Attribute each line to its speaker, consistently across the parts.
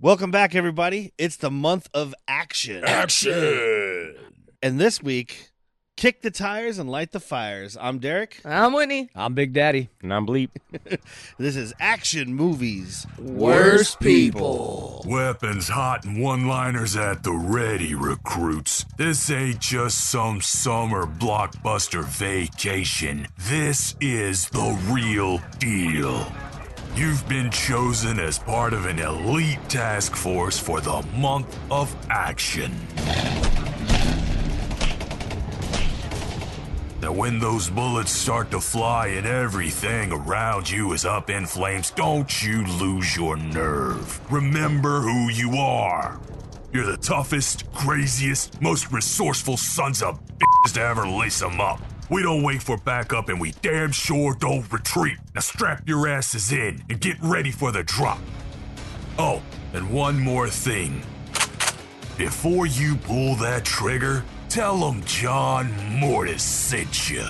Speaker 1: Welcome back, everybody. It's the month of action.
Speaker 2: Action!
Speaker 1: And this week, kick the tires and light the fires. I'm Derek.
Speaker 3: I'm Whitney.
Speaker 2: I'm Big Daddy. And I'm Bleep.
Speaker 1: This is Action Movies.
Speaker 3: Worst people.
Speaker 4: Weapons hot and one-liners at the ready, recruits. This ain't just some summer blockbuster vacation. This is the real deal. You've been chosen as part of an elite task force for the month of action. Now when those bullets start to fly and everything around you is up in flames, don't you lose your nerve. Remember who you are. You're the toughest, craziest, most resourceful sons of bitches to ever lace them up. We don't wait for backup and we damn sure don't retreat. Now strap your asses in and get ready for the drop. Oh, and one more thing. Before you pull that trigger, tell them John Mortis sent you.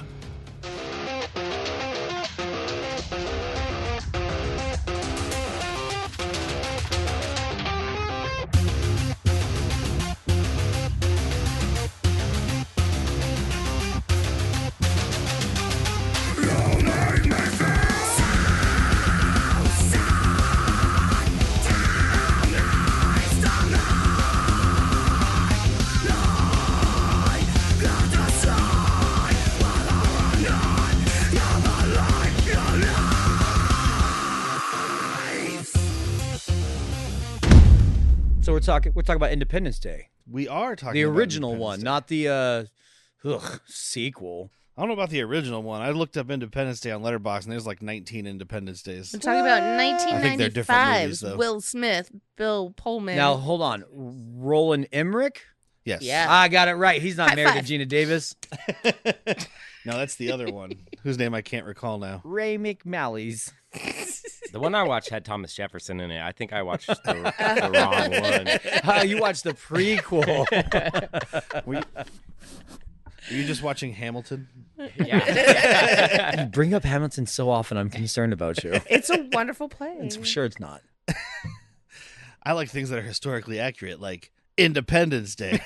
Speaker 2: So we're talking about Independence Day.
Speaker 1: We are talking
Speaker 2: The
Speaker 1: about
Speaker 2: original
Speaker 1: Independence
Speaker 2: one,
Speaker 1: Day.
Speaker 2: not the sequel.
Speaker 1: I don't know about the original one. I looked up Independence Day on Letterboxd, and there's like 19 Independence Days.
Speaker 3: I'm talking about
Speaker 1: I think they're different movies,
Speaker 3: 1995's
Speaker 1: though.
Speaker 3: Will Smith, Bill Pullman.
Speaker 2: Now, hold on. Roland Emmerich?
Speaker 1: Yes.
Speaker 3: Yeah.
Speaker 2: I got it right. He's not
Speaker 3: High
Speaker 2: married
Speaker 3: five.
Speaker 2: to Gina Davis.
Speaker 1: No, that's the other one, whose name I can't recall now.
Speaker 2: Ray McMally's.
Speaker 5: The one I watched had Thomas Jefferson in it. I think I watched the wrong one.
Speaker 2: Oh, you watched the prequel.
Speaker 1: Were you just watching Hamilton?
Speaker 5: Yeah.
Speaker 2: You bring up Hamilton so often, I'm concerned about you.
Speaker 3: It's a wonderful play.
Speaker 2: I'm sure it's not.
Speaker 1: I like things that are historically accurate, like Independence Day.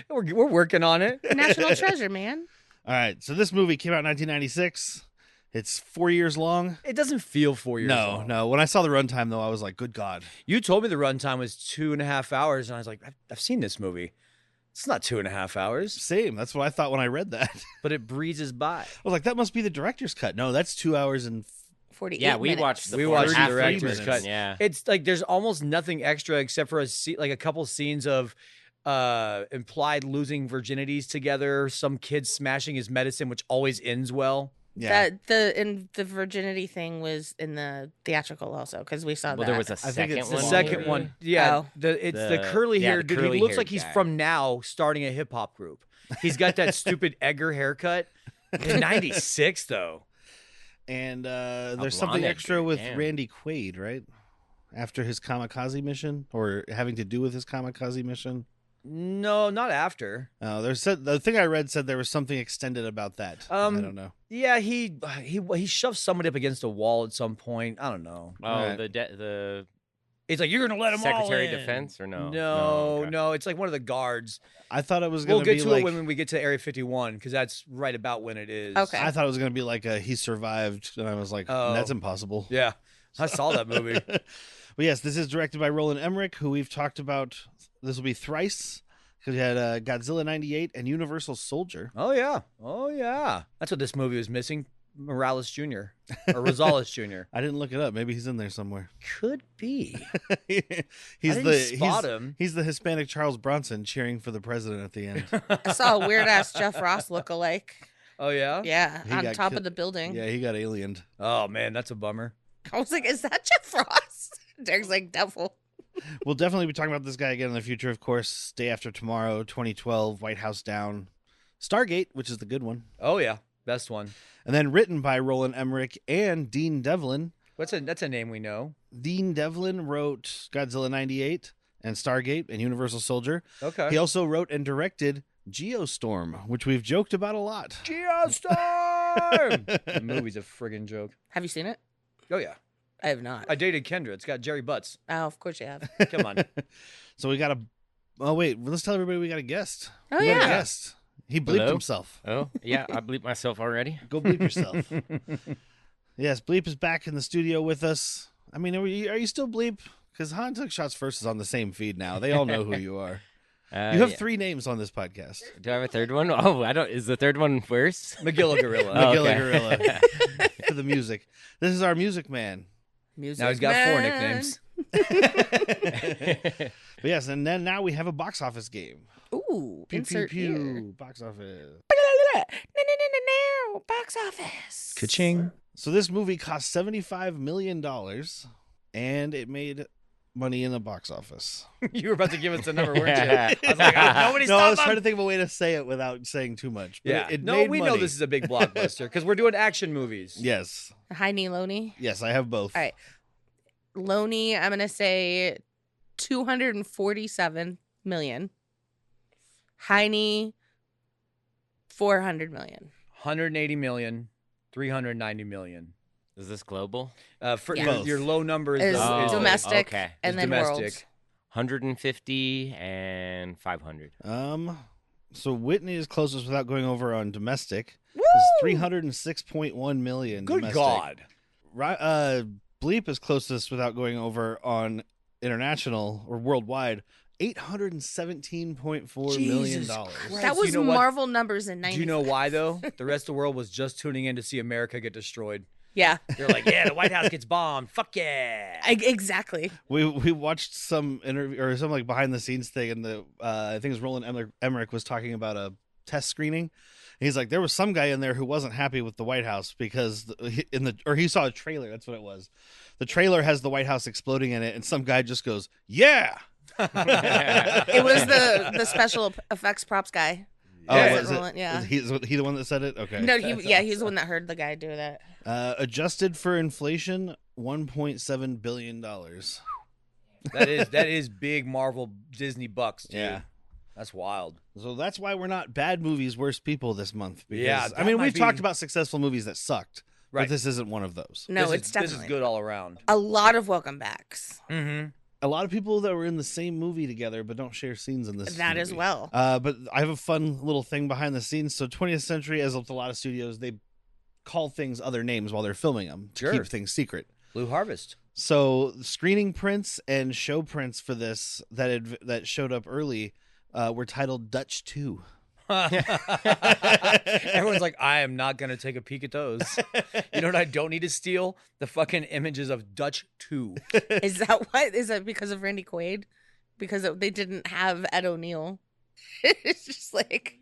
Speaker 2: We're working on it.
Speaker 3: National treasure, man.
Speaker 1: All right, so this movie came out in 1996. It's 4 years long.
Speaker 2: It doesn't feel 4 years long.
Speaker 1: No. When I saw the runtime, though, I was like, good God.
Speaker 2: You told me the runtime was 2.5 hours, and I was like, I've seen this movie. It's not 2.5 hours,
Speaker 1: Same. That's what I thought when I read that.
Speaker 2: but it breezes by.
Speaker 1: I was like, that must be the director's cut. No, that's 2 hours and
Speaker 3: 48
Speaker 5: Yeah, we
Speaker 3: minutes.
Speaker 5: watched the
Speaker 2: We
Speaker 5: first
Speaker 2: watched the
Speaker 5: 30
Speaker 2: director's
Speaker 5: minutes.
Speaker 2: cut.
Speaker 5: Yeah.
Speaker 2: It's like there's almost nothing extra except for a couple scenes of implied losing virginities together, some kid smashing his medicine, which always ends well.
Speaker 1: yeah.
Speaker 3: The virginity thing was in the theatrical also because we saw
Speaker 5: Well,
Speaker 3: that.
Speaker 5: there was a
Speaker 1: think
Speaker 5: second
Speaker 1: it's
Speaker 5: one.
Speaker 2: The
Speaker 1: Long
Speaker 2: second
Speaker 1: period.
Speaker 2: one, yeah,
Speaker 3: Oh.
Speaker 2: it's the
Speaker 5: The-
Speaker 2: curly
Speaker 5: yeah,
Speaker 2: hair
Speaker 5: the
Speaker 2: dude. He
Speaker 5: curly
Speaker 2: looks
Speaker 5: haired
Speaker 2: like he's
Speaker 5: guy.
Speaker 2: from now, starting a hip hop group. He's got that stupid Edgar haircut. In '96, though.
Speaker 1: And
Speaker 5: A
Speaker 1: there's something
Speaker 5: blonde
Speaker 1: extra
Speaker 5: Edgar,
Speaker 1: with
Speaker 5: damn.
Speaker 1: Randy Quaid, right? After his kamikaze mission, or having to do with his kamikaze mission.
Speaker 2: No, not after.
Speaker 1: The thing I read said there was something extended about that. I don't know.
Speaker 2: Yeah, he shoved somebody up against a wall at some point. I don't know.
Speaker 5: Oh,
Speaker 1: Right.
Speaker 5: the
Speaker 2: It's like you're gonna let him all
Speaker 5: Secretary
Speaker 2: in.
Speaker 5: of Defense or no?
Speaker 2: No,
Speaker 5: okay.
Speaker 2: It's like one of the guards.
Speaker 1: I thought it was
Speaker 2: We'll
Speaker 1: going to
Speaker 2: get
Speaker 1: be
Speaker 2: to
Speaker 1: like.
Speaker 2: it when we get to Area 51 because that's right about when it is.
Speaker 3: Okay.
Speaker 1: I thought it was going to be like a he survived, and I was like,
Speaker 2: Oh.
Speaker 1: that's impossible.
Speaker 2: Yeah, I saw that movie.
Speaker 1: But yes, this is directed by Roland Emmerich, who we've talked about. This will be thrice because we had Godzilla '98 and Universal Soldier.
Speaker 2: Oh yeah. That's what this movie was missing. Morales Jr. or Rosales Jr.
Speaker 1: I didn't look it up. Maybe he's in there somewhere.
Speaker 2: Could be.
Speaker 1: he's
Speaker 2: I didn't spot him.
Speaker 1: He's the Hispanic Charles Bronson cheering for the president at the end.
Speaker 3: I saw a weird ass Jeff Ross lookalike.
Speaker 2: Oh yeah.
Speaker 3: Yeah,
Speaker 1: He
Speaker 3: on
Speaker 1: got
Speaker 3: top
Speaker 1: killed.
Speaker 3: of the building.
Speaker 1: Yeah, he got aliened.
Speaker 2: Oh man, that's a bummer.
Speaker 3: I was like, is that Jeff Ross? Derek's like, devil.
Speaker 1: We'll definitely be talking about this guy again in the future, of course. Day After Tomorrow, 2012, White House Down, Stargate, which is the good one.
Speaker 2: Oh yeah, best one.
Speaker 1: And then written by Roland Emmerich and Dean Devlin.
Speaker 2: That's a name we know.
Speaker 1: Dean Devlin wrote Godzilla '98 and Stargate and Universal Soldier.
Speaker 2: Okay.
Speaker 1: He also wrote and directed Geostorm, which we've joked about a lot.
Speaker 2: Geostorm. The movie's a friggin' joke.
Speaker 3: Have you seen it?
Speaker 2: Oh yeah.
Speaker 3: I have not.
Speaker 2: I dated Kendra. It's got Jerry Butts.
Speaker 3: Oh, of course you have.
Speaker 2: Come on.
Speaker 1: So we got a. Oh wait, let's tell everybody we got a guest.
Speaker 3: Oh,
Speaker 1: We got a
Speaker 3: yeah.
Speaker 1: guest. He bleeped
Speaker 5: Hello?
Speaker 1: himself.
Speaker 5: Oh, yeah, I bleeped myself already.
Speaker 1: Go bleep yourself. Yes, Bleep is back in the studio with us. I mean, are you still Bleep? Because Han Took Shots First is on the same feed now. They all know who you are. You have 3 names on this podcast.
Speaker 5: Do I have a third one? Oh, I don't. Is the third one worse?
Speaker 2: Magilla Gorilla.
Speaker 5: Oh,
Speaker 1: Magilla
Speaker 5: okay.
Speaker 1: Gorilla. For the music. This is our music man.
Speaker 3: Music
Speaker 2: Now he's got 4
Speaker 3: man.
Speaker 2: nicknames.
Speaker 1: But yes, and then now we have a box office game.
Speaker 3: Ooh,
Speaker 1: Pew,
Speaker 3: insert
Speaker 1: pew,
Speaker 3: here.
Speaker 1: pew. Box office.
Speaker 3: No, box office.
Speaker 2: Ka-ching.
Speaker 1: So this movie cost $75 million, and it made money in the box office.
Speaker 2: You were about to give us the number, weren't you? I was like, nobody
Speaker 1: No, I was
Speaker 2: stop
Speaker 1: trying
Speaker 2: him.
Speaker 1: to think of a way to say it without saying too much. But
Speaker 2: Yeah.
Speaker 1: it
Speaker 2: No,
Speaker 1: made
Speaker 2: we
Speaker 1: money.
Speaker 2: know this is a big blockbuster because we're doing action movies.
Speaker 1: Yes.
Speaker 3: Hi, Loney.
Speaker 1: Yes, I have both.
Speaker 3: All right. Loney, I'm going to say 247 million. Heine, 400 million.
Speaker 2: 180 million, 390 million.
Speaker 5: Is this global?
Speaker 2: For
Speaker 3: Yeah.
Speaker 2: your low number
Speaker 3: Is
Speaker 2: is
Speaker 3: domestic
Speaker 5: okay.
Speaker 3: and
Speaker 2: is
Speaker 3: then
Speaker 2: domestic.
Speaker 3: world.
Speaker 5: 150 and 500.
Speaker 1: So Whitney is closest without going over on domestic.
Speaker 3: Woo!
Speaker 1: It's 306.1 million.
Speaker 2: Good
Speaker 1: domestic.
Speaker 2: God.
Speaker 1: Bleep is closest without going over on international or worldwide. $817.4 million.
Speaker 2: Jesus Christ.
Speaker 3: That was
Speaker 2: You know what?
Speaker 3: Marvel numbers in 90.
Speaker 2: Do you know why, though? The rest of the world was just tuning in to see America get destroyed.
Speaker 3: Yeah,
Speaker 2: They're like, yeah, the White House gets bombed. Fuck yeah.
Speaker 3: exactly.
Speaker 1: We watched some interview or some like behind the scenes thing, and I think it was Roland Emmerich was talking about a test screening. He's like, there was some guy in there who wasn't happy with the White House because he saw a trailer. That's what it was. The trailer has the White House exploding in it, and some guy just goes, "Yeah."
Speaker 3: It was the special effects props guy.
Speaker 1: Oh,
Speaker 2: Yeah.
Speaker 1: was it?
Speaker 3: Roland, yeah.
Speaker 1: Is he the one that said it? Okay.
Speaker 3: No, he's the one that heard the guy do that.
Speaker 1: Adjusted for inflation, $1.7 billion.
Speaker 2: That is big Marvel Disney bucks, dude.
Speaker 1: Yeah.
Speaker 2: That's wild.
Speaker 1: So that's why we're not bad movies, worst people this month. Because,
Speaker 2: Yeah,
Speaker 1: I mean,
Speaker 2: that
Speaker 1: we've
Speaker 2: might
Speaker 1: talked
Speaker 2: be-
Speaker 1: about successful movies that sucked,
Speaker 2: Right.
Speaker 1: but this isn't one of those.
Speaker 3: No,
Speaker 2: This
Speaker 3: it's
Speaker 2: is,
Speaker 3: definitely
Speaker 2: This is good all around.
Speaker 3: a lot of welcome backs.
Speaker 2: Mm-hmm.
Speaker 1: A lot of people that were in the same movie together, but don't share scenes in this.
Speaker 3: That as
Speaker 1: movie.
Speaker 3: well.
Speaker 1: But I have a fun little thing behind the scenes. So 20th Century, as with a lot of studios, they call things other names while they're filming them to
Speaker 2: Sure.
Speaker 1: keep things secret.
Speaker 2: Blue Harvest.
Speaker 1: So screening prints and show prints for this that showed up early were titled Dutch 2.
Speaker 2: Everyone's like, I am not going to take a peek at those. You know what I don't need to steal? The fucking images of Dutch 2.
Speaker 3: Is that why? Is that because of Randy Quaid? Because they didn't have Ed O'Neill. It's just like,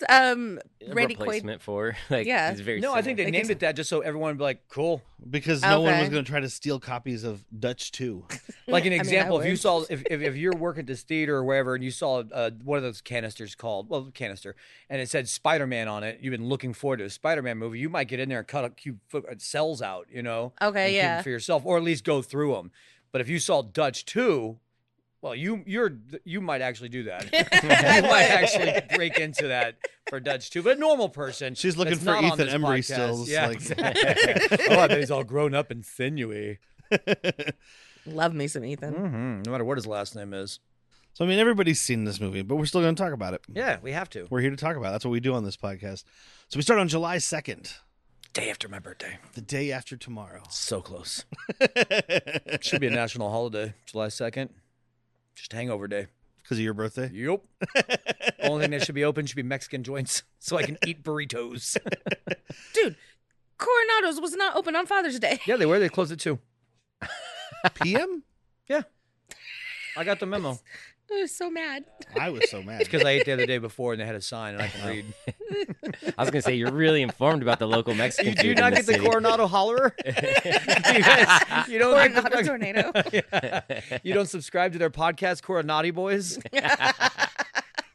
Speaker 3: Randy Quaid.
Speaker 5: Replacement for
Speaker 3: Yeah.
Speaker 5: It's very
Speaker 2: No, I think they
Speaker 3: Like
Speaker 2: named
Speaker 3: it's-
Speaker 2: it that just so everyone would be like, cool.
Speaker 1: Because no one
Speaker 3: Okay.
Speaker 1: was going to try to steal copies of Dutch 2.
Speaker 2: Like an
Speaker 3: I mean, I
Speaker 2: example, if you
Speaker 3: would.
Speaker 2: saw, if you're working at this theater or wherever and you saw one of those canisters called, canister, and it said Spider-Man on it, you've been looking forward to a Spider-Man movie, you might get in there and cut a few cells out, you know?
Speaker 3: Okay,
Speaker 2: and keep
Speaker 3: yeah.
Speaker 2: them for yourself, or at least go through them. But if you saw Dutch 2, well, you might actually do that. You might actually break into that for Dutch 2. But a normal person,
Speaker 1: She's looking
Speaker 2: that's
Speaker 1: for
Speaker 2: not on
Speaker 1: Ethan
Speaker 2: this
Speaker 1: Embry
Speaker 2: podcast-
Speaker 1: stills,
Speaker 2: Yeah,
Speaker 1: like-
Speaker 2: exactly. Oh, I bet he's all grown up and sinewy.
Speaker 3: Love me some Ethan.
Speaker 2: Mm-hmm. No matter what his last name is.
Speaker 1: So, I mean, everybody's seen this movie, but we're still going to talk about it.
Speaker 2: Yeah, we have to.
Speaker 1: We're here to talk about it. That's what we do on this podcast. So we start on July 2nd,
Speaker 2: Day after my birthday.
Speaker 1: the day after tomorrow.
Speaker 2: So close. Should be a national holiday, July 2nd. Just hangover day.
Speaker 1: Because of your birthday?
Speaker 2: Yep. Only thing that should be open should be Mexican joints so I can eat burritos.
Speaker 3: Dude, Coronado's was not open on Father's Day.
Speaker 2: Yeah, they were. They closed at 2.
Speaker 1: PM?
Speaker 2: Yeah. I got the memo.
Speaker 3: I was so mad.
Speaker 1: I was so mad.
Speaker 2: Because I ate the other day before and they had a sign and I can read.
Speaker 5: I was gonna say you're really informed about the local Mexican
Speaker 2: Do you
Speaker 5: food
Speaker 2: not
Speaker 5: in
Speaker 2: get
Speaker 5: the
Speaker 2: the
Speaker 5: city.
Speaker 2: Coronado hollerer? you guys, you don't get
Speaker 3: Coronado
Speaker 2: the,
Speaker 3: Tornado.
Speaker 2: you don't subscribe to their podcast, Coronati Boys?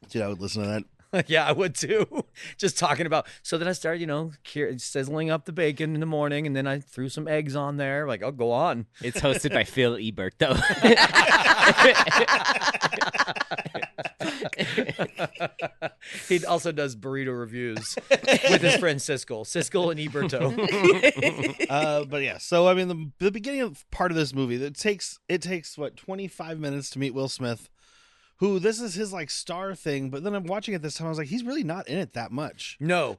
Speaker 1: Dude, I would listen to that.
Speaker 2: Yeah, I would too. Just talking about. So then I started, sizzling up the bacon in the morning, and then I threw some eggs on there. Like, oh, go on.
Speaker 5: It's hosted by Phil Ebert, though.
Speaker 2: He also does burrito reviews with his friend Siskel and Eberto.
Speaker 1: But yeah, so I mean, the beginning of part of this movie, it takes what 25 minutes to meet Will Smith, who this is his like star thing. But then I'm watching it this time, I was like, he's really not in it that much.
Speaker 2: No,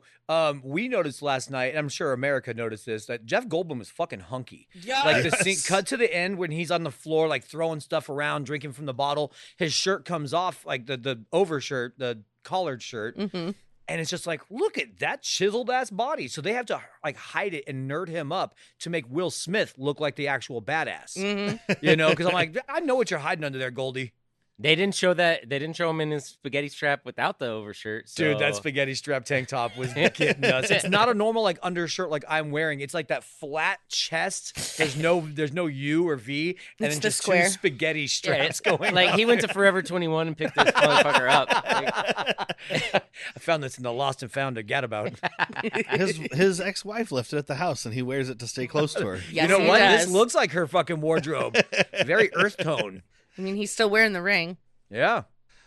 Speaker 2: we noticed last night, and I'm sure America noticed this, that Jeff Goldblum is fucking hunky.
Speaker 3: Yeah.
Speaker 2: Like the scene, cut to the end when he's on the floor, like throwing stuff around, drinking from the bottle. His shirt comes off, like the overshirt, the collared shirt.
Speaker 3: Mm-hmm.
Speaker 2: And it's just like, look at that chiseled ass body. So they have to like hide it and nerd him up to make Will Smith look like the actual badass.
Speaker 3: Mm-hmm.
Speaker 2: You know, because I'm like, I know what you're hiding under there, Goldie.
Speaker 5: They didn't show that. They didn't show him in his spaghetti strap without the overshirt. So.
Speaker 2: Dude, that spaghetti strap tank top was getting us. It's not a normal like undershirt like I'm wearing. It's like that flat chest. There's no U or V, and
Speaker 3: It's
Speaker 2: then
Speaker 3: the
Speaker 2: just
Speaker 3: square.
Speaker 2: two spaghetti straps going.
Speaker 5: Like he went to Forever 21 and picked this motherfucker up. Like,
Speaker 2: I found this in the Lost and Found at Gadabout.
Speaker 1: His ex-wife left it at the house, and he wears it to stay close to her.
Speaker 3: Yes,
Speaker 2: You know
Speaker 3: he
Speaker 2: what?
Speaker 3: does.
Speaker 2: This looks like her fucking wardrobe. Very earth tone.
Speaker 3: I mean, he's still wearing the ring.
Speaker 2: Yeah.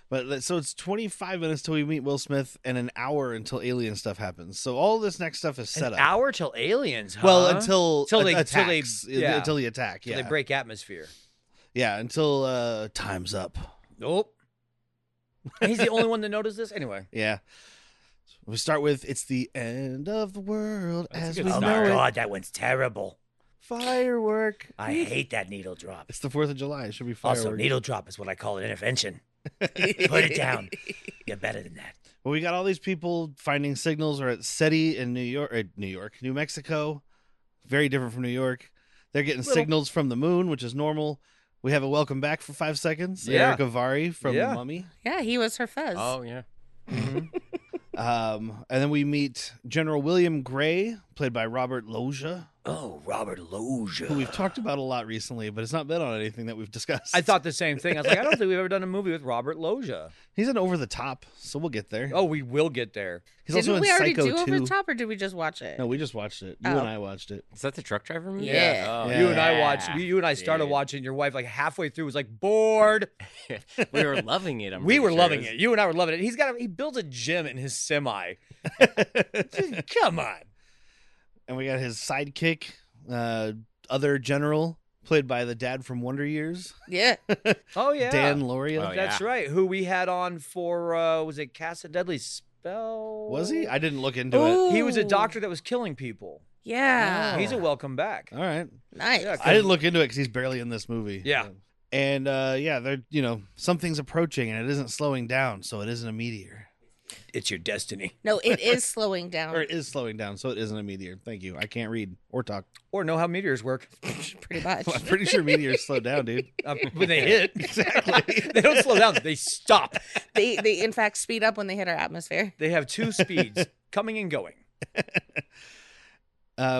Speaker 1: But so it's 25 minutes till we meet Will Smith, and an hour until alien stuff happens. So all this next stuff is set
Speaker 2: An
Speaker 1: up.
Speaker 2: hour till aliens, huh?
Speaker 1: Well, until
Speaker 2: they
Speaker 1: attacks,
Speaker 2: yeah.
Speaker 1: until the attack.
Speaker 2: Till
Speaker 1: Yeah,
Speaker 2: they break atmosphere.
Speaker 1: yeah, until time's up.
Speaker 2: Nope. He's the only one that noticed this anyway.
Speaker 1: Yeah. We start with it's the end of the world
Speaker 5: That's a
Speaker 1: as
Speaker 5: good
Speaker 1: we
Speaker 5: start.
Speaker 1: know it.
Speaker 2: God, that one's terrible.
Speaker 1: Firework.
Speaker 2: I hate that needle drop.
Speaker 1: It's the 4th of July. It should be fireworks.
Speaker 2: Also, needle drop is what I call an intervention. Put it down. You're better than that.
Speaker 1: Well, we got all these people finding signals. We're at SETI in New Mexico. Very different from New York. They're getting signals from the moon, which is normal. We have a welcome back for 5 seconds.
Speaker 2: Yeah.
Speaker 1: Eric Avari from
Speaker 2: Yeah.
Speaker 1: The Mummy.
Speaker 3: Yeah, he was her fuzz.
Speaker 5: oh yeah.
Speaker 1: And then we meet General William Gray, played by Robert Loggia,
Speaker 2: Oh, Robert Loggia.
Speaker 1: who we've talked about a lot recently, but it's not been on anything that we've discussed.
Speaker 2: I thought the same thing. I was like, I don't think we've ever done a movie with Robert Loggia.
Speaker 1: He's an Over the Top, so we'll get there.
Speaker 2: Oh, we will get there.
Speaker 1: He's
Speaker 3: Didn't
Speaker 1: also
Speaker 3: we
Speaker 1: in
Speaker 3: already
Speaker 1: Psycho
Speaker 3: do
Speaker 1: 2.
Speaker 3: Over the Top, or did we just watch it?
Speaker 1: No, we just watched it. You
Speaker 3: Oh.
Speaker 1: and I watched it.
Speaker 5: Is that the truck driver movie?
Speaker 3: Yeah.
Speaker 5: Oh,
Speaker 1: Yeah.
Speaker 2: You and I watched. You and I started
Speaker 5: Dude.
Speaker 2: watching. Your wife, like halfway through, was like bored.
Speaker 5: We were loving it.
Speaker 2: We were loving it. You and I were loving it. He builds a gym in his semi. Come on.
Speaker 1: And we got his sidekick, other general, played by the dad from Wonder Years,
Speaker 3: Yeah.
Speaker 2: Oh yeah,
Speaker 1: Dan Lauria.
Speaker 5: Oh,
Speaker 2: That's
Speaker 5: yeah.
Speaker 2: right. Who we had on for was it Cast a Deadly Spell?
Speaker 1: Was he? I didn't look into it.
Speaker 3: Ooh.
Speaker 2: He was a doctor that was killing people.
Speaker 3: Yeah.
Speaker 2: He's a welcome back.
Speaker 1: All right.
Speaker 3: Nice.
Speaker 2: Yeah,
Speaker 1: I didn't look into it because he's barely in this movie.
Speaker 2: Yeah.
Speaker 1: And yeah, they're something's approaching and it isn't slowing down, so it isn't a meteor.
Speaker 2: It's your destiny.
Speaker 3: No, it is slowing down.
Speaker 1: Or it is slowing down, so it isn't a meteor. Thank you. I can't read or talk.
Speaker 2: Or know how meteors work.
Speaker 3: Pretty much.
Speaker 1: I'm pretty sure meteors slow down, dude.
Speaker 2: When they hit. Exactly. They don't slow down. They stop.
Speaker 3: They in fact speed up when they hit our atmosphere.
Speaker 2: They have two speeds, coming and going.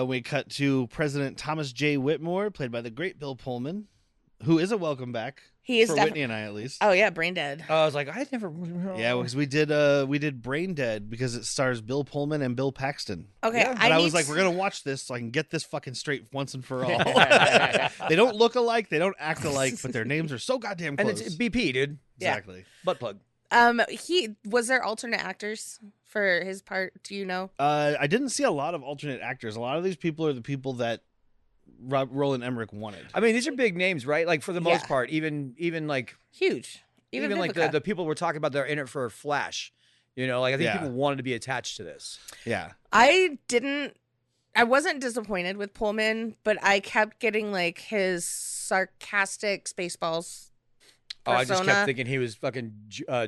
Speaker 1: We cut to President Thomas J. Whitmore, played by the great Bill Pullman, who is a welcome back
Speaker 3: He is
Speaker 1: for
Speaker 3: definitely.
Speaker 1: Whitney and I, at least.
Speaker 3: Oh yeah, brain dead.
Speaker 2: I was like, I never.
Speaker 1: Yeah, because we did Brain Dead because it stars Bill Pullman and Bill Paxton.
Speaker 3: Okay,
Speaker 2: Yeah,
Speaker 1: But I
Speaker 3: need
Speaker 1: was like,
Speaker 3: to-
Speaker 1: we're gonna watch this so I can get this fucking straight once and for all. They don't look alike, they don't act alike, but their names are so goddamn
Speaker 2: And
Speaker 1: close.
Speaker 2: it's BP, dude.
Speaker 3: Yeah.
Speaker 1: Exactly.
Speaker 2: Butt plug.
Speaker 3: He was there alternate actors for his part? Do you know?
Speaker 1: I didn't see a lot of alternate actors. A lot of these people are the people that Roland Emmerich wanted.
Speaker 2: I mean, these are big names, right? Like for the most
Speaker 3: Yeah.
Speaker 2: part, even like
Speaker 3: Huge.
Speaker 2: even like
Speaker 3: Vivica.
Speaker 2: the people we're talking about that are in it for Flash. You know, like I think
Speaker 1: Yeah.
Speaker 2: people wanted to be attached to this.
Speaker 1: Yeah.
Speaker 3: I wasn't disappointed with Pullman, but I kept getting like his sarcastic Spaceballs
Speaker 2: Oh, I just
Speaker 3: persona.
Speaker 2: kept thinking he was fucking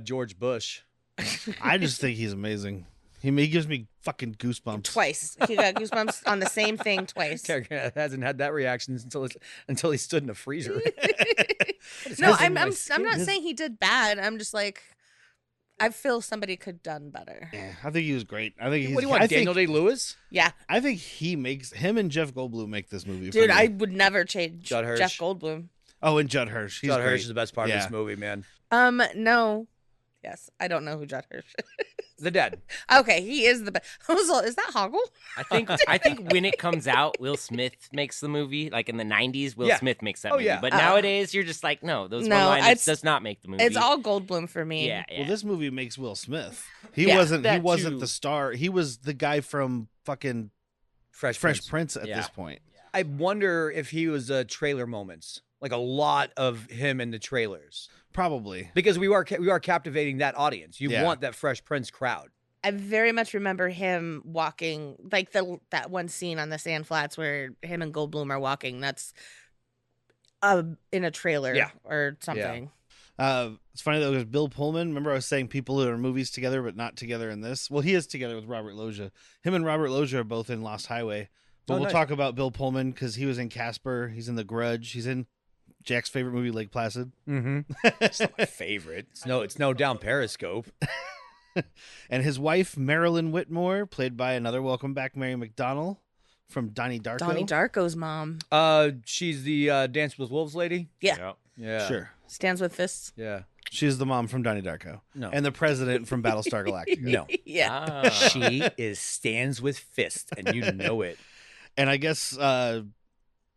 Speaker 2: George Bush.
Speaker 1: I just think he's amazing. He gives me fucking goosebumps.
Speaker 3: Twice. He got goosebumps on the same thing twice.
Speaker 2: Character hasn't had that reaction until he stood in a freezer.
Speaker 3: No,
Speaker 2: his
Speaker 3: I'm
Speaker 2: my
Speaker 3: not
Speaker 2: skin?
Speaker 3: saying he did bad. I'm just like, I feel somebody could done better.
Speaker 1: Yeah, I think he was great. I think he's.
Speaker 2: What do you want,
Speaker 1: I
Speaker 2: Daniel
Speaker 1: think,
Speaker 2: Day-Lewis?
Speaker 3: Yeah,
Speaker 1: I think him and Jeff Goldblum make this movie. for
Speaker 3: dude,
Speaker 1: me.
Speaker 3: I would never change
Speaker 2: Judd Hirsch.
Speaker 3: Jeff Goldblum.
Speaker 1: Oh, and Judd Hirsch. He's
Speaker 2: Judd
Speaker 1: great.
Speaker 2: Hirsch is the best part of
Speaker 1: Yeah.
Speaker 2: this movie, man.
Speaker 3: No. Yes, I don't know who Judd Hirsch is.
Speaker 2: The dad.
Speaker 3: Okay, he is the best. Is that Hoggle?
Speaker 5: I think when it comes out, Will Smith makes the movie. Like in the 90s, Will
Speaker 2: Yeah.
Speaker 5: Smith makes that
Speaker 2: Oh,
Speaker 5: movie.
Speaker 2: yeah.
Speaker 5: But nowadays, you're just like, no, those
Speaker 3: No,
Speaker 5: one-liners does not make the movie.
Speaker 3: It's all Goldblum for me.
Speaker 5: Yeah, yeah.
Speaker 1: Well, this movie makes Will Smith. He
Speaker 3: Yeah,
Speaker 1: wasn't
Speaker 5: that
Speaker 1: the
Speaker 5: too.
Speaker 1: star. He was the guy from fucking
Speaker 2: Fresh
Speaker 1: Prince at
Speaker 5: Yeah.
Speaker 1: this point.
Speaker 2: I wonder if he was trailer moments, like a lot of him in the trailers,
Speaker 1: Probably.
Speaker 2: because we are captivating that audience. You
Speaker 1: Yeah.
Speaker 2: want that Fresh Prince crowd.
Speaker 3: I very much remember him walking, like that one scene on the sand flats where him and Goldblum are walking. That's in a trailer
Speaker 2: Yeah.
Speaker 3: or something.
Speaker 1: It's funny though, because Bill Pullman. Remember, I was saying people who are in movies together but not together in this. Well, he is together with Robert Loggia. Him and Robert Loggia are both in Lost Highway. But we'll
Speaker 2: nice.
Speaker 1: talk about Bill Pullman because he was in Casper. He's in The Grudge. He's in Jack's favorite movie, Lake Placid.
Speaker 2: Mm-hmm. It's not my favorite. It's no down Periscope.
Speaker 1: And his wife, Marilyn Whitmore, played by another welcome back Mary McDonnell from Donnie Darko.
Speaker 3: Donnie Darko's mom.
Speaker 2: She's the Dance with Wolves lady.
Speaker 3: Yeah.
Speaker 5: Yep.
Speaker 2: Yeah.
Speaker 1: Sure.
Speaker 3: Stands with fists.
Speaker 2: Yeah.
Speaker 1: She's the mom from Donnie Darko.
Speaker 2: No.
Speaker 1: And the president from Battlestar Galactica.
Speaker 2: No.
Speaker 3: Yeah.
Speaker 5: Ah.
Speaker 2: She stands with fist, and you know it.
Speaker 1: And I guess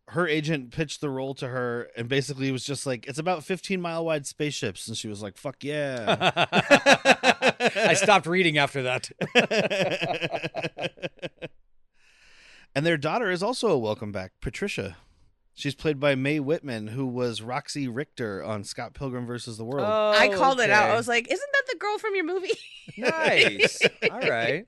Speaker 1: her agent pitched the role to her and basically was just like, it's about 15-mile wide spaceships. And she was like, fuck yeah.
Speaker 2: I stopped reading after that.
Speaker 1: And their daughter is also a welcome back, Patricia. She's played by Mae Whitman, who was Roxy Richter on Scott Pilgrim versus the World.
Speaker 3: I called it out.
Speaker 2: okay.
Speaker 3: I was like, isn't that the girl from your movie?
Speaker 2: Nice. All right.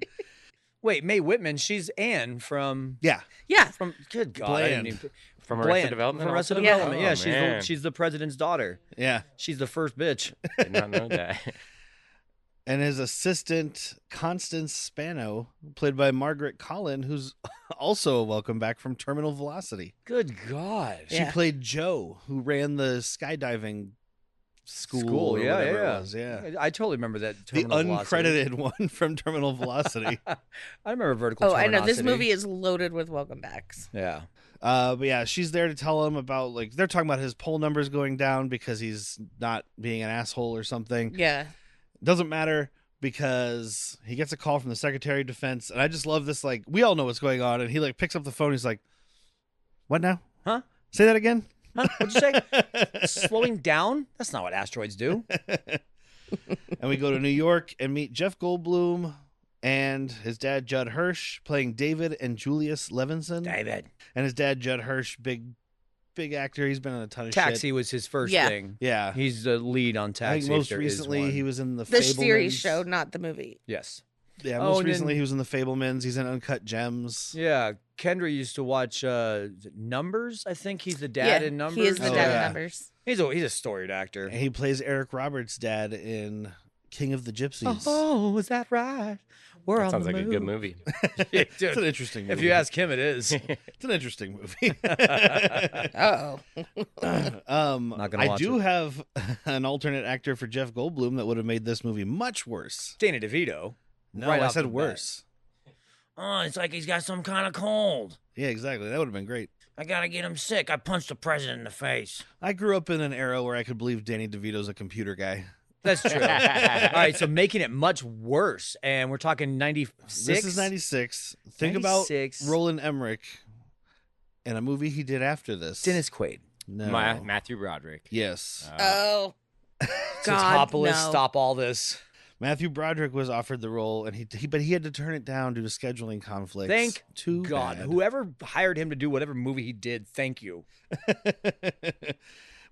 Speaker 2: Wait, Mae Whitman, she's Anne from
Speaker 1: Yeah.
Speaker 3: Yeah.
Speaker 2: good God. I
Speaker 1: Bland.
Speaker 2: didn't even-
Speaker 5: From
Speaker 2: Bland,
Speaker 5: Arrested Development.
Speaker 2: From Arrested
Speaker 5: also?
Speaker 2: Development. Yeah,
Speaker 5: Oh, man.
Speaker 2: she's the president's daughter.
Speaker 1: Yeah.
Speaker 2: She's the first bitch.
Speaker 5: Did not know that.
Speaker 1: And his assistant, Constance Spano, played by Margaret Collin, who's also a welcome back from Terminal Velocity.
Speaker 2: Good God.
Speaker 1: She
Speaker 3: Yeah.
Speaker 1: played Joe, who ran the skydiving school or
Speaker 2: yeah,
Speaker 1: whatever
Speaker 2: yeah.
Speaker 1: it was. Yeah.
Speaker 2: I totally remember that.
Speaker 1: The
Speaker 2: Terminal Velocity.
Speaker 1: uncredited one from Terminal Velocity.
Speaker 2: I remember Vertical
Speaker 3: Oh, I know. This
Speaker 2: Terminosity.
Speaker 3: movie is loaded with welcome backs.
Speaker 2: Yeah.
Speaker 1: But yeah, she's there to tell him about, like, they're talking about his poll numbers going down because he's not being an asshole or something.
Speaker 3: Yeah.
Speaker 1: Doesn't matter because he gets a call from the Secretary of Defense. And I just love this, like, we all know what's going on. And he, like, picks up the phone. He's like, what now?
Speaker 2: Huh?
Speaker 1: Say that again?
Speaker 2: Huh? What'd you say? Slowing down? That's not what asteroids do.
Speaker 1: And we go to New York and meet Jeff Goldblum and his dad, Judd Hirsch, playing David and Julius Levinson.
Speaker 2: David.
Speaker 1: And his dad, Judd Hirsch, big actor. He's been in a ton of
Speaker 2: Taxi
Speaker 1: shit.
Speaker 2: was his first
Speaker 3: Yeah.
Speaker 2: thing.
Speaker 1: Yeah.
Speaker 2: He's the lead on
Speaker 1: I
Speaker 2: Taxi.
Speaker 1: think
Speaker 2: if
Speaker 1: most
Speaker 2: there is
Speaker 1: recently
Speaker 2: one.
Speaker 1: he was in the
Speaker 3: The
Speaker 1: Fablemans.
Speaker 3: series show, not the movie.
Speaker 2: Yes.
Speaker 1: Yeah,
Speaker 2: Oh,
Speaker 1: most
Speaker 2: and
Speaker 1: recently
Speaker 2: then-
Speaker 1: he was in the Fablemans. He's in Uncut Gems.
Speaker 2: Yeah. Kendra used to watch Numbers. I think he's the dad
Speaker 3: yeah,
Speaker 2: in Numbers.
Speaker 3: He is the
Speaker 1: Oh,
Speaker 3: dad
Speaker 1: yeah.
Speaker 3: in Numbers.
Speaker 2: He's a storied actor.
Speaker 1: And he plays Eric Roberts' dad in King of the Gypsies.
Speaker 2: Oh, is that right? We're
Speaker 5: That
Speaker 2: on
Speaker 5: sounds
Speaker 2: the
Speaker 5: like a
Speaker 2: move.
Speaker 5: good movie.
Speaker 1: It's
Speaker 2: Dude,
Speaker 1: an interesting movie.
Speaker 2: if you ask him, it is.
Speaker 1: It's an interesting movie.
Speaker 3: Oh.
Speaker 2: Not gonna
Speaker 1: I
Speaker 2: watch
Speaker 1: do
Speaker 2: it.
Speaker 1: have an alternate actor for Jeff Goldblum that would have made this movie much worse.
Speaker 2: Danny DeVito.
Speaker 1: No,
Speaker 2: Right
Speaker 1: I
Speaker 2: off
Speaker 1: said
Speaker 2: the bat.
Speaker 1: worse.
Speaker 6: Oh, it's like he's got some kind of cold.
Speaker 1: Yeah, exactly. That would have been great.
Speaker 6: I gotta get him sick. I punched the president in the face.
Speaker 1: I grew up in an era where I could believe Danny DeVito's a computer guy.
Speaker 2: That's true. All right, so making it much worse, and we're talking 96.
Speaker 1: This is 96. Think
Speaker 2: 96.
Speaker 1: about Roland Emmerich and a movie he did after this.
Speaker 2: Dennis Quaid.
Speaker 1: No.
Speaker 5: Matthew Broderick.
Speaker 1: Yes.
Speaker 3: Oh. God,
Speaker 2: Totopolis,
Speaker 3: no.
Speaker 2: stop all this.
Speaker 1: Matthew Broderick was offered the role, and he had to turn it down due to scheduling conflicts.
Speaker 2: Thank
Speaker 1: Too
Speaker 2: God.
Speaker 1: bad.
Speaker 2: Whoever hired him to do whatever movie he did, thank you.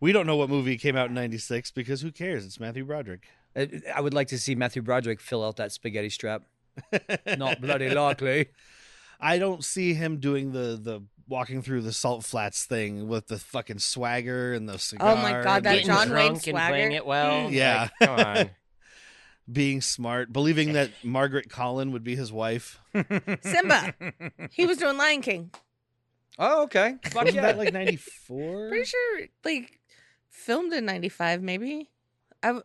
Speaker 1: We don't know what movie came out in 96 because who cares? It's Matthew Broderick.
Speaker 2: I would like to see Matthew Broderick fill out that spaghetti strap. Not bloody likely.
Speaker 1: I don't see him doing the walking through the salt flats thing with the fucking swagger and the cigar.
Speaker 3: Oh my God,
Speaker 1: and
Speaker 3: that
Speaker 5: Getting
Speaker 3: John Wayne
Speaker 5: drunk and playing
Speaker 3: swagger.
Speaker 5: it well.
Speaker 1: Yeah.
Speaker 5: Like, come on.
Speaker 1: being smart, believing that Margaret Collin would be his wife.
Speaker 3: Simba. He was doing Lion King.
Speaker 2: Oh, okay. Fuck
Speaker 1: Wasn't
Speaker 2: yeah.
Speaker 1: that like 94?
Speaker 3: Pretty sure, like, filmed in 95, maybe.
Speaker 1: I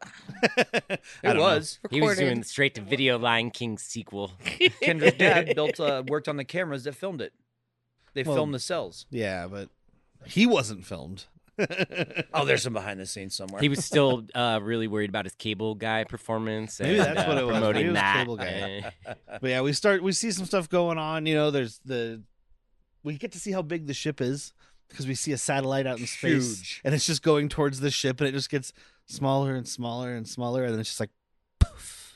Speaker 2: It
Speaker 1: don't know.
Speaker 2: was.
Speaker 5: He was
Speaker 3: Recorded.
Speaker 5: doing straight to video Lion King sequel.
Speaker 2: Kendra's dad worked on the cameras that filmed it. They
Speaker 1: Well,
Speaker 2: filmed the cells.
Speaker 1: Yeah, but he wasn't filmed.
Speaker 2: Oh, there's some behind the scenes somewhere.
Speaker 5: He was still really worried about his cable guy performance.
Speaker 1: Maybe
Speaker 5: and,
Speaker 1: that's what it was.
Speaker 5: promoting
Speaker 1: Maybe it was
Speaker 5: that.
Speaker 1: Cable Guy. But yeah, we see some stuff going on. You know, we get to see how big the ship is because we see a satellite out in space,
Speaker 2: Huge.
Speaker 1: and it's just going towards the ship, and it just gets smaller and smaller and smaller, and then it's just like poof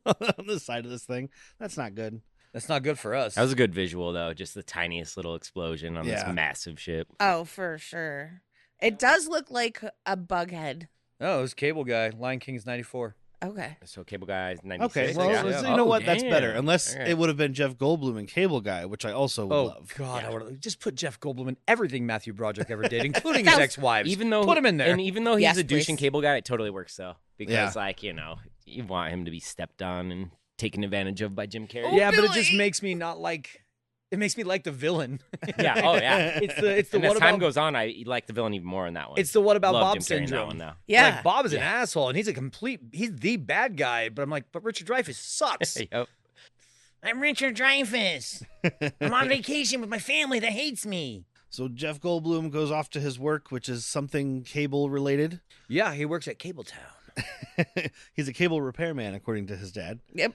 Speaker 1: on the side of this thing. That's not good.
Speaker 2: That's not good for us.
Speaker 5: That was a good visual, though. Just the tiniest little explosion on
Speaker 1: Yeah.
Speaker 5: this massive ship.
Speaker 3: Oh, for sure. It does look like a bug head.
Speaker 2: Oh, it was Cable Guy. Lion King's 94.
Speaker 3: Okay.
Speaker 5: So Cable Guy's 96.
Speaker 1: Okay, well,
Speaker 2: yeah.
Speaker 1: so you know
Speaker 5: Oh,
Speaker 1: what? That's better.
Speaker 5: damn.
Speaker 1: Unless
Speaker 5: All right.
Speaker 1: it would have been Jeff Goldblum and Cable Guy, which I also
Speaker 2: Oh,
Speaker 1: love.
Speaker 2: God.
Speaker 5: Yeah.
Speaker 2: I would just put Jeff Goldblum in everything Matthew Broderick ever did, including his ex-wives.
Speaker 5: Even though
Speaker 2: Put him in there.
Speaker 5: And even though he's
Speaker 3: Yes,
Speaker 5: a douche and
Speaker 3: please.
Speaker 5: Cable Guy, it totally works, though. Because,
Speaker 1: Yeah.
Speaker 5: like, you know, you want him to be stepped on and taken advantage of by Jim Carrey.
Speaker 2: Yeah, but it just
Speaker 3: Billy.
Speaker 2: makes me not like... It makes me like the villain.
Speaker 5: Yeah. Oh, yeah.
Speaker 2: It's the
Speaker 5: And
Speaker 2: what
Speaker 5: as time
Speaker 2: about...
Speaker 5: goes on, I like the villain even more in that one.
Speaker 2: It's the what about
Speaker 5: Love
Speaker 2: Bob
Speaker 5: Jim Carrey in that
Speaker 2: syndrome.
Speaker 5: one, though.
Speaker 3: Yeah.
Speaker 2: Like, Bob is an asshole, and he's the bad guy, but I'm like, but Richard Dreyfuss sucks.
Speaker 5: Yep.
Speaker 6: I'm Richard Dreyfuss. I'm on vacation with my family that hates me.
Speaker 1: So Jeff Goldblum goes off to his work, which is something cable related.
Speaker 2: Yeah, he works at Cabletown.
Speaker 1: He's a cable repairman, according to his dad.
Speaker 3: Yep.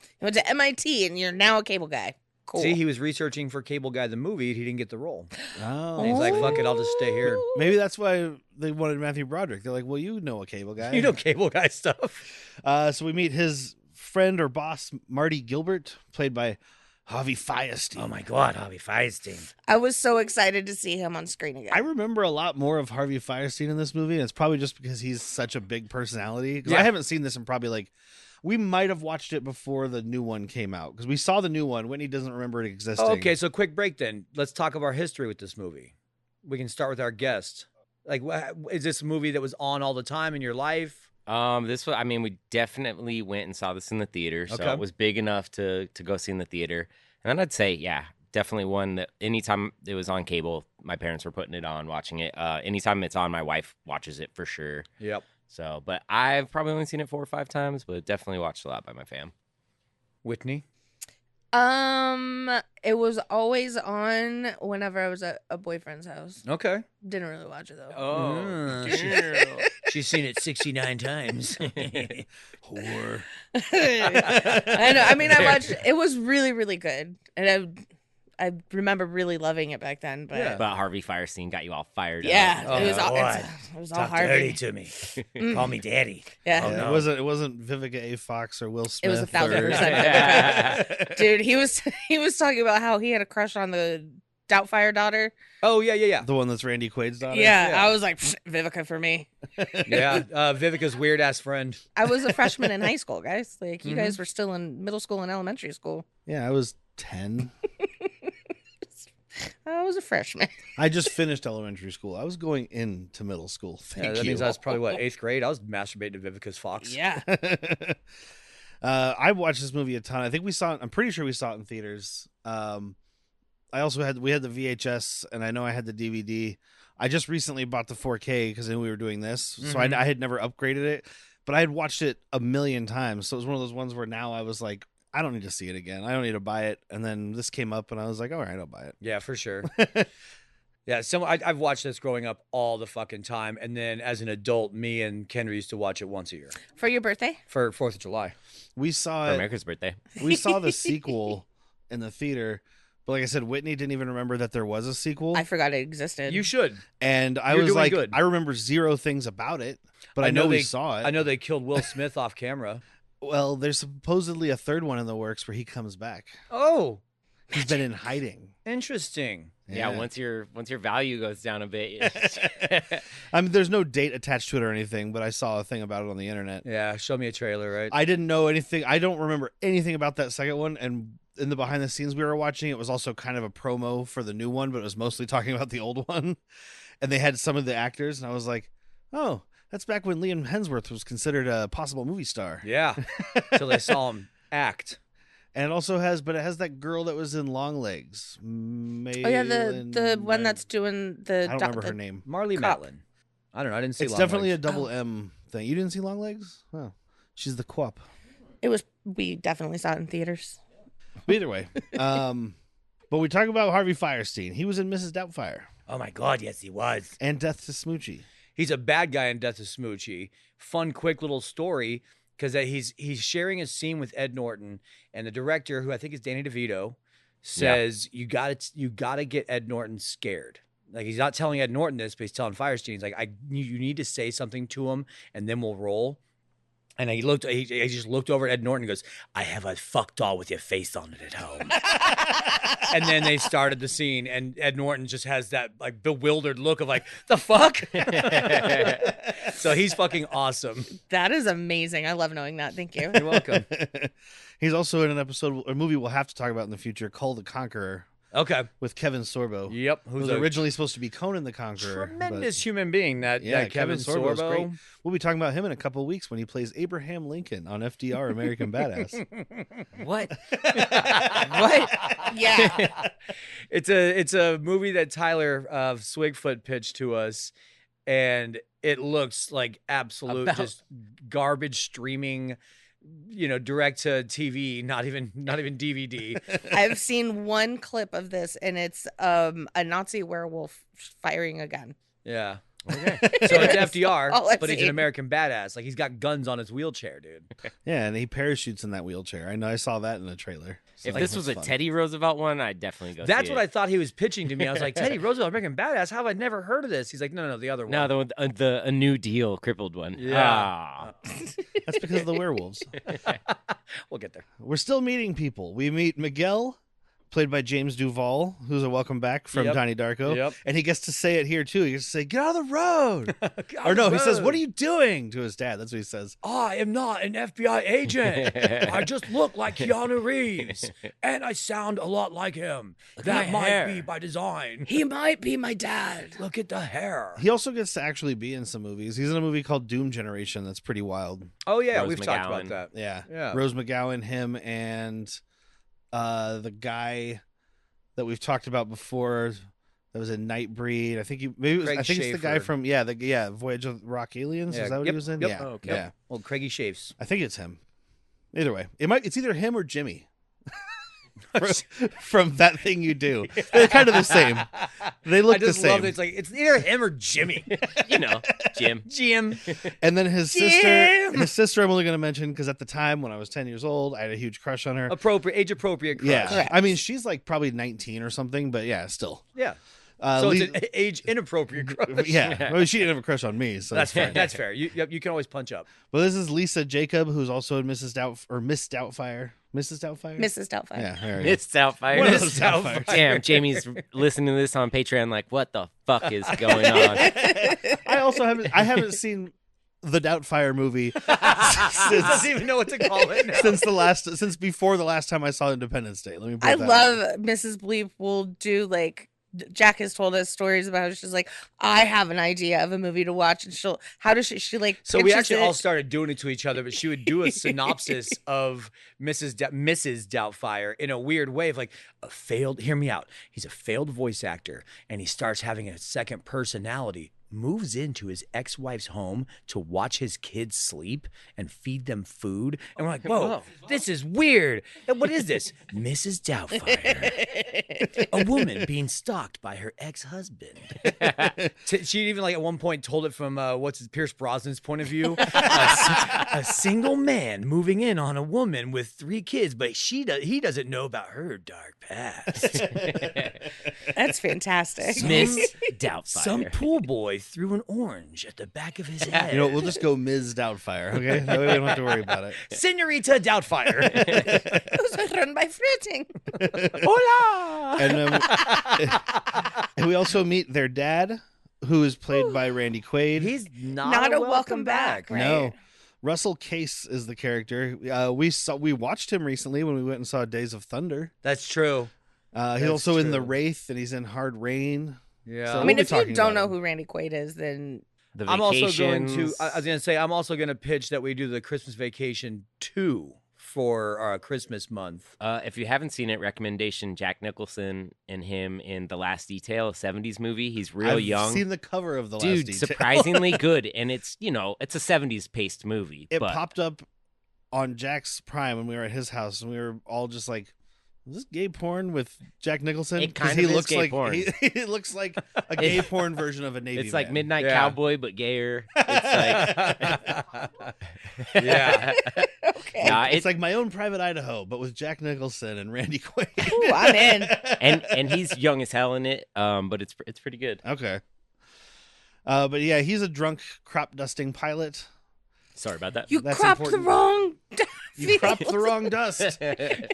Speaker 3: You went to MIT and you're now a cable guy. Cool.
Speaker 2: See, he was researching for Cable Guy the movie. He didn't get the role.
Speaker 1: Oh,
Speaker 2: And he's like, fuck it, I'll just stay here.
Speaker 1: maybe that's why they wanted Matthew Broderick. They're like, well, you know a cable guy.
Speaker 2: You know Cable Guy stuff.
Speaker 1: So we meet his friend or boss, Marty Gilbert, played by Harvey Firestein.
Speaker 6: Oh my God, Harvey Firestein.
Speaker 3: I was so excited to see him on screen again.
Speaker 1: I remember a lot more of Harvey Firestein in this movie, and it's probably just because he's such a big personality. Because
Speaker 2: Yeah.
Speaker 1: I haven't seen this in probably like, we might have watched it before the new one came out because we saw the new one. Whitney doesn't remember it existing.
Speaker 2: Oh, okay, so quick break then. Let's talk of our history with this movie. We can start with our guest. Like, is this a movie that was on all the time in your life?
Speaker 5: This was, I mean, we definitely went and saw this in the theater, so
Speaker 2: Okay.
Speaker 5: it was big enough to go see in the theater. And then I'd say, yeah, definitely one that anytime it was on cable, my parents were putting it on, watching it. Anytime it's on, my wife watches it for sure.
Speaker 2: Yep.
Speaker 5: So, but I've probably only seen it 4 or 5 times, but definitely watched a lot by my fam.
Speaker 2: Whitney?
Speaker 3: It was always on whenever I was at a boyfriend's house.
Speaker 2: Okay.
Speaker 3: Didn't really watch it though.
Speaker 2: Oh, she's seen it 69 times.
Speaker 1: Whore.
Speaker 3: I know. I mean, I watched. It was really, really good, and I remember really loving it back then. But
Speaker 2: Yeah.
Speaker 5: But Harvey Firestein got you all fired
Speaker 3: yeah,
Speaker 5: up.
Speaker 3: it was all.
Speaker 6: boy.
Speaker 3: It was all
Speaker 6: Talk
Speaker 3: Harvey.
Speaker 6: dirty to me. Call me daddy.
Speaker 3: Yeah,
Speaker 6: Oh,
Speaker 1: Yeah,
Speaker 6: no.
Speaker 1: It wasn't Vivica A. Fox or Will
Speaker 3: it
Speaker 1: Smith.
Speaker 3: was 1,000%.
Speaker 1: or-
Speaker 3: Vivica. Dude, he was talking about how he had a crush on the Doubtfire daughter.
Speaker 2: Oh, yeah.
Speaker 1: The one that's Randy Quaid's daughter.
Speaker 3: Yeah,
Speaker 2: Yeah.
Speaker 3: I was like, Vivica for me.
Speaker 2: Yeah, Vivica's weird-ass friend.
Speaker 3: I was a freshman in high school, guys. Like, you
Speaker 2: Mhm.
Speaker 3: guys were still in middle school and elementary school.
Speaker 1: Yeah, I was 10.
Speaker 3: I was a freshman.
Speaker 1: I just finished elementary school. I was going into middle school.
Speaker 2: Yeah,
Speaker 1: Thank
Speaker 2: that
Speaker 1: you.
Speaker 2: means I was probably, 8th grade? I was masturbating to Vivica's Fox.
Speaker 3: Yeah.
Speaker 1: I watched this movie a ton. I think we saw it. I'm pretty sure we saw it in theaters. I also had the VHS, and I know I had the DVD. I just recently bought the 4K because I knew we were doing this, so
Speaker 2: Mhm.
Speaker 1: I had never upgraded it. But I had watched it a million times, so it was one of those ones where now I was like, I don't need to see it again. I don't need to buy it. And then this came up, and I was like, all right, I'll buy it.
Speaker 2: Yeah, for sure. Yeah, I've watched this growing up all the fucking time, and then as an adult, me and Kendra used to watch it once a year
Speaker 3: For your birthday?
Speaker 2: for 4th of July.
Speaker 1: We saw
Speaker 5: For
Speaker 1: it.
Speaker 5: America's birthday.
Speaker 1: We saw the sequel in the theater, but like I said, Whitney didn't even remember that there was a sequel.
Speaker 3: I forgot it existed.
Speaker 2: You should.
Speaker 1: And I
Speaker 2: You're
Speaker 1: was
Speaker 2: doing
Speaker 1: like,
Speaker 2: good.
Speaker 1: I remember 0 things about it, but I know we saw it.
Speaker 2: I know they killed Will Smith off camera.
Speaker 1: Well, there's supposedly a 3rd one in the works where he comes back.
Speaker 2: Oh,
Speaker 1: He's been in hiding.
Speaker 2: interesting.
Speaker 5: Yeah, once your value goes down a bit.
Speaker 1: I mean, there's no date attached to it or anything, but I saw a thing about it on the internet.
Speaker 2: Yeah, show me a trailer, right?
Speaker 1: I didn't know anything. I don't remember anything about that second one. And in the behind the scenes we were watching, it was also kind of a promo for the new one, but it was mostly talking about the old one. And they had some of the actors, and I was like, oh, that's back when Liam Hemsworth was considered a possible movie star.
Speaker 2: Yeah, till they saw him act.
Speaker 1: And it also has, but it has that girl that was in Long Legs.
Speaker 3: Oh yeah, the one that's doing the.
Speaker 1: I don't remember her name.
Speaker 2: Marley
Speaker 3: Cop.
Speaker 2: Matlin. I don't know. I didn't see.
Speaker 1: It's
Speaker 2: Long
Speaker 1: definitely
Speaker 2: Legs.
Speaker 1: a double M thing. You didn't see Long Legs? Oh, she's the Quap.
Speaker 3: It was. We definitely saw it in theaters.
Speaker 1: But either way, but we talk about Harvey Firestein. He was in Mrs. Doubtfire.
Speaker 2: Oh my God, yes, he was.
Speaker 1: And Death to Smoochie.
Speaker 2: He's a bad guy in Death to Smoochie. Fun, quick little story because he's sharing a scene with Ed Norton, and the director, who I think is Danny DeVito, says you gotta get Ed Norton scared. Like, he's not telling Ed Norton this, but he's telling Firestein. He's like, you need to say something to him, and then we'll roll. And he just looked over at Ed Norton and goes, I have a fuck doll with your face on it at home. And then they started the scene, and Ed Norton just has that like bewildered look of like, the fuck? So he's fucking awesome.
Speaker 3: That is amazing. I love knowing that. Thank you.
Speaker 2: You're welcome.
Speaker 1: He's also in a movie we'll have to talk about in the future called The Conqueror.
Speaker 2: Okay.
Speaker 1: With Kevin Sorbo.
Speaker 2: Yep.
Speaker 1: Who was originally supposed to be Conan the Conqueror.
Speaker 2: Tremendous human being, that Kevin Sorbo.
Speaker 1: Is great. We'll be talking about him in a couple of weeks when he plays Abraham Lincoln on FDR American Badass.
Speaker 5: What?
Speaker 2: What?
Speaker 3: Yeah.
Speaker 2: It's a movie that Tyler Swigfoot pitched to us, and it looks like absolute just garbage streaming, direct to TV, not even DVD.
Speaker 3: I've seen one clip of this, and it's a Nazi werewolf firing a gun.
Speaker 2: Yeah. Okay. So it's FDR, but he's an
Speaker 3: seen.
Speaker 2: American badass. Like, he's got guns on his wheelchair, dude.
Speaker 1: Yeah, and he parachutes in that wheelchair. I know, I saw that in the trailer. So
Speaker 5: if this was a Teddy Roosevelt one, I'd definitely go.
Speaker 2: That's
Speaker 5: see
Speaker 2: what
Speaker 5: it.
Speaker 2: I thought he was pitching to me. I was like, Teddy Roosevelt, American Badass. How have I never heard of this? He's like, no, the other one.
Speaker 5: No, the A New Deal crippled one.
Speaker 2: Yeah.
Speaker 1: That's because of the werewolves.
Speaker 2: We'll get there.
Speaker 1: We're still meeting people. We meet Miguel, played by James Duval, who's a welcome back from Donnie Darko.
Speaker 2: Yep.
Speaker 1: And he gets to say it here, too. He gets to say, get out of the road. Or no, he says, what are you doing? To his dad. That's what he says.
Speaker 2: I am not an FBI agent. I just look like Keanu Reeves. And I sound a lot like him. That might be by design.
Speaker 3: He might be my dad.
Speaker 2: Look at the hair.
Speaker 1: He also gets to actually be in some movies. He's in a movie called Doom Generation that's pretty wild.
Speaker 2: Oh, yeah.
Speaker 5: Rose
Speaker 2: We've talked
Speaker 5: McGowan.
Speaker 2: about that.
Speaker 1: Yeah. Rose McGowan, him, and the guy that we've talked about before that was in Nightbreed. I think it's the guy from Voyage of Rock Aliens.
Speaker 2: Yeah.
Speaker 1: Is that what he was in?
Speaker 2: Yep.
Speaker 1: Yeah.
Speaker 2: Oh, okay.
Speaker 1: Yeah.
Speaker 2: Well, Craigie Shafes.
Speaker 1: I think it's him. Either way, it's either him or Jimmy. from That Thing You Do. They're kind of the same. They look the same.
Speaker 2: Love it. It's either him or Jimmy.
Speaker 5: Jim.
Speaker 1: And then his sister I'm only going to mention because at the time when I was 10 years old, I had a huge crush on her.
Speaker 2: Age appropriate crush.
Speaker 1: Yeah.
Speaker 3: Correct.
Speaker 1: I mean, she's like probably 19 or something, but yeah, still.
Speaker 2: Yeah. So it's an age inappropriate crush.
Speaker 1: Yeah. Well, she didn't have a crush on me, so
Speaker 2: That's fair. That's fair. You can always punch up.
Speaker 1: Well, this is Lisa Jacob, who's also in Miss Doubtfire. Mrs. Doubtfire?
Speaker 3: Mrs. Doubtfire.
Speaker 1: Yeah, there we go.
Speaker 5: It's Doubtfire.
Speaker 1: One of those Doubtfires.
Speaker 5: Damn, Jamie's listening to this on Patreon like, what the fuck is going on?
Speaker 1: I haven't seen the Doubtfire movie
Speaker 2: Doesn't even know what to call it now.
Speaker 1: since before the last time I saw Independence Day. Let me put
Speaker 3: I
Speaker 1: that
Speaker 3: love Mrs. Bleep will do like Jack has told us stories about how she's like, I have an idea of a movie to watch, and she like
Speaker 2: So we
Speaker 3: pitches
Speaker 2: actually
Speaker 3: it.
Speaker 2: all started doing it to each other, but she would do a synopsis of Mrs. Doubtfire in a weird way of like hear me out. He's a failed voice actor and he starts having a second personality, moves into his ex-wife's home to watch his kids sleep and feed them food. And we're like, whoa, this is weird. And what is this? Mrs. Doubtfire. A woman being stalked by her ex-husband. She even like at one point told it from Pierce Brosnan's point of view. A single man moving in on a woman with 3 kids, but he doesn't know about her dark past.
Speaker 3: That's fantastic.
Speaker 5: Miss Doubtfire.
Speaker 2: Some pool boy threw an orange at the back of his head.
Speaker 1: You know, we'll just go Ms. Doubtfire, okay? That way we don't have to worry about it.
Speaker 2: Senorita Doubtfire.
Speaker 3: It was run by flirting.
Speaker 2: Hola!
Speaker 1: And we also meet their dad, who is played by Randy Quaid.
Speaker 2: He's not a welcome back.
Speaker 3: right?
Speaker 1: No. Russell Case is the character. We watched him recently when we went and saw Days of Thunder.
Speaker 2: That's true.
Speaker 1: He's also in The
Speaker 2: true.
Speaker 1: Wraith, and he's in Hard Rain.
Speaker 2: Yeah.
Speaker 1: So
Speaker 3: I
Speaker 1: we'll
Speaker 3: mean,
Speaker 1: be
Speaker 3: if you
Speaker 1: talking
Speaker 3: don't
Speaker 1: about
Speaker 3: know
Speaker 1: him.
Speaker 3: who Randy Quaid is, then
Speaker 5: The
Speaker 2: I'm also going to.
Speaker 5: Vacations.
Speaker 2: I was going to say I'm also going to pitch that we do the Christmas Vacation 2 for Christmas month.
Speaker 5: If you haven't seen it, recommendation: Jack Nicholson and him in The Last Detail, a '70s movie. He's real
Speaker 1: I've
Speaker 5: young.
Speaker 1: seen the cover of The Last
Speaker 5: Dude,
Speaker 1: Detail.
Speaker 5: surprisingly good, and it's a '70s paced movie.
Speaker 1: It
Speaker 5: but
Speaker 1: popped up on Jack's Prime when we were at his house, and we were all just like, Is this gay porn with Jack Nicholson?
Speaker 5: It
Speaker 1: 'Cause
Speaker 5: kind
Speaker 1: he
Speaker 5: of is
Speaker 1: looks
Speaker 5: gay
Speaker 1: like
Speaker 5: porn.
Speaker 1: he looks like a gay porn version of a Navy
Speaker 5: It's like
Speaker 1: man.
Speaker 5: Midnight
Speaker 2: Yeah.
Speaker 5: Cowboy, but gayer. It's
Speaker 2: Yeah.
Speaker 3: Okay.
Speaker 5: Nah,
Speaker 1: It's like My Own Private Idaho, but with Jack Nicholson and Randy Quaid.
Speaker 3: Ooh, I'm in.
Speaker 5: and he's young as hell in it. But it's pretty good.
Speaker 1: Okay. But yeah, he's a drunk crop dusting pilot.
Speaker 5: Sorry about that.
Speaker 3: You
Speaker 1: That's
Speaker 3: cropped
Speaker 1: important.
Speaker 3: the wrong.
Speaker 1: You cropped the wrong dust.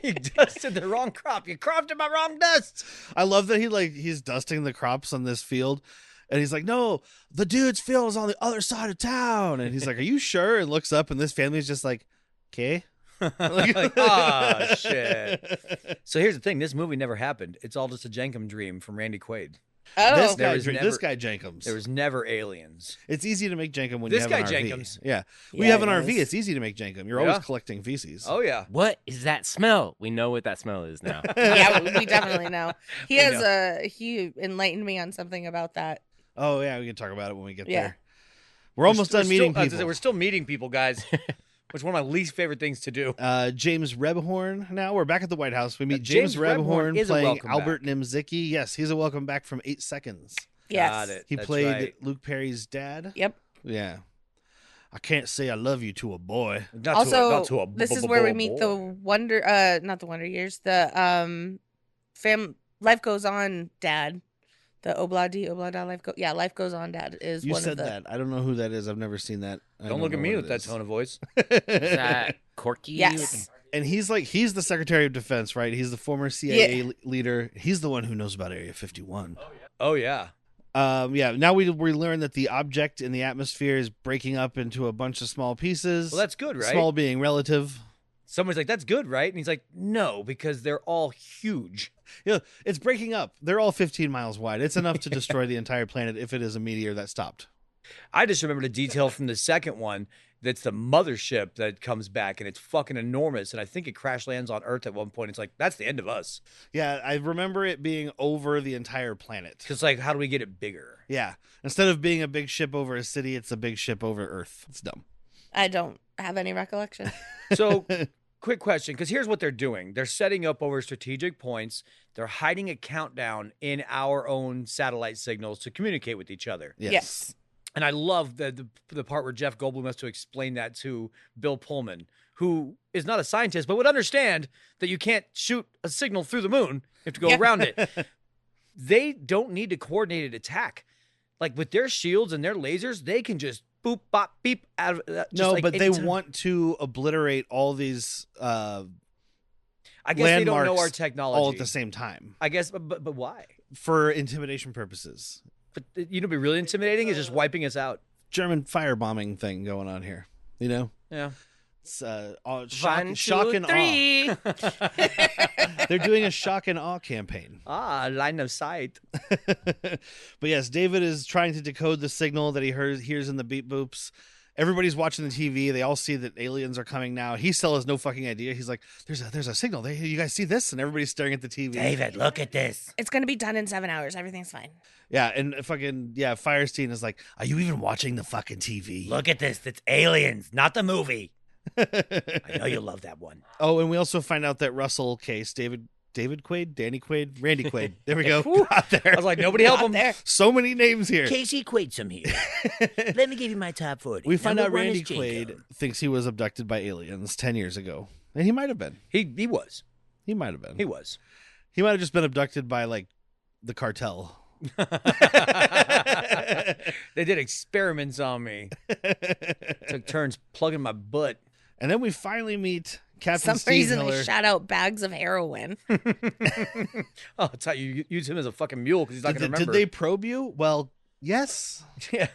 Speaker 2: He dusted the wrong crop. You cropped in my wrong dust.
Speaker 1: I love that he's dusting the crops on this field, and he's like, "No, the dude's field is on the other side of town." And he's like, "Are you sure?" And looks up, and this family's just like, "Okay."
Speaker 2: Like, ah, shit. So here's the thing: this movie never happened. It's all just a Jenkum dream from Randy Quaid.
Speaker 3: Oh,
Speaker 1: This
Speaker 2: There
Speaker 1: guy,
Speaker 2: was never-
Speaker 1: this guy Jenkums.
Speaker 2: There was never aliens.
Speaker 1: It's easy to make Jenkum when
Speaker 2: This
Speaker 1: you have
Speaker 2: guy
Speaker 1: an RV.
Speaker 2: Jenkums.
Speaker 1: Yeah, we
Speaker 3: Yeah,
Speaker 1: have an
Speaker 3: he
Speaker 1: RV.
Speaker 3: is.
Speaker 1: It's easy to make Jenkum. You're
Speaker 2: Yeah.
Speaker 1: always collecting feces.
Speaker 2: Oh yeah.
Speaker 5: What is that smell? We know what that smell is now.
Speaker 3: yeah, we definitely know. He
Speaker 2: We
Speaker 3: has he enlightened me on something about that.
Speaker 1: Oh yeah, we can talk about it when we get
Speaker 3: Yeah.
Speaker 1: there. We're almost done meeting people.
Speaker 2: We're still meeting people, guys. Which is one of my least favorite things to do.
Speaker 1: James Rebhorn. Now we're back at the White House. We meet
Speaker 2: James
Speaker 1: James
Speaker 2: Rebhorn
Speaker 1: Rebhorn
Speaker 2: is a
Speaker 1: playing
Speaker 2: welcome
Speaker 1: Albert
Speaker 2: back.
Speaker 1: Nimzicki. Yes, he's a welcome back from 8 Seconds.
Speaker 3: Yes.
Speaker 2: Got it.
Speaker 1: He
Speaker 2: That's
Speaker 1: played
Speaker 2: right.
Speaker 1: Luke Perry's dad.
Speaker 3: Yep.
Speaker 1: Yeah. I can't say I love you to a boy.
Speaker 2: Not
Speaker 3: Also,
Speaker 2: not a
Speaker 3: this is where we meet the Wonder, not the Wonder Years, the Life Goes On dad, the Oblada Life Go. Yeah, Life Goes On dad is
Speaker 1: You
Speaker 3: one
Speaker 1: said
Speaker 3: of the.
Speaker 1: that. I don't know who that is. I've never seen that.
Speaker 2: Don't look at me with that tone of voice.
Speaker 5: Is that Corky?
Speaker 3: Yes.
Speaker 1: And he's the Secretary of Defense, right? He's the former CIA leader. He's the one who knows about Area 51.
Speaker 2: Oh yeah.
Speaker 1: Now we learn that the object in the atmosphere is breaking up into a bunch of small pieces.
Speaker 2: Well, that's good, right?
Speaker 1: Small being relative.
Speaker 2: Someone's like, "That's good, right?" And he's like, "No, because they're all huge."
Speaker 1: Yeah, it's breaking up. They're all 15 miles wide. It's enough to destroy the entire planet if it is a meteor that stopped.
Speaker 2: I just remember the detail from the second one. That's the mothership that comes back, and it's fucking enormous. And I think it crash lands on Earth at one point. It's like, that's the end of us.
Speaker 1: Yeah, I remember it being over the entire planet.
Speaker 2: Because, like, how do we get it bigger?
Speaker 1: Yeah. Instead of being a big ship over a city, it's a big ship over Earth. It's dumb.
Speaker 3: I don't have any recollection.
Speaker 2: So, quick question, because here's what they're doing. They're setting up over strategic points. They're hiding a countdown in our own satellite signals to communicate with each other.
Speaker 3: Yes.
Speaker 2: And I love the part where Jeff Goldblum has to explain that to Bill Pullman, who is not a scientist, but would understand that you can't shoot a signal through the moon. You have to go
Speaker 3: Yeah.
Speaker 2: around it. They don't need a coordinated attack. Like with their shields and their lasers, they can just boop, bop, beep out of just
Speaker 1: No,
Speaker 2: like
Speaker 1: but they
Speaker 2: anytime.
Speaker 1: want to obliterate all these
Speaker 2: I guess they don't know
Speaker 1: landmarks
Speaker 2: our technology.
Speaker 1: all at the same time
Speaker 2: I guess, but why?
Speaker 1: for intimidation purposes.
Speaker 2: But you know, what'd be really intimidating is just wiping us out.
Speaker 1: German firebombing thing going on here. You know?
Speaker 2: Yeah.
Speaker 1: It's
Speaker 5: One,
Speaker 1: shock
Speaker 5: two,
Speaker 1: and
Speaker 5: three.
Speaker 1: awe. They're doing a shock and awe campaign.
Speaker 2: Line of sight.
Speaker 1: But yes, David is trying to decode the signal that he hears in the beep boops. Everybody's watching the TV. They all see that aliens are coming now. He still has no fucking idea. He's like, "There's a signal. You guys see this?" And everybody's staring at the TV.
Speaker 6: David, look at this.
Speaker 3: It's going to be done in 7 hours. Everything's fine.
Speaker 1: Yeah, and Firestein is like, "Are you even watching the fucking TV?"
Speaker 6: Look at this. It's aliens, not the movie. I know you'll love that one.
Speaker 1: Oh, and we also find out that Russell Case, David Quaid, Danny Quaid, Randy Quaid. There we go. Got
Speaker 2: I
Speaker 1: there.
Speaker 2: was like, nobody help
Speaker 3: Out
Speaker 2: him.
Speaker 3: there.
Speaker 1: So many names here.
Speaker 6: Casey Quaid's here. Let me give you my top 40.
Speaker 1: We find
Speaker 6: Number
Speaker 1: out
Speaker 6: one
Speaker 1: Randy
Speaker 6: is Jacob.
Speaker 1: Quaid thinks he was abducted by aliens 10 years ago. And he might have been.
Speaker 2: He was.
Speaker 1: He might have been.
Speaker 2: He was.
Speaker 1: He might have just been abducted by, like, the cartel.
Speaker 2: They did experiments on me. Took turns plugging my butt.
Speaker 1: And then we finally meet Captain
Speaker 3: Some
Speaker 1: Steve
Speaker 3: reason
Speaker 1: Miller.
Speaker 3: they shot out bags of heroin.
Speaker 2: Oh, it's how you use him as a fucking mule because he's not going to
Speaker 1: Did
Speaker 2: remember.
Speaker 1: they probe you? Well, yes.
Speaker 2: Yeah.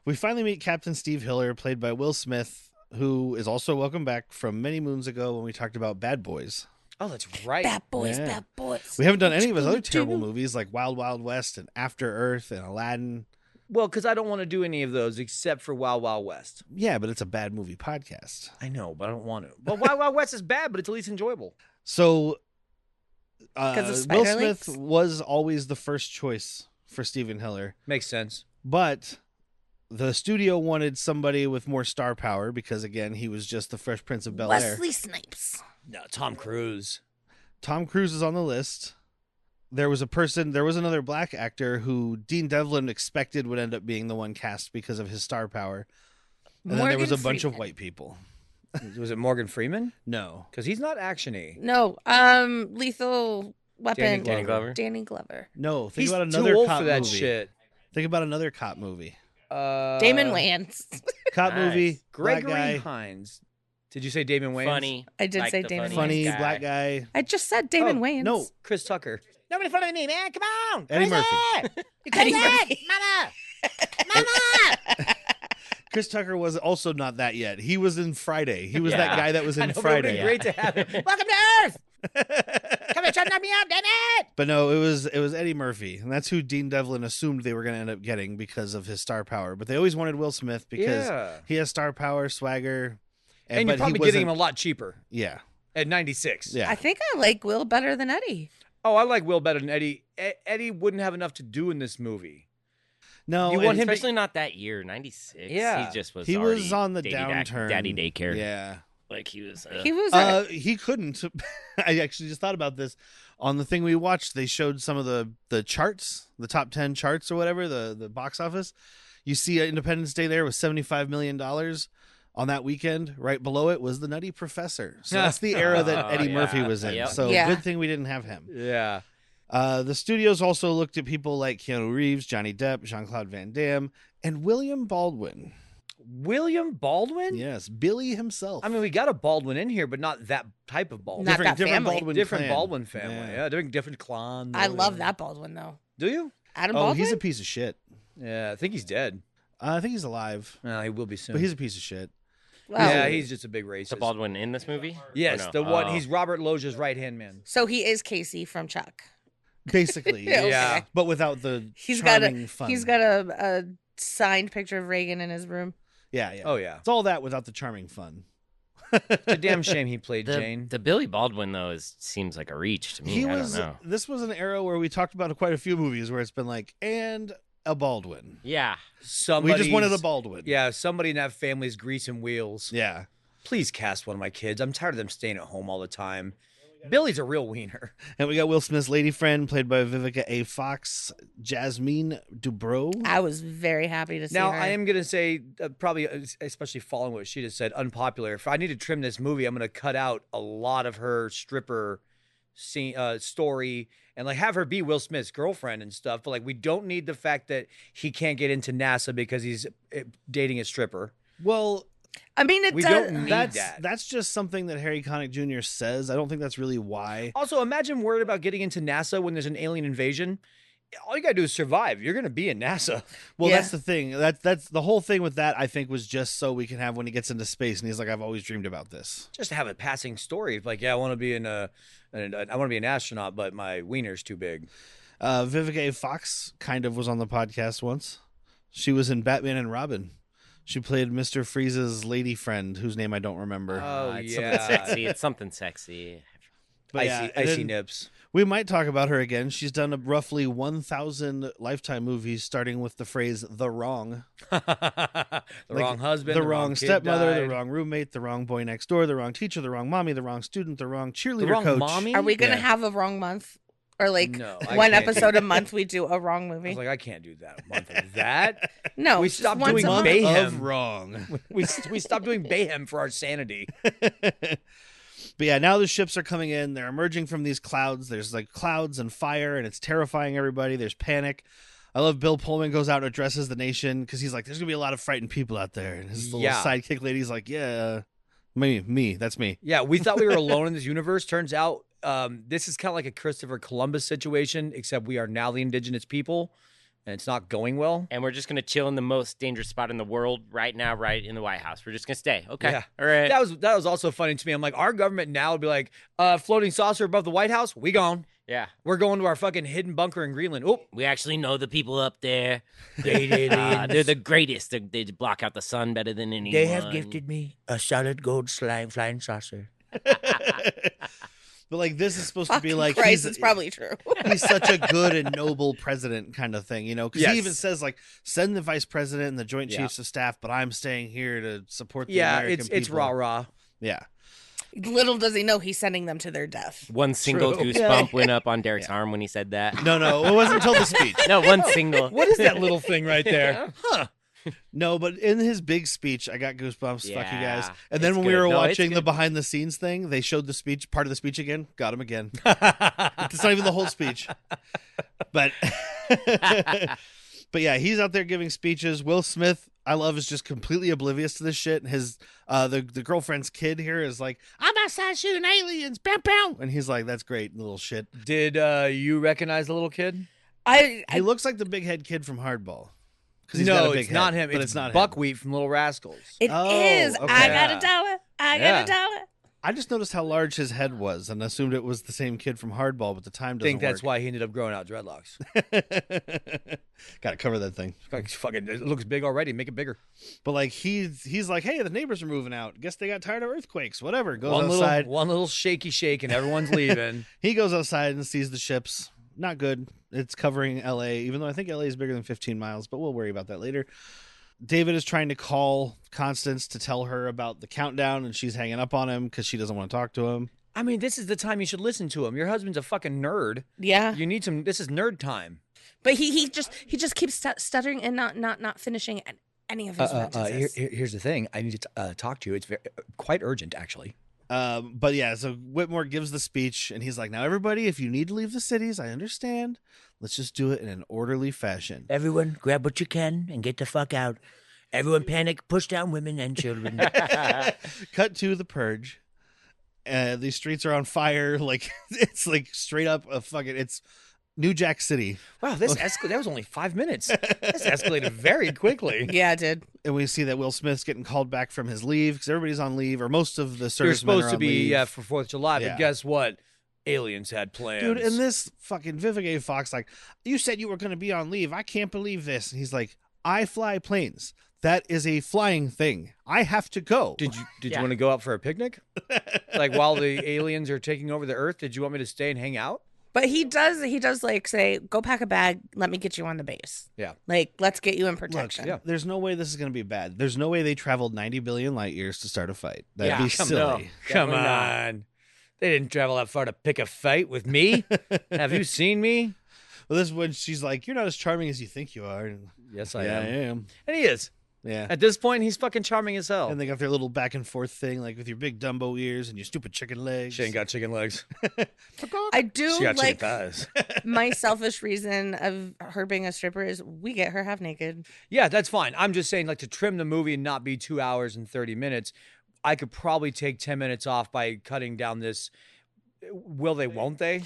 Speaker 1: We finally meet Captain Steve Hiller, played by Will Smith, who is also welcome back from many moons ago when we talked about Bad Boys.
Speaker 2: Oh, that's right.
Speaker 3: Bad boys,
Speaker 1: Yeah.
Speaker 3: bad boys.
Speaker 1: We haven't done any of his other terrible movies like Wild Wild West and After Earth and Aladdin.
Speaker 2: Well, because I don't want to do any of those except for Wild Wild West.
Speaker 1: Yeah, but it's a bad movie podcast.
Speaker 2: I know, but I don't want to. Well, Wild Wild West is bad, but it's at least enjoyable.
Speaker 1: So,
Speaker 3: 'Cause of
Speaker 1: Will
Speaker 3: spider
Speaker 1: Smith
Speaker 3: legs?
Speaker 1: was always the first choice for Stephen Hiller,
Speaker 2: Makes sense.
Speaker 1: but the studio wanted somebody with more star power because, again, he was just the Fresh Prince of Bel-Air.
Speaker 3: Wesley Snipes.
Speaker 2: No, Tom Cruise.
Speaker 1: Tom Cruise is on the list. There was another black actor who Dean Devlin expected would end up being the one cast because of his star power. And then there was a bunch of white people.
Speaker 2: Was it Morgan Freeman?
Speaker 1: No.
Speaker 2: Because he's not action-y.
Speaker 3: No. Lethal Weapon.
Speaker 2: Danny
Speaker 5: Glover?
Speaker 3: Danny Glover.
Speaker 1: No. Think
Speaker 2: He's
Speaker 1: about another
Speaker 2: too old
Speaker 1: cop
Speaker 2: for that
Speaker 1: movie.
Speaker 2: shit.
Speaker 1: Think about another cop movie.
Speaker 3: Damon Wayans.
Speaker 1: Cop
Speaker 5: Nice.
Speaker 1: movie. Black
Speaker 2: Gregory
Speaker 1: guy.
Speaker 2: Hines. Did you say Damon Wayans?
Speaker 5: Funny.
Speaker 3: I did
Speaker 5: Like
Speaker 3: say
Speaker 5: the
Speaker 3: Damon
Speaker 1: Funny
Speaker 5: guy.
Speaker 1: black guy.
Speaker 3: I just said Damon
Speaker 2: Oh,
Speaker 3: Wayans.
Speaker 1: No.
Speaker 2: Chris Tucker.
Speaker 6: Nobody follow me, man. Come on.
Speaker 1: Eddie
Speaker 6: Crazy.
Speaker 1: Murphy.
Speaker 6: You
Speaker 3: Eddie
Speaker 6: crazy?
Speaker 3: Murphy.
Speaker 6: Mama.
Speaker 1: Chris Tucker was also not that yet. He was in Friday. He was
Speaker 5: Yeah.
Speaker 1: that guy that was
Speaker 2: I
Speaker 1: in
Speaker 2: know, but it would've been
Speaker 1: Friday.
Speaker 2: great to have him.
Speaker 6: Welcome to Earth. Come and try to knock me out, damn it.
Speaker 1: But no, it was Eddie Murphy, and that's who Dean Devlin assumed they were going to end up getting because of his star power. But they always wanted Will Smith because
Speaker 2: Yeah.
Speaker 1: he has star power, swagger,
Speaker 2: And
Speaker 1: but
Speaker 2: you're probably
Speaker 1: he
Speaker 2: getting him
Speaker 1: wasn't-
Speaker 2: a lot cheaper
Speaker 1: Yeah,
Speaker 2: at 96.
Speaker 1: yeah.
Speaker 3: I think I like Will better than Eddie.
Speaker 2: Oh, I like Will better than Eddie. Eddie wouldn't have enough to do in this movie.
Speaker 1: No,
Speaker 2: You
Speaker 1: and
Speaker 2: want him to-
Speaker 5: Especially not that year, 96.
Speaker 2: Yeah.
Speaker 5: He just was
Speaker 1: he
Speaker 5: already
Speaker 1: was on the
Speaker 5: daddy
Speaker 1: downturn.
Speaker 5: Daddy daycare.
Speaker 1: Yeah.
Speaker 5: Like he was.
Speaker 3: He was.
Speaker 1: He couldn't. I actually just thought about this on the thing we watched. They showed some of the charts, the top 10 charts or whatever, the box office. You see Independence Day there was $75 million on that weekend. Right below it was The Nutty Professor. So that's the era that
Speaker 5: Oh,
Speaker 1: Eddie
Speaker 5: yeah.
Speaker 1: Murphy was in.
Speaker 5: Yep.
Speaker 1: So
Speaker 3: Yeah.
Speaker 1: good thing we didn't have him.
Speaker 2: Yeah.
Speaker 1: The studios also looked at people like Keanu Reeves, Johnny Depp, Jean-Claude Van Damme, and William Baldwin.
Speaker 2: William Baldwin?
Speaker 1: Yes, Billy himself.
Speaker 2: I mean, we got a Baldwin in here, but not that type of Baldwin.
Speaker 3: Not that family.
Speaker 1: Baldwin
Speaker 2: different
Speaker 1: clan.
Speaker 2: Baldwin family.
Speaker 1: Yeah.
Speaker 2: Yeah, different clan.
Speaker 3: I love that Baldwin though.
Speaker 2: Do you?
Speaker 3: Adam
Speaker 1: Oh,
Speaker 3: Baldwin.
Speaker 1: he's a piece of shit.
Speaker 2: Yeah, I think he's dead.
Speaker 1: I think he's alive,
Speaker 2: No, he will be soon.
Speaker 1: but he's a piece of shit.
Speaker 3: Wow.
Speaker 2: Yeah, he's just a big racist.
Speaker 5: The Baldwin in this movie?
Speaker 2: Yes,
Speaker 5: Or no?
Speaker 2: the one.
Speaker 5: Oh.
Speaker 2: He's Robert Loggia's right-hand man.
Speaker 3: So he is Casey from Chuck.
Speaker 1: Basically,
Speaker 3: Yeah,
Speaker 2: Yeah.
Speaker 1: but without the
Speaker 3: He's got
Speaker 1: charming
Speaker 3: a
Speaker 1: fun.
Speaker 3: he's got a signed picture of Reagan in his room.
Speaker 1: yeah.
Speaker 2: Oh, yeah.
Speaker 1: It's all that without the charming fun.
Speaker 2: It's a damn shame he played
Speaker 5: The,
Speaker 2: Jane.
Speaker 5: the Billy Baldwin though seems like a reach to me.
Speaker 1: He
Speaker 5: I
Speaker 1: was.
Speaker 5: don't know.
Speaker 1: This was an era where we talked about quite a few movies where it's been like, and a Baldwin.
Speaker 5: Yeah.
Speaker 1: We just wanted a
Speaker 2: Somebody's-
Speaker 1: Baldwin.
Speaker 2: Yeah, somebody in that family's greasing wheels.
Speaker 1: Yeah.
Speaker 2: Please cast one of my kids. I'm tired of them staying at home all the time. Billy's a real wiener.
Speaker 1: And we got Will Smith's lady friend, played by Vivica A. Fox, Jasmine Dubrow.
Speaker 3: I was very happy to see
Speaker 2: Now,
Speaker 3: her.
Speaker 2: I am going to say, probably, especially following what she just said, unpopular. If I need to trim this movie, I'm going to cut out a lot of her stripper scene, story and like have her be Will Smith's girlfriend and stuff. But like, we don't need the fact that he can't get into NASA because he's dating a stripper.
Speaker 1: Well,
Speaker 3: I mean, it's
Speaker 2: We don't need
Speaker 1: that's
Speaker 2: that.
Speaker 1: that's just something that Harry Connick Jr. says. I don't think that's really why.
Speaker 2: Also, imagine worried about getting into NASA when there's an alien invasion. All you got to do is survive. You're going to be in NASA.
Speaker 1: Well,
Speaker 3: Yeah.
Speaker 1: that's the thing. That's the whole thing with that. I think was just so we can have when he gets into space and he's like, I've always dreamed about this.
Speaker 2: Just to have a passing story. Like, yeah, I want to be I want to be an astronaut, but my wiener's too big.
Speaker 1: Vivica A. Fox kind of was on the podcast once. She was in Batman and Robin. She played Mr. Freeze's lady friend, whose name I don't remember.
Speaker 2: Oh,
Speaker 5: It's
Speaker 2: yeah.
Speaker 5: something sexy. It's something sexy.
Speaker 1: But yeah, and
Speaker 2: icy
Speaker 1: then
Speaker 2: nips.
Speaker 1: we might talk about her again. She's done roughly 1,000 Lifetime movies, starting with the phrase "the wrong,"
Speaker 2: The wrong husband,
Speaker 1: the wrong
Speaker 2: kid
Speaker 1: stepmother, the
Speaker 2: died.
Speaker 1: wrong roommate, the wrong boy next door, the wrong teacher, the wrong mommy, the wrong student, the wrong cheerleader
Speaker 2: The wrong
Speaker 1: coach.
Speaker 2: mommy?
Speaker 3: Are we gonna
Speaker 1: Yeah.
Speaker 3: have a wrong month, or like
Speaker 2: No, I
Speaker 3: one
Speaker 2: can't do
Speaker 3: episode a
Speaker 2: that.
Speaker 3: month we do a wrong
Speaker 2: I
Speaker 3: movie?
Speaker 2: was like, I can't do that. A month of that.
Speaker 3: No,
Speaker 2: we
Speaker 3: just
Speaker 2: stopped
Speaker 3: once
Speaker 2: doing
Speaker 3: a month.
Speaker 2: Mayhem.
Speaker 1: Of wrong.
Speaker 2: we stopped doing mayhem for our sanity.
Speaker 1: But yeah, now the ships are coming in. They're emerging from these clouds. There's like clouds and fire, and it's terrifying everybody. There's panic. I love Bill Pullman goes out and addresses the nation because he's like, there's going to be a lot of frightened people out there. And his little
Speaker 2: Yeah.
Speaker 1: sidekick lady's like, yeah, me. That's me.
Speaker 2: Yeah, we thought we were alone in this universe. Turns out this is kind of like a Christopher Columbus situation, except we are now the indigenous people, and it's not going well.
Speaker 5: And we're just gonna chill in the most dangerous spot in the world right now, right in the White House. We're just gonna stay. Okay.
Speaker 2: Yeah.
Speaker 5: All right.
Speaker 2: That was also funny to me. I'm like, our government now would be like, floating saucer above the White House, we gone.
Speaker 5: Yeah.
Speaker 2: We're going to our fucking hidden bunker in Greenland. Oh,
Speaker 5: We actually know the people up there. They're the greatest. They block out the sun better than anyone.
Speaker 6: They have gifted me a solid gold slime flying saucer.
Speaker 1: But like, this is supposed to be
Speaker 3: Fucking
Speaker 1: like,
Speaker 3: Christ, it's probably true.
Speaker 1: he's such a good and noble president kind of thing, you know, because
Speaker 2: Yes.
Speaker 1: he even says like, send the vice president and the joint
Speaker 2: Yeah.
Speaker 1: chiefs of staff, but I'm staying here to support the
Speaker 2: yeah,
Speaker 1: American
Speaker 2: it's
Speaker 1: people.
Speaker 2: rah-rah.
Speaker 1: Yeah.
Speaker 3: Little does he know he's sending them to their death.
Speaker 5: One single
Speaker 2: True.
Speaker 5: goosebump went up on Derek's arm when he said that.
Speaker 1: No, it wasn't until the speech.
Speaker 5: No, one single.
Speaker 2: What is that little thing right there? Huh.
Speaker 1: No, but in his big speech, I got goosebumps. Fuck you guys.
Speaker 5: Yeah,
Speaker 1: And then
Speaker 5: it's
Speaker 1: when we
Speaker 5: good.
Speaker 1: were
Speaker 5: No, it's
Speaker 1: watching the
Speaker 5: good.
Speaker 1: behind the scenes thing, they showed the speech, part of the speech again. Got him again. It's not even the whole speech. But but yeah, he's out there giving speeches. Will Smith, I love, is just completely oblivious to this shit. His the girlfriend's kid here is like, I'm outside shooting aliens, bow bow. And he's like, that's great, little shit.
Speaker 2: Did you recognize the little kid?
Speaker 1: He looks like the big head kid from Hardball. 'Cause he's got a
Speaker 2: No,
Speaker 1: big
Speaker 2: it's
Speaker 1: head,
Speaker 2: not him.
Speaker 1: But
Speaker 2: it's
Speaker 1: not him.
Speaker 2: Buckwheat from Little Rascals.
Speaker 3: It is.
Speaker 1: Oh, okay.
Speaker 3: I got a dollar. I got a dollar.
Speaker 1: I just noticed how large his head was and assumed it was the same kid from Hardball, but the time
Speaker 2: I
Speaker 1: doesn't
Speaker 2: think that's
Speaker 1: work.
Speaker 2: why he ended up growing out dreadlocks.
Speaker 1: Got to cover that thing.
Speaker 2: Fucking, it looks big already. Make it bigger.
Speaker 1: But like he's like, hey, the neighbors are moving out. Guess they got tired of earthquakes. Whatever. Goes
Speaker 2: One
Speaker 1: outside.
Speaker 2: little shaky shake, and everyone's leaving.
Speaker 1: He goes outside and sees the ships. Not good. It's covering L.A., even though I think L.A. is bigger than 15 miles, but we'll worry about that later. David is trying to call Constance to tell her about the countdown, and she's hanging up on him because she doesn't want to talk to him.
Speaker 2: I mean, this is the time you should listen to him. Your husband's a fucking nerd.
Speaker 3: Yeah.
Speaker 2: You need some. This is nerd time.
Speaker 3: But he just keeps stuttering and not finishing any of his sentences.
Speaker 2: Here's the thing. I need to talk to you. It's quite urgent, actually.
Speaker 1: But yeah, so Whitmore gives the speech, and he's like, now, everybody, if you need to leave the cities, I understand. Let's just do it in an orderly fashion.
Speaker 6: Everyone, grab what you can and get the fuck out. Everyone panic, push down women and children.
Speaker 1: Cut to the purge. These streets are on fire. Like, it's like straight up it's New Jack City.
Speaker 2: Wow, that was only 5 minutes. This escalated very quickly.
Speaker 3: Yeah, it did.
Speaker 1: And we see that Will Smith's getting called back from his leave because everybody's on leave, or most of the
Speaker 2: You're
Speaker 1: servicemen are
Speaker 2: supposed to
Speaker 1: on
Speaker 2: be
Speaker 1: leave.
Speaker 2: for 4th of July,
Speaker 1: Yeah.
Speaker 2: but guess what? Aliens had plans.
Speaker 1: Dude, and this fucking Vivica A. Fox, like, you said you were going to be on leave. I can't believe this. And he's like, I fly planes. That is a flying thing. I have to go.
Speaker 2: Did you want to go out for a picnic? Like while the aliens are taking over the Earth, did you want me to stay and hang out?
Speaker 3: But he does like say, go pack a bag. Let me get you on the base.
Speaker 2: Yeah.
Speaker 3: Like, let's get you in protection.
Speaker 2: yeah.
Speaker 1: There's no way this is going to be bad. There's no way they traveled 90 billion light years to start a fight. That'd be silly.
Speaker 2: Come
Speaker 6: Definitely not.
Speaker 2: on. They didn't travel that far to pick a fight with me. Have you seen me?
Speaker 1: Well, this is when she's like, you're not as charming as you think you are. And,
Speaker 2: Yes, I
Speaker 1: yeah,
Speaker 2: am.
Speaker 1: I am.
Speaker 2: And he is.
Speaker 1: Yeah.
Speaker 2: At this point, he's fucking charming as hell.
Speaker 1: And they got their little back and forth thing, like with your big Dumbo ears and your stupid chicken legs.
Speaker 2: She ain't got chicken legs.
Speaker 3: I do
Speaker 2: She got chicken
Speaker 3: like
Speaker 2: thighs.
Speaker 3: my selfish reason of her being a stripper is we get her half naked.
Speaker 2: Yeah, that's fine. I'm just saying, like, to trim the movie and not be 2 hours and 30 minutes, I could probably take 10 minutes off by cutting down this. Will they, won't they?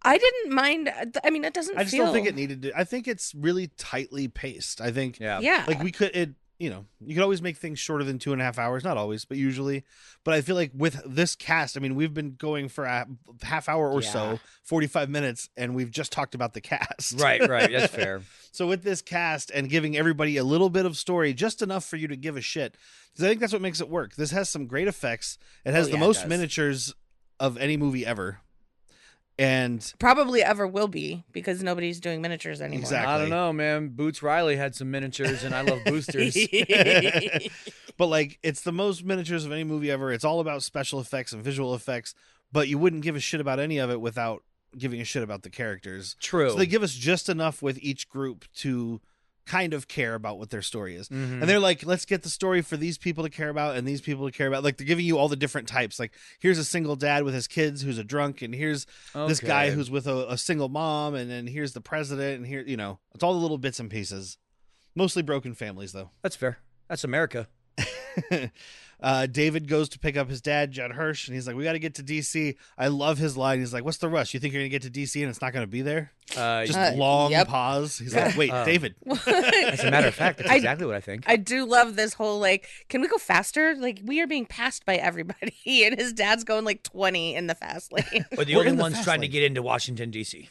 Speaker 3: I didn't mind. I mean, it doesn't
Speaker 1: I just
Speaker 3: feel.
Speaker 1: don't think it needed to. I think it's really tightly paced. I think,
Speaker 2: Yeah.
Speaker 3: Yeah.
Speaker 1: like we could, you could always make things shorter than 2.5 hours. Not always, but usually. But I feel like with this cast, I mean, we've been going for a half hour or so, 45 minutes, and we've just talked about the cast.
Speaker 2: Right. That's fair.
Speaker 1: So with this cast and giving everybody a little bit of story, just enough for you to give a shit, because I think that's what makes it work. This has some great effects. It has
Speaker 3: Oh,
Speaker 1: the
Speaker 3: yeah, it
Speaker 1: most
Speaker 3: does.
Speaker 1: miniatures of any movie ever. And
Speaker 3: Probably ever will be because nobody's doing miniatures anymore.
Speaker 1: Exactly.
Speaker 2: I don't know, man. Boots Riley had some miniatures, and I love boosters.
Speaker 1: but like it's the most miniatures of any movie ever. It's all about special effects and visual effects, but you wouldn't give a shit about any of it without giving a shit about the characters.
Speaker 2: True.
Speaker 1: So they give us just enough with each group to kind of care about what their story is.
Speaker 2: Mhm.
Speaker 1: And they're like, let's get the story for these people to care about and these people to care about. Like they're giving you all the different types. Like here's a single dad with his kids who's a drunk, and here's this guy
Speaker 2: Okay.
Speaker 1: who's with a single mom, and then here's the president, and here, it's all the little bits and pieces. Mostly broken families though.
Speaker 2: That's fair. That's America.
Speaker 1: David goes to pick up his dad, Judd Hirsch, and he's like, we got to get to DC. I love his line. He's like, what's the rush? You think you're going to get to DC and it's not going to be there? Just long
Speaker 3: yep.
Speaker 1: pause. He's like, wait, David.
Speaker 2: As a matter of fact, that's exactly what I think.
Speaker 3: I do love this whole like, can we go faster? Like we are being passed by everybody, and his dad's going like 20 in the fast lane.
Speaker 2: We're the
Speaker 1: We're
Speaker 2: only
Speaker 1: in the
Speaker 2: ones
Speaker 1: fast
Speaker 2: trying to
Speaker 1: lane.
Speaker 2: get into Washington, D.C.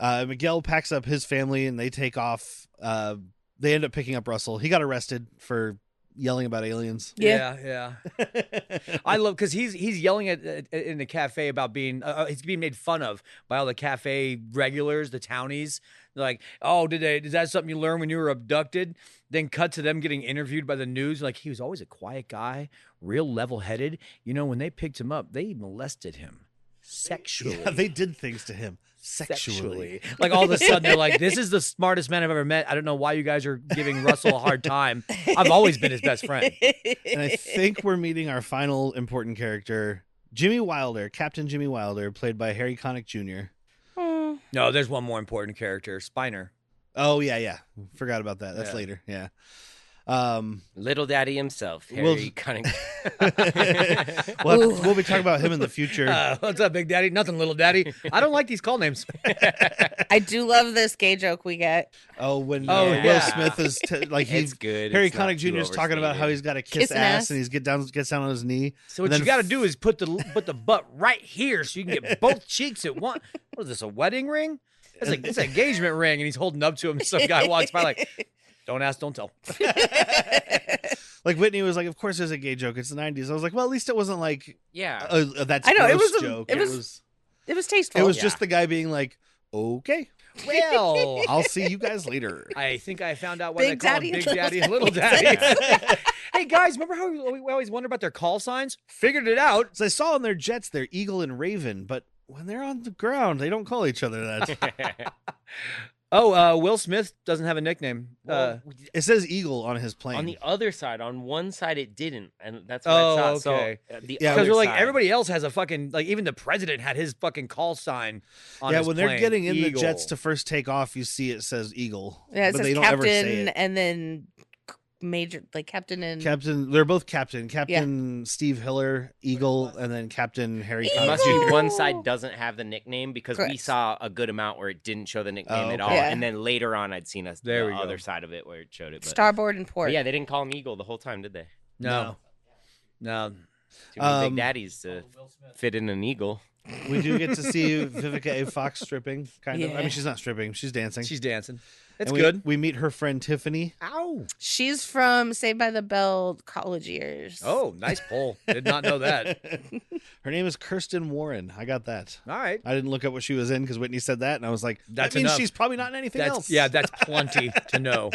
Speaker 1: Miguel packs up his family and they take off. They end up picking up Russell. He got arrested for yelling about aliens.
Speaker 2: Yeah. I love because he's yelling at in the cafe about being he's being made fun of by all the cafe regulars, the townies. They're like, oh, is that something you learned when you were abducted? Then cut to them getting interviewed by the news. Like, he was always a quiet guy, real level-headed. You know, when they picked him up, they molested him sexually.
Speaker 1: Yeah, they did things to him sexually.
Speaker 2: Like, all of a sudden, they're like, this is the smartest man I've ever met. I don't know why you guys are giving Russell a hard time. I've always been his best friend.
Speaker 1: And I think we're meeting our final important character, Jimmy Wilder, Captain Jimmy Wilder, played by Harry Connick Jr.
Speaker 2: No, there's one more important character, Spiner.
Speaker 1: Oh, yeah. Forgot about that. That's later. Yeah.
Speaker 5: Little Daddy himself, Harry Cunningham.
Speaker 1: we'll be talking about him in the future.
Speaker 2: What's up, Big Daddy? Nothing, Little Daddy. I don't like these call names.
Speaker 3: I do love this gay joke we get.
Speaker 1: Oh, when
Speaker 2: yeah.
Speaker 1: Will Smith is like
Speaker 5: It's good.
Speaker 1: Harry
Speaker 5: It's not
Speaker 1: Connick Jr. is
Speaker 5: too
Speaker 1: talking about how he's got to kiss
Speaker 3: Kissing
Speaker 1: ass,
Speaker 3: ass.
Speaker 1: and he's gets down on his knee.
Speaker 2: So what
Speaker 1: and
Speaker 2: you
Speaker 1: then
Speaker 2: got to do is put the butt right here so you can get both cheeks at once. What is this, a wedding ring? It's like it's an engagement ring, and he's holding up to him. Some guy walks by like, don't ask, don't tell.
Speaker 1: Like Whitney was like, of course there's a gay joke. It's the 90s. I was like, well, at least it wasn't like that's
Speaker 3: I know, it
Speaker 1: gross
Speaker 3: was
Speaker 1: joke.
Speaker 3: it was tasteful.
Speaker 1: It was just the guy being like, okay,
Speaker 2: Well,
Speaker 1: I'll see you guys later.
Speaker 2: I think I found out why
Speaker 3: Big
Speaker 2: they call
Speaker 3: Daddy
Speaker 2: him Big
Speaker 3: and
Speaker 2: Daddy and
Speaker 3: Little
Speaker 2: Little Daddy. Hey, guys, remember how we always wonder about their call signs? Figured it out.
Speaker 1: So I saw on their jets, they're Eagle and Raven, but when they're on the ground, they don't call each other that.
Speaker 2: Will Smith doesn't have a nickname.
Speaker 1: It says Eagle on his plane.
Speaker 5: on the other side, on one side it didn't, and that's what I saw.
Speaker 2: okay.
Speaker 5: So the
Speaker 1: Yeah,
Speaker 2: Because
Speaker 5: other
Speaker 2: we're like,
Speaker 5: side-
Speaker 2: everybody else has a fucking, like, even the president had his fucking call sign on
Speaker 1: yeah,
Speaker 2: his
Speaker 1: when
Speaker 2: plane.
Speaker 1: they're getting in the
Speaker 2: Eagle.
Speaker 1: jets to first take off, you see it says Eagle.
Speaker 3: Yeah, it
Speaker 1: but
Speaker 3: says
Speaker 1: they don't ever say
Speaker 3: captain
Speaker 1: it.
Speaker 3: and then major, like captain and
Speaker 1: Captain, they're both Captain. Captain Steve Hiller, Eagle, and then Captain Harry
Speaker 5: It
Speaker 1: Connick.
Speaker 5: must be one side doesn't have the nickname because we
Speaker 3: Correct.
Speaker 5: saw a good amount where it didn't show the nickname at all,
Speaker 3: okay. Yeah.
Speaker 5: and then later on I'd seen
Speaker 2: There
Speaker 5: the
Speaker 2: we go.
Speaker 5: other side of it where it showed it. But,
Speaker 3: starboard and port.
Speaker 5: but yeah, they didn't call him Eagle the whole time, did they?
Speaker 2: No.
Speaker 5: Too many
Speaker 1: Um,
Speaker 5: big daddies to fit in an eagle.
Speaker 1: We do get to see Vivica A. Fox stripping, kind of. I
Speaker 3: Yeah.
Speaker 1: mean, she's not stripping; she's dancing.
Speaker 2: She's dancing. It's
Speaker 1: And
Speaker 2: good.
Speaker 1: We meet her friend Tiffany.
Speaker 2: Ow.
Speaker 3: She's from Saved by the Bell college years.
Speaker 2: Oh, nice pull. Did not know that.
Speaker 1: Her name is Kirsten Warren. I got that.
Speaker 2: All right.
Speaker 1: I didn't look up what she was in because Whitney said that, and I was like,
Speaker 2: That's
Speaker 1: that means
Speaker 2: enough.
Speaker 1: she's probably not in anything else.
Speaker 2: Yeah, that's plenty to know.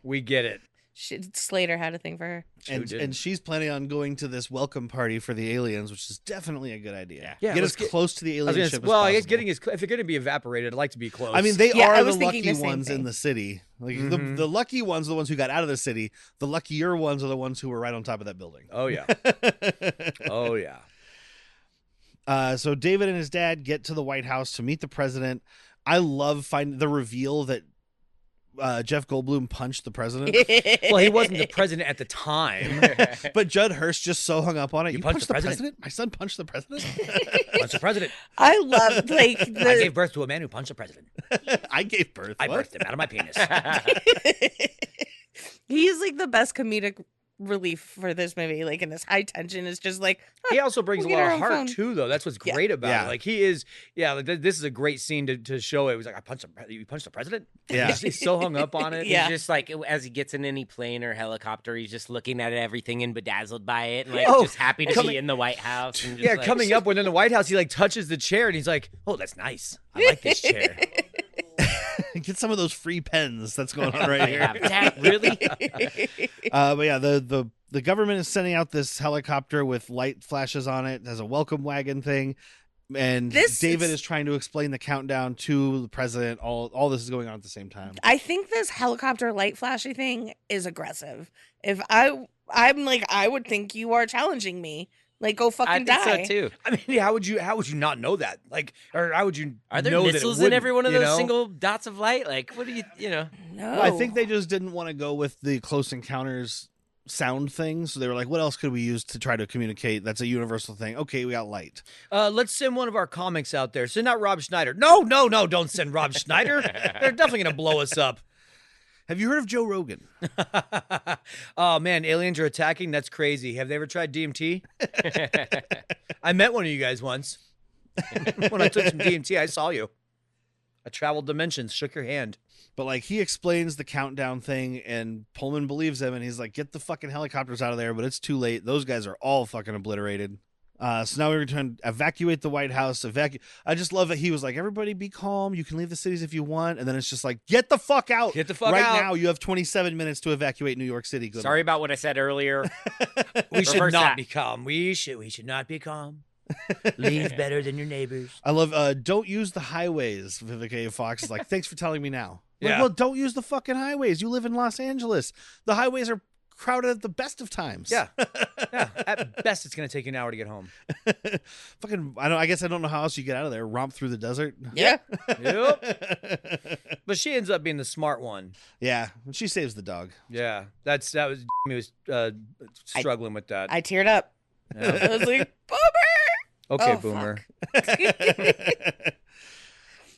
Speaker 2: We get it.
Speaker 3: Slater had a thing for her.
Speaker 1: and
Speaker 2: didn't.
Speaker 1: she's planning on going to this welcome party for the aliens, which is definitely a good idea.
Speaker 2: Yeah,
Speaker 1: get
Speaker 2: let's
Speaker 1: as close to the
Speaker 2: I
Speaker 1: alien
Speaker 2: was gonna
Speaker 1: ship
Speaker 2: say, well,
Speaker 1: as
Speaker 2: I guess
Speaker 1: possible.
Speaker 2: getting if you're going to be evaporated, I'd like to be close.
Speaker 1: I mean, they
Speaker 3: Yeah, I
Speaker 1: are the
Speaker 3: was thinking
Speaker 1: lucky
Speaker 3: the same
Speaker 1: ones in
Speaker 3: thing.
Speaker 1: the city. Like
Speaker 2: Mhm.
Speaker 1: the lucky ones are the ones who got out of the city. The luckier ones are the ones who were right on top of that building.
Speaker 2: Oh yeah. Oh yeah.
Speaker 1: So David and his dad get to the White House to meet the president. I love finding the reveal that Jeff Goldblum punched the president,
Speaker 2: Well, he wasn't the president at the time.
Speaker 1: but Judd Hirsch just so hung up on it.
Speaker 2: You
Speaker 1: You
Speaker 2: punched
Speaker 1: punched
Speaker 2: the
Speaker 1: the
Speaker 2: president?
Speaker 1: president? My son punched the president?
Speaker 2: Punch the president.
Speaker 3: I love like
Speaker 2: I
Speaker 3: the
Speaker 2: gave birth to a man who punched the president.
Speaker 1: I gave birth.
Speaker 2: I
Speaker 1: What?
Speaker 2: birthed him out of my penis.
Speaker 3: he's like the best comedic relief for this movie. Like in this high tension, it's just like
Speaker 2: He also brings a
Speaker 3: We'll get
Speaker 2: lot
Speaker 3: our
Speaker 2: of
Speaker 3: own
Speaker 2: heart
Speaker 3: phone.
Speaker 2: too, though. That's what's
Speaker 3: Yeah.
Speaker 2: great about
Speaker 1: Yeah.
Speaker 2: it. Like he is, like, this is a great scene to show it. He was like, you punched the president.
Speaker 1: Yeah.
Speaker 2: He's so hung up on it.
Speaker 3: Yeah.
Speaker 5: He's just like, as he gets in any plane or helicopter, he's just looking at everything and bedazzled by it, and like
Speaker 2: Oh,
Speaker 5: just happy to
Speaker 2: coming-
Speaker 5: be in the White House. And just
Speaker 2: Yeah,
Speaker 5: like,
Speaker 2: coming up when in the White House, he like touches the chair and he's like, "Oh, that's nice. I like this chair."
Speaker 1: Get some of those free pens that's going on right
Speaker 5: Yeah,
Speaker 1: here.
Speaker 5: that really?
Speaker 1: But yeah, the government is sending out this helicopter with light flashes on it. It has a welcome wagon thing. And David is trying to explain the countdown to the president. All this is going on at the same time.
Speaker 3: I think this helicopter light flashy thing is aggressive. If I'm like, I would think you are challenging me. Like, go fucking
Speaker 5: I think
Speaker 3: die.
Speaker 5: so too.
Speaker 2: I mean, how would you not know that? Like, or how would you
Speaker 5: Are there
Speaker 2: know
Speaker 5: missiles
Speaker 2: that it
Speaker 5: in every one of
Speaker 2: wouldn't,
Speaker 5: those
Speaker 2: you know?
Speaker 5: single dots of light? Like, what do you know?
Speaker 3: No,
Speaker 1: I think they just didn't want to go with the Close Encounters sound thing. So they were like, what else could we use to try to communicate? That's a universal thing. Okay, we got light.
Speaker 2: Let's send one of our comics out there. Send out Rob Schneider. No, don't send Rob Schneider. They're definitely gonna blow us up.
Speaker 1: Have you heard of Joe Rogan?
Speaker 2: Oh man, aliens are attacking. That's crazy. Have they ever tried DMT? I met one of you guys once. When I took some DMT, I saw you. I traveled dimensions, shook your hand.
Speaker 1: But like he explains the countdown thing, and Pullman believes him, and he's like, "Get the fucking helicopters out of there!" But it's too late. Those guys are all fucking obliterated. So now we're going to evacuate the White House. I just love that he was like, "Everybody, be calm. You can leave the cities if you want." And then it's just like, "Get the fuck out!
Speaker 2: Get the fuck
Speaker 1: right
Speaker 2: out
Speaker 1: now! You have 27 minutes to evacuate New York City." Good
Speaker 5: Sorry
Speaker 1: luck.
Speaker 5: about what I said earlier.
Speaker 2: We should
Speaker 5: Reverse
Speaker 2: not
Speaker 5: that.
Speaker 2: be calm. We should not be calm. Leave better than your neighbors.
Speaker 1: I love. Don't use the highways. Vivica A. Fox is like, "Thanks for telling me now." Like,
Speaker 2: Yeah.
Speaker 1: well, don't use the fucking highways. You live in Los Angeles. The highways are crowded at the best of times.
Speaker 2: Yeah. Yeah. At best, it's going to take you an hour to get home.
Speaker 1: Fucking. I guess I don't know how else you get out of there. Romp through the desert.
Speaker 3: Yeah.
Speaker 2: Yep. But she ends up being the smart one.
Speaker 1: Yeah. She saves the dog.
Speaker 2: Yeah. That was Jimmy was struggling with that.
Speaker 3: I teared up.
Speaker 2: Yeah.
Speaker 3: I was like, Boomer!
Speaker 2: Okay,
Speaker 3: Oh,
Speaker 2: Boomer.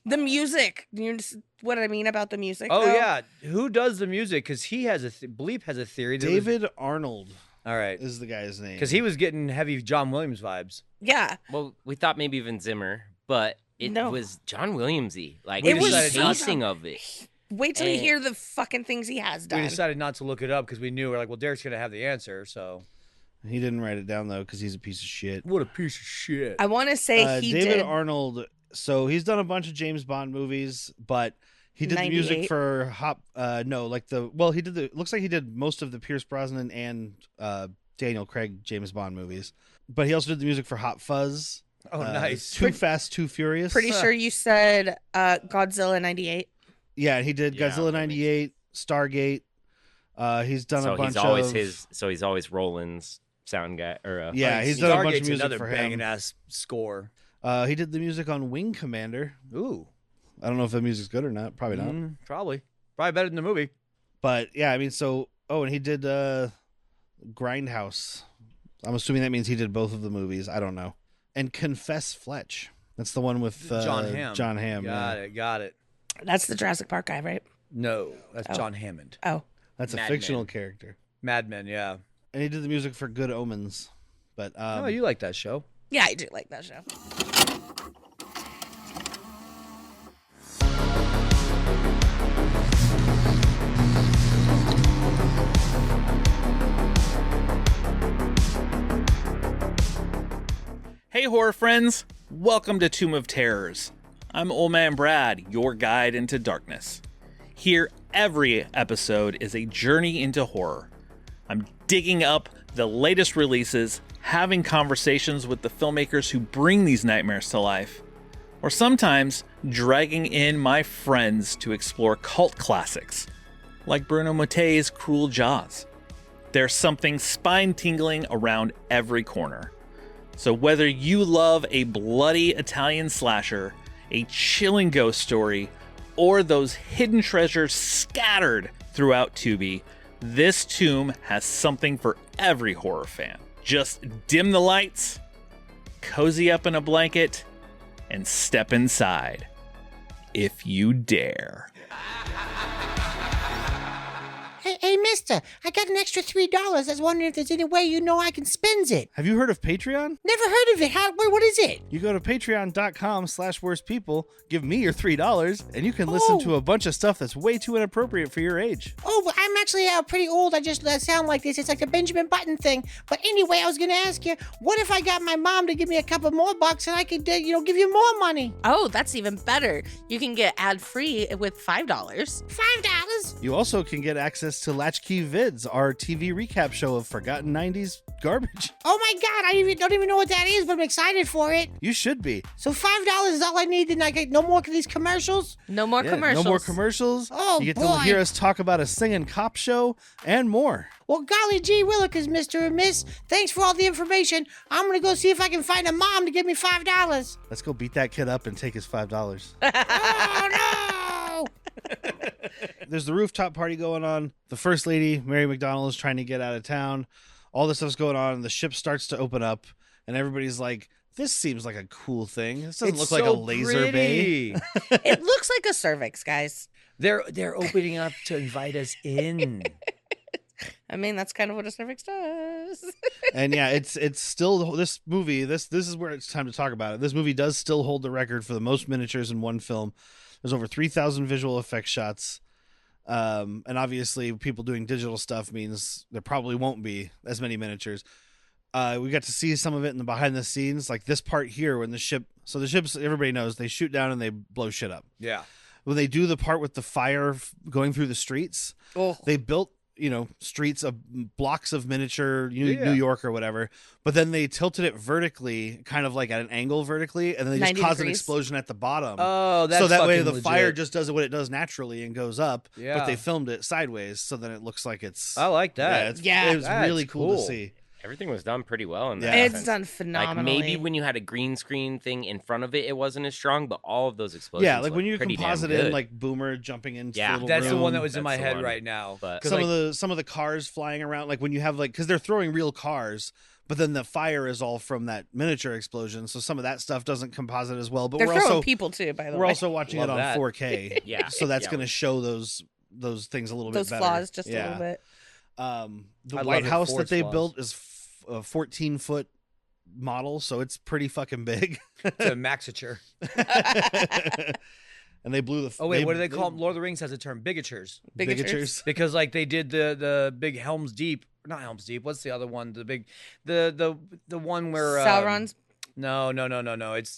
Speaker 3: The music. You just, what I mean about the music?
Speaker 2: Oh
Speaker 3: though?
Speaker 2: yeah, who does the music? Because he has Bleep has a theory. That
Speaker 1: David Arnold
Speaker 2: all right,
Speaker 1: is the guy's name.
Speaker 2: because he was getting heavy John Williams vibes.
Speaker 3: Yeah.
Speaker 5: Well, we thought maybe even Zimmer, but it
Speaker 3: No.
Speaker 5: was John Williamsy. Like
Speaker 2: We
Speaker 5: the
Speaker 2: decided not to.
Speaker 5: pacing of it.
Speaker 3: Wait till you
Speaker 5: And-
Speaker 3: hear the fucking things he has done.
Speaker 2: We decided not to look it up because we knew we're like, well, Derek's gonna have the answer. So
Speaker 1: He didn't write it down though because he's a piece of shit.
Speaker 2: what a piece of shit.
Speaker 3: I want to say he
Speaker 1: David
Speaker 3: did.
Speaker 1: Arnold. So he's done a bunch of James Bond movies, but he did the music
Speaker 3: 98.
Speaker 1: for he did the. Looks like he did most of the Pierce Brosnan and Daniel Craig James Bond movies, but he also did the music for Hot Fuzz.
Speaker 2: Oh, nice.
Speaker 1: Too Fast, Too Furious.
Speaker 3: Pretty sure you said Godzilla 98.
Speaker 1: Yeah, he did
Speaker 5: Yeah,
Speaker 1: Godzilla
Speaker 5: that makes-
Speaker 1: '98, Stargate. He's done
Speaker 5: So
Speaker 1: a bunch
Speaker 5: he's always
Speaker 1: of
Speaker 5: he's always Roland's sound guy
Speaker 1: Yeah, he's done a bunch of
Speaker 2: Stargate's
Speaker 1: music
Speaker 2: another
Speaker 1: for
Speaker 2: banging
Speaker 1: him.
Speaker 2: ass score.
Speaker 1: He did the music on Wing Commander.
Speaker 2: Ooh,
Speaker 1: I don't know if the music's good or not. Probably not.
Speaker 2: probably better than the movie.
Speaker 1: But yeah, I mean, so and he did Grindhouse. I'm assuming that means he did both of the movies. I don't know. And Confess Fletch. That's the one with
Speaker 2: John Hamm.
Speaker 1: John Hamm.
Speaker 2: Got it.
Speaker 3: That's the Jurassic Park guy, right?
Speaker 2: No, that's
Speaker 3: Oh.
Speaker 2: John Hammond.
Speaker 3: Oh.
Speaker 1: That's a
Speaker 5: Mad
Speaker 1: fictional
Speaker 5: Men.
Speaker 1: character.
Speaker 2: Mad Men, yeah.
Speaker 1: And he did the music for Good Omens. But
Speaker 2: Oh, you like that show?
Speaker 3: Yeah, I do like that show.
Speaker 7: Hey, horror friends! Welcome to Tomb of Terrors. I'm Old Man Brad, your guide into darkness. Here, every episode is a journey into horror. I'm digging up the latest releases, having conversations with the filmmakers who bring these nightmares to life, or sometimes dragging in my friends to explore cult classics, like Bruno Mattei's Cruel Jaws. There's something spine-tingling around every corner. So whether you love a bloody Italian slasher, a chilling ghost story, or those hidden treasures scattered throughout Tubi, this tomb has something for every horror fan. Just dim the lights, cozy up in a blanket, and step inside. If you dare.
Speaker 6: Hey, mister, I got an extra $3. I was wondering if there's any way you know I can spend it.
Speaker 1: have you heard of Patreon?
Speaker 6: Never heard of it. What is it?
Speaker 1: You go to patreon.com/worstpeople, give me your $3, and you can listen
Speaker 6: Oh.
Speaker 1: to a bunch of stuff that's way too inappropriate for your age.
Speaker 6: Oh, but I'm actually pretty old. I just sound like this. It's like the Benjamin Button thing. But anyway, I was going to ask you, what if I got my mom to give me a couple more bucks and I could, give you more money?
Speaker 3: Oh, that's even better. You can get ad-free with $5.
Speaker 6: $5?
Speaker 1: You also can get access to Latchkey Vids, our TV recap show of forgotten 90s garbage.
Speaker 6: Oh my God, I don't even know what that is, but I'm excited for it.
Speaker 1: You should be.
Speaker 6: So $5 is all I need, and I get no more of these commercials?
Speaker 3: No more
Speaker 1: Yeah,
Speaker 3: commercials.
Speaker 1: No more commercials.
Speaker 6: Oh,
Speaker 1: you get
Speaker 6: boy.
Speaker 1: to hear us talk about a singing cop show and more.
Speaker 6: Well, golly gee willikers, Mr. and Miss. Thanks for all the information. I'm going to go see if I can find a mom to give me $5.
Speaker 1: Let's go beat that kid up and take his $5.
Speaker 6: Oh, no!
Speaker 1: There's the rooftop party going on. The first lady, Mary McDonnell, is trying to get out of town. All this stuff's going on. The ship starts to open up, and everybody's like, this seems like a cool thing. This doesn't look like a laser bay.
Speaker 3: It looks like a cervix, guys.
Speaker 2: They're opening up to invite us in.
Speaker 3: I mean, that's kind of what a cervix does.
Speaker 1: And yeah, it's still this movie. This is where it's time to talk about it. This movie does still hold the record for the most miniatures in one film. There's over 3,000 visual effects shots. And obviously people doing digital stuff means there probably won't be as many miniatures. We got to see some of it in the behind the scenes, like this part here when the ships, everybody knows, they shoot down and they blow shit up.
Speaker 2: Yeah.
Speaker 1: When they do the part with the fire going through the streets, they built, streets of blocks of miniature New York or whatever, but then they tilted it vertically, kind of like at an angle vertically, and then they just caused an explosion at the bottom.
Speaker 2: Oh, that's
Speaker 1: so that way the
Speaker 2: legit.
Speaker 1: fire just does what it does naturally and goes up,
Speaker 2: Yeah.
Speaker 1: but they filmed it sideways, so then it looks like it's...
Speaker 2: I like that.
Speaker 1: It was
Speaker 2: That's
Speaker 1: really cool to
Speaker 2: cool.
Speaker 1: see.
Speaker 5: Everything was done pretty well in that.
Speaker 1: Yeah.
Speaker 3: It's
Speaker 5: sense.
Speaker 3: done phenomenally.
Speaker 5: Like maybe when you had a green screen thing in front of it, it wasn't as strong, but all of those explosions.
Speaker 1: Yeah, like when you
Speaker 5: looked pretty damn
Speaker 1: composite
Speaker 5: good.
Speaker 1: in like Boomer jumping into
Speaker 5: Yeah,
Speaker 1: the little
Speaker 2: That's the
Speaker 1: room.
Speaker 2: one that was in my
Speaker 5: That's the
Speaker 2: head
Speaker 5: one.
Speaker 2: right now.
Speaker 5: But
Speaker 1: some of the cars flying around, like when you have because they're throwing real cars, but then the fire is all from that miniature explosion, so some of that stuff doesn't composite as well. But
Speaker 3: They're
Speaker 1: we're
Speaker 3: throwing
Speaker 1: also
Speaker 3: people too, by the way.
Speaker 1: we're also watching
Speaker 2: Love
Speaker 1: it on
Speaker 2: that.
Speaker 1: 4K.
Speaker 5: Yeah.
Speaker 1: So that's
Speaker 5: Yeah.
Speaker 1: going to show those things a little
Speaker 3: those
Speaker 1: bit better.
Speaker 3: flaws just
Speaker 1: Yeah.
Speaker 3: a little bit.
Speaker 1: The
Speaker 2: I love
Speaker 1: White
Speaker 2: it
Speaker 1: House
Speaker 2: for
Speaker 1: that
Speaker 2: its
Speaker 1: they
Speaker 2: flaws.
Speaker 1: built is a 14-foot model, so it's pretty fucking big.
Speaker 2: It's a Maxiture.
Speaker 1: And they blew the...
Speaker 2: Oh, wait, what do they call them? Lord of the Rings has a term, bigatures.
Speaker 1: Bigatures.
Speaker 2: Because like they did the big Helm's Deep, not Helm's Deep. What's the other one? The big, the one where
Speaker 3: Sauron's.
Speaker 2: No. It's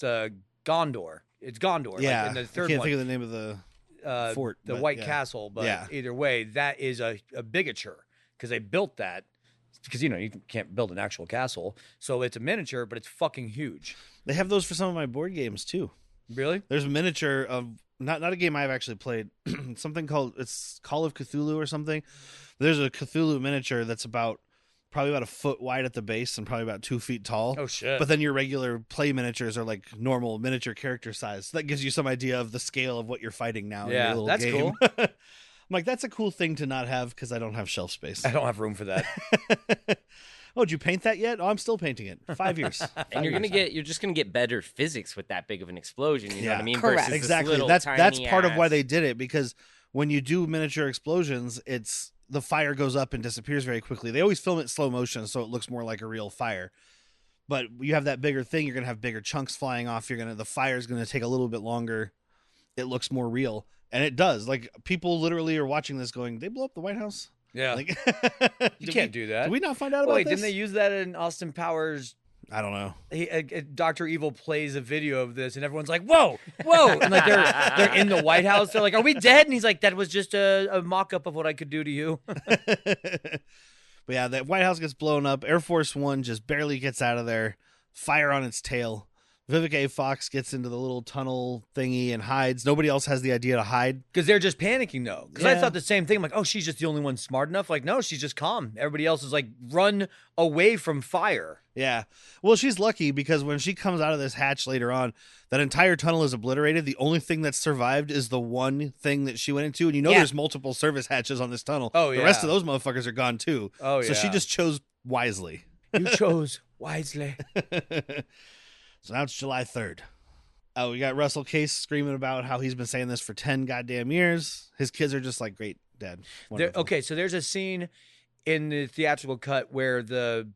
Speaker 2: Gondor. It's Gondor.
Speaker 1: Yeah,
Speaker 2: Like in the third
Speaker 1: I can't
Speaker 2: one,
Speaker 1: think of the name of the fort.
Speaker 2: the
Speaker 1: but
Speaker 2: White
Speaker 1: yeah.
Speaker 2: Castle. But
Speaker 1: Yeah.
Speaker 2: either way, that is a bigature because they built that. Because you can't build an actual castle, so it's a miniature, but it's fucking huge.
Speaker 1: They have those for some of my board games too.
Speaker 2: Really?
Speaker 1: There's a miniature of not a game I've actually played. Something called it's Call of Cthulhu or something. There's a Cthulhu miniature that's probably about a foot wide at the base and probably about 2 feet tall.
Speaker 2: Oh shit!
Speaker 1: But then your regular play miniatures are like normal miniature character size. So that gives you some idea of the scale of what you're fighting now.
Speaker 2: Yeah,
Speaker 1: in your little
Speaker 2: that's
Speaker 1: game.
Speaker 2: cool.
Speaker 1: I'm like, that's a cool thing to not have because I don't have shelf space.
Speaker 2: I don't have room for that.
Speaker 1: Oh, did you paint that yet? Oh, I'm still painting it. 5 years.
Speaker 5: And you're just gonna get better physics with that big of an explosion. You know what I mean?
Speaker 3: Correct.
Speaker 5: Versus this
Speaker 1: Exactly.
Speaker 5: little
Speaker 1: That's
Speaker 5: tiny
Speaker 1: part of why
Speaker 5: ass-
Speaker 1: they did it, because when you do miniature explosions, it's the fire goes up and disappears very quickly. They always film it slow motion so it looks more like a real fire. But you have that bigger thing, you're gonna have bigger chunks flying off. The fire's gonna take a little bit longer. It looks more real, and it does. Like people literally are watching this, going, "They blew up the White House."
Speaker 2: Yeah,
Speaker 1: Like
Speaker 2: you can't do that.
Speaker 1: Did we not find out about
Speaker 2: Wait,
Speaker 1: this?
Speaker 2: didn't they use that in Austin Powers?
Speaker 1: I don't know.
Speaker 2: Dr. Evil plays a video of this, and everyone's like, "Whoa, whoa!" And like they're in the White House. They're like, "Are we dead?" And he's like, "That was just a mock-up of what I could do to you."
Speaker 1: But yeah, that White House gets blown up. Air Force One just barely gets out of there. Fire on its tail. Vivica A. Fox gets into the little tunnel thingy and hides. Nobody else has the idea to hide.
Speaker 2: Because they're just panicking, though. Because I
Speaker 1: Yeah.
Speaker 2: thought the same thing. I'm like, "Oh, she's just the only one smart enough." Like, no, she's just calm. Everybody else is like, run away from fire.
Speaker 1: Yeah. Well, she's lucky because when she comes out of this hatch later on, that entire tunnel is obliterated. The only thing that's survived is the one thing that she went into. And
Speaker 3: Yeah.
Speaker 1: there's multiple service hatches on this tunnel.
Speaker 2: Oh,
Speaker 1: The rest
Speaker 2: yeah.
Speaker 1: of those motherfuckers are gone too.
Speaker 2: Oh,
Speaker 1: So she
Speaker 2: yeah.
Speaker 1: just chose wisely.
Speaker 2: You chose wisely.
Speaker 1: So now it's July 3rd. We got Russell Case screaming about how he's been saying this for 10 goddamn years. His kids are just like, great, Dad. Wonderful."
Speaker 2: Okay, so there's a scene in the theatrical cut where the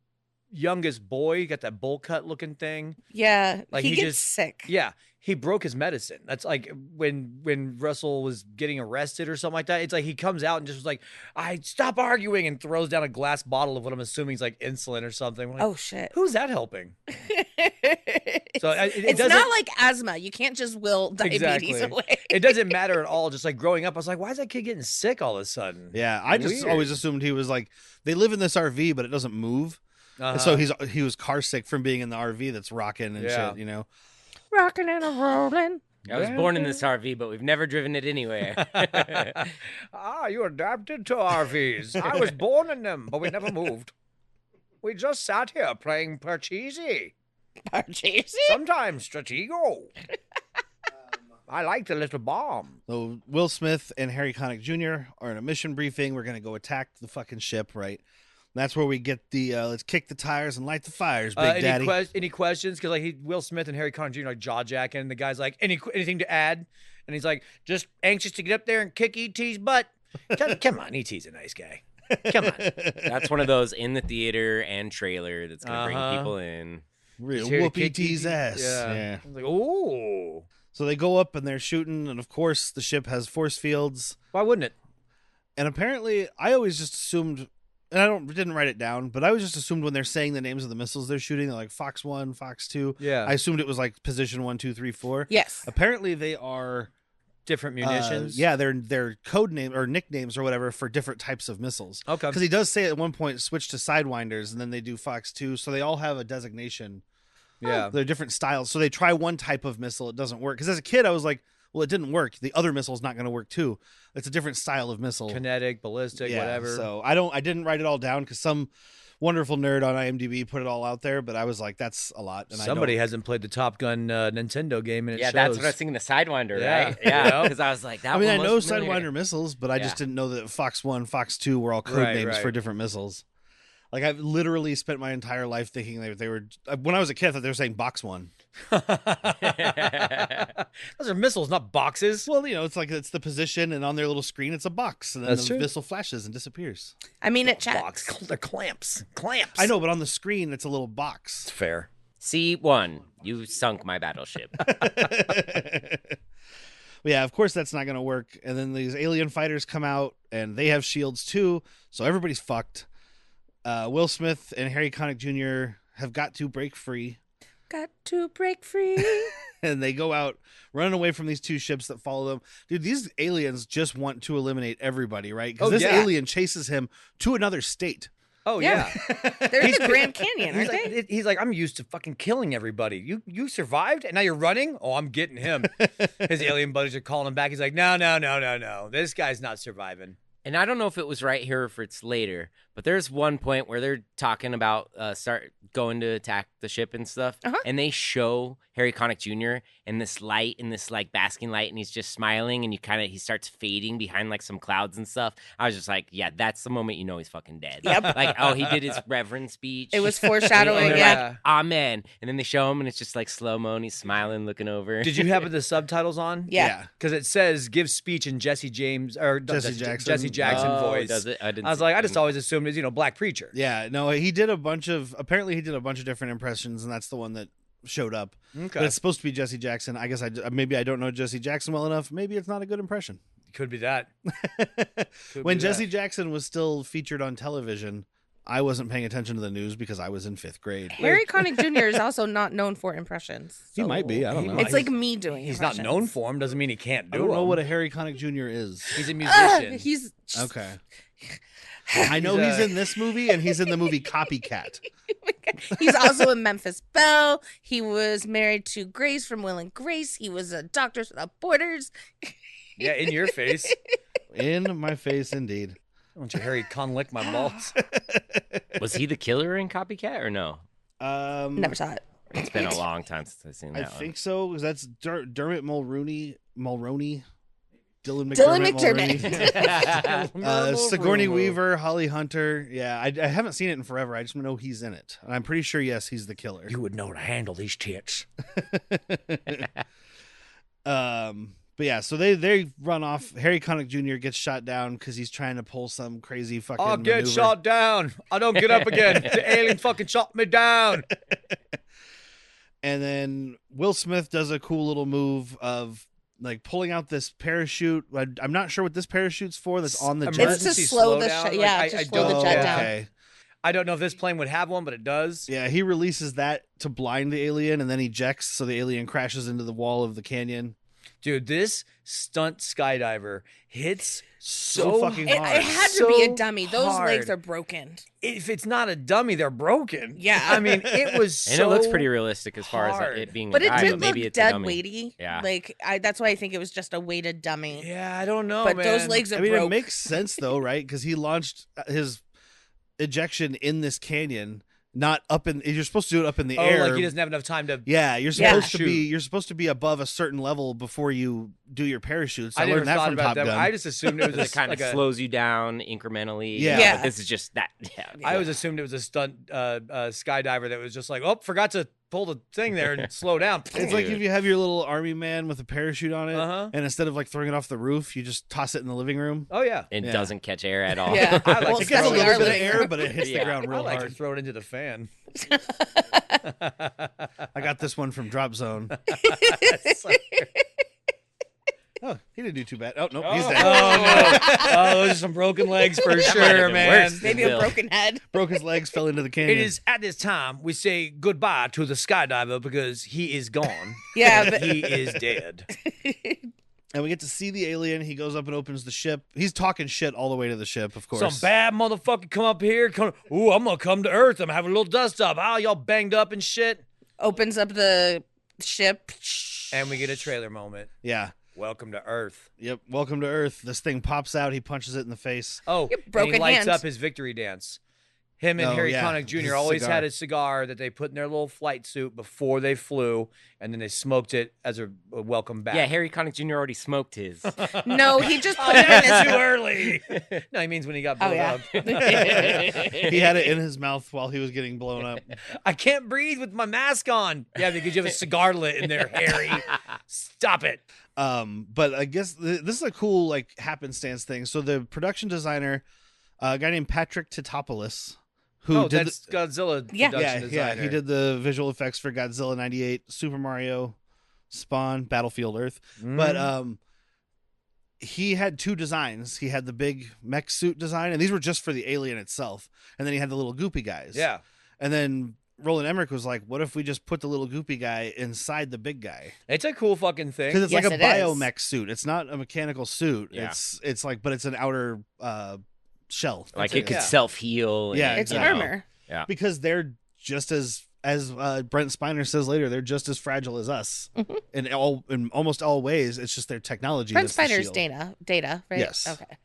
Speaker 2: youngest boy got that bowl cut looking thing.
Speaker 3: Yeah,
Speaker 2: Like,
Speaker 3: he
Speaker 2: he
Speaker 3: gets
Speaker 2: just-
Speaker 3: sick.
Speaker 2: Yeah, he broke his medicine. That's like when Russell was getting arrested or something like that. It's like he comes out and just was like, "I stop arguing," and throws down a glass bottle of what I'm assuming is like insulin or something. We're like,
Speaker 3: Oh shit.
Speaker 2: who's that helping? So it
Speaker 3: It's
Speaker 2: doesn't.
Speaker 3: not like asthma. You can't just will diabetes
Speaker 2: Exactly.
Speaker 3: away.
Speaker 2: It doesn't matter at all. Just like growing up, I was like, why is that kid getting sick all of a sudden?
Speaker 1: Yeah, I just
Speaker 2: Weird.
Speaker 1: always assumed he was like, they live in this RV, but it doesn't move.
Speaker 2: Uh-huh.
Speaker 1: And so he was car sick from being in the RV that's rocking and
Speaker 2: Yeah.
Speaker 1: shit,
Speaker 3: Rocking and a rolling.
Speaker 5: I was born in this RV, but we've never driven it anywhere.
Speaker 2: You adapted to RVs. I was born in them, but we never moved. We just sat here playing Parcheesi.
Speaker 3: Parcheesi?
Speaker 2: Sometimes Stratego. I like the little bomb.
Speaker 1: So Will Smith and Harry Connick Jr. are in a mission briefing. We're going to go attack the fucking ship, right? That's where we get the let's kick the tires and light the fires, Big Daddy.
Speaker 2: Any questions? Because like Will Smith and Harry Connick Jr. are jaw jacking, and the guy's like, anything to add? And he's like, just anxious to get up there and kick E.T.'s butt. Come on, E.T.'s a nice guy. Come on.
Speaker 5: That's one of those in the theater and trailer that's gonna bring
Speaker 2: Uh-huh.
Speaker 5: people in.
Speaker 1: Real
Speaker 2: He's here to
Speaker 1: whoop
Speaker 2: kick
Speaker 1: E.T.'s
Speaker 2: E.T.
Speaker 1: ass.
Speaker 2: Yeah.
Speaker 1: Yeah.
Speaker 2: I was like, ooh.
Speaker 1: So they go up and they're shooting, and of course the ship has force fields.
Speaker 2: Why wouldn't it?
Speaker 1: And apparently, I always just assumed, and didn't write it down, but I always just assumed when they're saying the names of the missiles they're shooting, they're like Fox 1, Fox 2.
Speaker 2: Yeah.
Speaker 1: I assumed it was like position 1, 2, 3, 4.
Speaker 3: Yes.
Speaker 1: Apparently, they are
Speaker 2: Different munitions.
Speaker 1: yeah, they're code name or nicknames or whatever for different types of missiles.
Speaker 2: Okay.
Speaker 1: Because he does say at one point switch to Sidewinders, and then they do Fox 2, so they all have a designation.
Speaker 2: Yeah.
Speaker 1: They're different styles. So they try one type of missile, it doesn't work. Because as a kid, I was like, well, it didn't work. The other missile's not going to work too. It's a different style of missile.
Speaker 2: Kinetic, ballistic,
Speaker 1: Yeah,
Speaker 2: whatever.
Speaker 1: So I didn't write it all down because some wonderful nerd on IMDb put it all out there, but I was like, that's a lot. And
Speaker 2: Somebody hasn't played the Top Gun Nintendo game, and it
Speaker 5: Yeah,
Speaker 2: shows.
Speaker 5: that's what I was thinking. The Sidewinder,
Speaker 2: Yeah.
Speaker 5: right? Yeah,
Speaker 2: Yeah.
Speaker 5: because I was like, that.
Speaker 1: I mean, I
Speaker 5: one
Speaker 1: know
Speaker 5: looks familiar.
Speaker 1: Sidewinder missiles, but I just
Speaker 5: Yeah.
Speaker 1: didn't know that Fox 1, Fox 2 were all code
Speaker 2: Right,
Speaker 1: names
Speaker 2: right.
Speaker 1: for different missiles. Like, I've literally spent my entire life thinking they were. When I was a kid, I thought they were saying Box 1.
Speaker 2: Those are missiles, not boxes.
Speaker 1: Well, it's like it's the position, and on their little screen, it's a box, and then
Speaker 2: That's
Speaker 1: the
Speaker 2: true.
Speaker 1: missile flashes and disappears.
Speaker 3: I mean, it
Speaker 2: Box.
Speaker 3: checks.
Speaker 2: They're clamps. Clamps.
Speaker 1: I know, but on the screen, it's a little box.
Speaker 2: It's fair.
Speaker 5: C1, you sunk my battleship.
Speaker 1: Yeah, of course that's not going to work. And then these alien fighters come out, and they have shields too, so everybody's fucked. Will Smith and Harry Connick Jr. have got to break free,
Speaker 3: Got to break free.
Speaker 1: and they go out running away from these two ships that follow them. Dude, these aliens just want to eliminate everybody, right? Because
Speaker 2: Oh,
Speaker 1: this
Speaker 2: yeah.
Speaker 1: alien chases him to another state.
Speaker 2: Oh, yeah.
Speaker 3: They're in the Grand Canyon,
Speaker 2: He's
Speaker 3: aren't they?
Speaker 2: like, he's like, I'm used to fucking killing everybody. You survived, and now you're running? Oh, I'm getting him. His alien buddies are calling him back. He's like, no. This guy's not surviving.
Speaker 5: And I don't know if it was right here or if it's later, but there's one point where they're talking about start going to attack the ship and stuff, and they show Harry Connick Jr. in this light, in this like basking light, and he's just smiling, and he starts fading behind like some clouds and stuff. I was just like, yeah, that's the moment you know he's fucking dead.
Speaker 3: Yep.
Speaker 5: Like, oh, he did his reverend speech.
Speaker 3: It was
Speaker 5: And
Speaker 3: foreshadowing.
Speaker 5: they're
Speaker 3: Yeah.
Speaker 5: like, amen. And then they show him, and it's just like slow mo, and he's smiling, looking over.
Speaker 2: Did you have the subtitles on?
Speaker 3: Yeah.
Speaker 2: Because it says give speech in Jesse Jackson
Speaker 5: Oh,
Speaker 2: voice.
Speaker 5: does it?
Speaker 2: I was like, I just always assumed it was, black preacher.
Speaker 1: Yeah, no, he did a bunch of different impressions, and that's the one that showed up.
Speaker 2: Okay.
Speaker 1: But it's supposed to be Jesse Jackson. I guess maybe I don't know Jesse Jackson well enough. Maybe it's not a good impression.
Speaker 2: Could be that.
Speaker 1: When
Speaker 2: be
Speaker 1: Jesse
Speaker 2: that.
Speaker 1: Jackson was still featured on television, I wasn't paying attention to the news because I was in 5th grade.
Speaker 3: Harry Connick Jr. is also not known for impressions.
Speaker 1: He
Speaker 3: so-
Speaker 1: might be. I don't know.
Speaker 3: It's like me doing.
Speaker 2: He's not known for him. Doesn't mean he can't
Speaker 1: I
Speaker 2: do
Speaker 1: don't know
Speaker 2: them.
Speaker 1: what a Harry Connick Jr. is.
Speaker 2: He's a musician.
Speaker 3: He's
Speaker 1: Okay. I know he's in this movie, and he's in the movie Copycat.
Speaker 3: He's also in Memphis Belle. He was married to Grace from Will and Grace. He was a Doctors Without Borders.
Speaker 2: Yeah, in your face.
Speaker 1: In my face, indeed.
Speaker 2: Don't you, Harry, lick my balls.
Speaker 5: Was he the killer in Copycat or no?
Speaker 3: Never saw it.
Speaker 5: It's been a long time since I've seen
Speaker 1: I
Speaker 5: that one.
Speaker 1: think so, because that's Dermot Mulroney. Dylan
Speaker 3: Dylan
Speaker 1: McDermott. Sigourney Weaver, Holly Hunter. Yeah, I haven't seen it in forever. I just know he's in it. And I'm pretty sure, yes, he's the killer.
Speaker 2: You would know to handle these tits.
Speaker 1: But yeah, so they run off. Harry Connick Jr. gets shot down because he's trying to pull some crazy fucking
Speaker 2: I'll get
Speaker 1: maneuver.
Speaker 2: shot down. I don't get up again. The alien fucking shot me down.
Speaker 1: And then Will Smith does a cool little move of like pulling out this parachute. I'm not sure what this parachute's for. That's on the jet.
Speaker 3: It's to
Speaker 2: Emergency
Speaker 3: slow the
Speaker 2: slowdown?
Speaker 3: jet. Yeah, to slow the
Speaker 2: don't-
Speaker 3: jet
Speaker 2: yeah.
Speaker 3: down.
Speaker 1: Okay.
Speaker 2: I don't know if this plane would have one, but it does.
Speaker 1: Yeah, he releases that to blind the alien, and then ejects, so the alien crashes into the wall of the canyon.
Speaker 2: Dude, this stunt skydiver hits so
Speaker 1: fucking
Speaker 3: It,
Speaker 1: hard.
Speaker 3: it had to be a
Speaker 2: So
Speaker 3: dummy. Those
Speaker 2: hard.
Speaker 3: legs are broken.
Speaker 2: If it's not a dummy, they're broken.
Speaker 3: Yeah.
Speaker 2: I mean, it was
Speaker 5: And
Speaker 2: so
Speaker 5: it looks pretty realistic as far
Speaker 2: hard.
Speaker 5: as it being
Speaker 3: But
Speaker 5: a
Speaker 3: it
Speaker 5: guy,
Speaker 3: did
Speaker 5: but maybe
Speaker 3: look
Speaker 5: it's a
Speaker 3: dead
Speaker 5: dummy.
Speaker 3: weighty.
Speaker 5: Yeah.
Speaker 3: Like that's why I think it was just a weighted dummy.
Speaker 2: Yeah, I don't know,
Speaker 3: But
Speaker 2: man.
Speaker 3: those legs are
Speaker 1: I mean,
Speaker 3: broke.
Speaker 1: it makes sense though, right? Because he launched his ejection in this canyon, not up in. You're supposed to do it up in the air.
Speaker 2: like he doesn't have enough time to.
Speaker 1: Yeah, you're
Speaker 3: Yeah.
Speaker 1: supposed to
Speaker 2: Shoot.
Speaker 1: be. You're supposed to be above a certain level before you do your parachutes.
Speaker 2: I never
Speaker 1: learned that
Speaker 2: thought
Speaker 1: from
Speaker 2: about
Speaker 1: Top
Speaker 2: that.
Speaker 1: Gun.
Speaker 2: I just assumed it was
Speaker 5: It kind
Speaker 2: like
Speaker 5: of
Speaker 2: a.
Speaker 5: slows you down incrementally.
Speaker 1: Yeah.
Speaker 3: Yeah.
Speaker 5: But this is just that. Yeah.
Speaker 2: I always assumed it was a stunt skydiver that was just like, oh, forgot to pull the thing there and slow down.
Speaker 1: It's like if you have your little army man with a parachute on it,
Speaker 2: Uh-huh.
Speaker 1: and instead of like throwing it off the roof, you just toss it in the living room.
Speaker 2: Oh yeah.
Speaker 5: It
Speaker 1: Yeah.
Speaker 5: doesn't catch air at all.
Speaker 3: Yeah.
Speaker 2: I like
Speaker 3: Well,
Speaker 2: to
Speaker 1: It gets a
Speaker 3: especially
Speaker 1: little
Speaker 3: our
Speaker 1: bit of
Speaker 3: living
Speaker 1: air,
Speaker 3: room.
Speaker 1: but it hits the
Speaker 5: Yeah.
Speaker 1: ground
Speaker 2: I
Speaker 1: real
Speaker 2: like
Speaker 1: hard.
Speaker 2: to throw it into the fan.
Speaker 1: I got this one from Drop Zone. Oh, he didn't do too bad. Oh, nope, he's
Speaker 2: Oh
Speaker 1: dead.
Speaker 2: no! Oh, those are some broken legs for
Speaker 5: might have
Speaker 2: sure,
Speaker 5: been
Speaker 2: man.
Speaker 5: worse.
Speaker 3: Maybe
Speaker 5: Bill.
Speaker 3: a broken head.
Speaker 1: Broke his legs, fell into the canyon.
Speaker 2: It is at this time we say goodbye to the skydiver because he is gone.
Speaker 3: Yeah, but
Speaker 2: He is dead.
Speaker 1: And we get to see the alien. He goes up and opens the ship. He's talking shit all the way to the ship, of course.
Speaker 2: Some bad motherfucker come up here. Ooh, I'm gonna come to Earth. I'm having a little dust up. Oh, y'all banged up and shit.
Speaker 3: opens up the ship.
Speaker 2: And we get a trailer moment.
Speaker 1: Yeah.
Speaker 2: Welcome to Earth.
Speaker 1: Yep. Welcome to Earth. This thing pops out. He punches it in the face.
Speaker 2: Oh,
Speaker 3: Yep,
Speaker 2: and he
Speaker 3: broken
Speaker 2: lights
Speaker 3: hands.
Speaker 2: up his victory dance. Him and
Speaker 1: Oh,
Speaker 2: Harry
Speaker 1: yeah,
Speaker 2: Connick Jr.
Speaker 1: his
Speaker 2: always
Speaker 1: cigar.
Speaker 2: had a cigar that they put in their little flight suit before they flew, and then they smoked it as a welcome back.
Speaker 5: Yeah, Harry Connick Jr. already smoked his.
Speaker 3: No, he just
Speaker 2: Oh,
Speaker 3: put it in
Speaker 2: that's
Speaker 3: his.
Speaker 2: too early. No, he means when he got
Speaker 3: Oh
Speaker 2: blown
Speaker 3: yeah.
Speaker 2: up.
Speaker 1: He had it in his mouth while he was getting blown up.
Speaker 2: I can't breathe with my mask on. Yeah, because you have a cigar lit in there, Harry. Stop it.
Speaker 1: But I guess this is a cool like happenstance thing. So the production designer, a guy named Patrick Titopoulos, who did
Speaker 2: that's Godzilla
Speaker 3: Yeah.
Speaker 2: production
Speaker 1: yeah,
Speaker 2: designer.
Speaker 1: he did the visual effects for Godzilla 98, Super Mario, Spawn, Battlefield Earth. But he had two designs. He had the big mech suit design, and these were just for the alien itself. And then he had the little goopy guys.
Speaker 2: Yeah.
Speaker 1: And then Roland Emmerich was like, "What if we just put the little goopy guy inside the big guy?
Speaker 2: It's a cool fucking thing.
Speaker 1: Because it's
Speaker 3: Yes,
Speaker 1: like a
Speaker 3: it is.
Speaker 1: biomech suit. It's not a mechanical suit.
Speaker 5: Yeah.
Speaker 1: It's like, but it's an outer shell.
Speaker 5: Like
Speaker 1: It's
Speaker 5: it could
Speaker 2: yeah.
Speaker 5: self-heal.
Speaker 1: Yeah,
Speaker 5: and,
Speaker 3: It's
Speaker 5: you know.
Speaker 3: armor.
Speaker 1: because they're just as Brent Spiner says later, they're just as fragile as us in almost all ways. It's just their technology.
Speaker 3: Brent
Speaker 1: that's the
Speaker 3: Spiner's
Speaker 1: shield.
Speaker 3: data, right?
Speaker 1: Yes.
Speaker 3: Okay.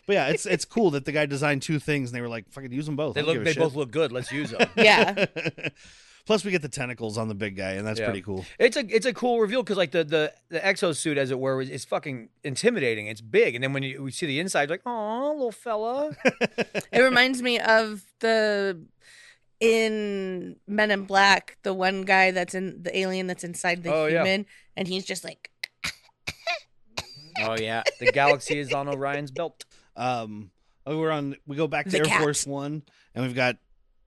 Speaker 1: But yeah, it's cool that the guy designed two things and they were like, fucking use them both. I don't give a
Speaker 2: They
Speaker 1: shit.
Speaker 2: both look good. Let's use them.
Speaker 3: Yeah.
Speaker 1: Plus, we get the tentacles on the big guy, and that's
Speaker 2: Yeah.
Speaker 1: pretty cool.
Speaker 2: It's a cool reveal because like the exosuit, as it were, is fucking intimidating. It's big, and then when we see the inside, you're like, oh, little fella.
Speaker 3: It reminds me of in Men in Black, the one guy that's in the alien that's inside the
Speaker 2: Oh, yeah.
Speaker 3: human, and he's just like,
Speaker 5: Oh yeah.
Speaker 2: The galaxy is on Orion's belt.
Speaker 1: We go back to
Speaker 3: The
Speaker 1: Air
Speaker 3: cat.
Speaker 1: Force One, and we've got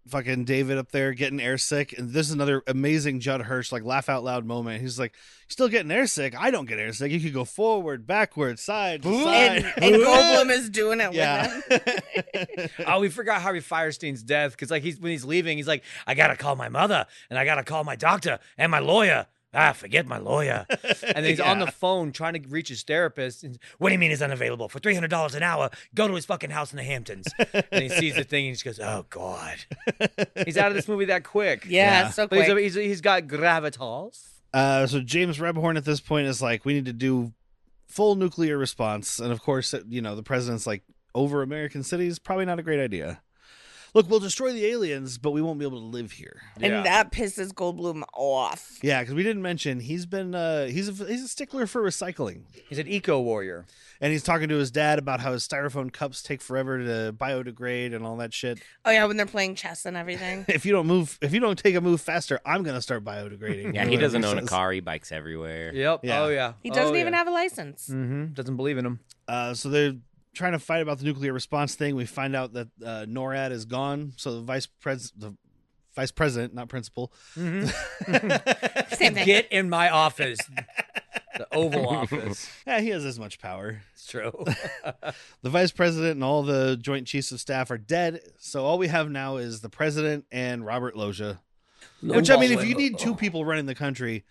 Speaker 1: fucking David up there getting airsick, and this is another amazing Judd Hirsch like laugh out loud moment. He's like, "Still getting airsick? I don't get airsick. You could go forward, backward, side to side."
Speaker 3: and Goldblum is doing it
Speaker 1: Yeah.
Speaker 3: with him.
Speaker 2: Oh, we forgot Harvey Firestein's death because like when he's leaving, he's like, I gotta call my mother and I gotta call my doctor and my lawyer. Forget my lawyer. And then he's on the phone trying to reach his therapist. And, what do you mean he's unavailable? For $300 an hour, go to his fucking house in the Hamptons. And he sees the thing and he just goes, oh, God. He's out of this movie that quick.
Speaker 3: Yeah, so
Speaker 2: But
Speaker 3: quick.
Speaker 2: he's got gravitas.
Speaker 1: So James Rebhorn at this point is like, we need to do full nuclear response, and of course, the president's like, over American cities, probably not a great idea. Look, we'll destroy the aliens, but we won't be able to live here.
Speaker 3: And
Speaker 2: Yeah.
Speaker 3: that pisses Goldblum off.
Speaker 1: Yeah, because we didn't mention he's been he's a stickler for recycling,
Speaker 2: He's an eco warrior.
Speaker 1: and he's talking to his dad about how his styrofoam cups take forever to biodegrade and all that shit.
Speaker 3: Oh yeah, when they're playing chess and everything.
Speaker 1: If you don't take a move faster, I'm gonna start biodegrading.
Speaker 5: Yeah, he doesn't own a car. He bikes everywhere.
Speaker 2: Yep.
Speaker 1: Yeah.
Speaker 2: Oh, yeah.
Speaker 3: He doesn't even have a license.
Speaker 2: Mm-hmm. Doesn't believe in him.
Speaker 1: So they're trying to fight about the nuclear response thing. We find out that NORAD is gone. So the vice president, not principal.
Speaker 3: Same thing.
Speaker 2: Get in my office. The Oval Office.
Speaker 1: Yeah, he has as much power.
Speaker 2: It's true.
Speaker 1: The vice president and all the joint chiefs of staff are dead. So all we have now is the president and Robert Loggia. Which, I mean, if you need two people running the country,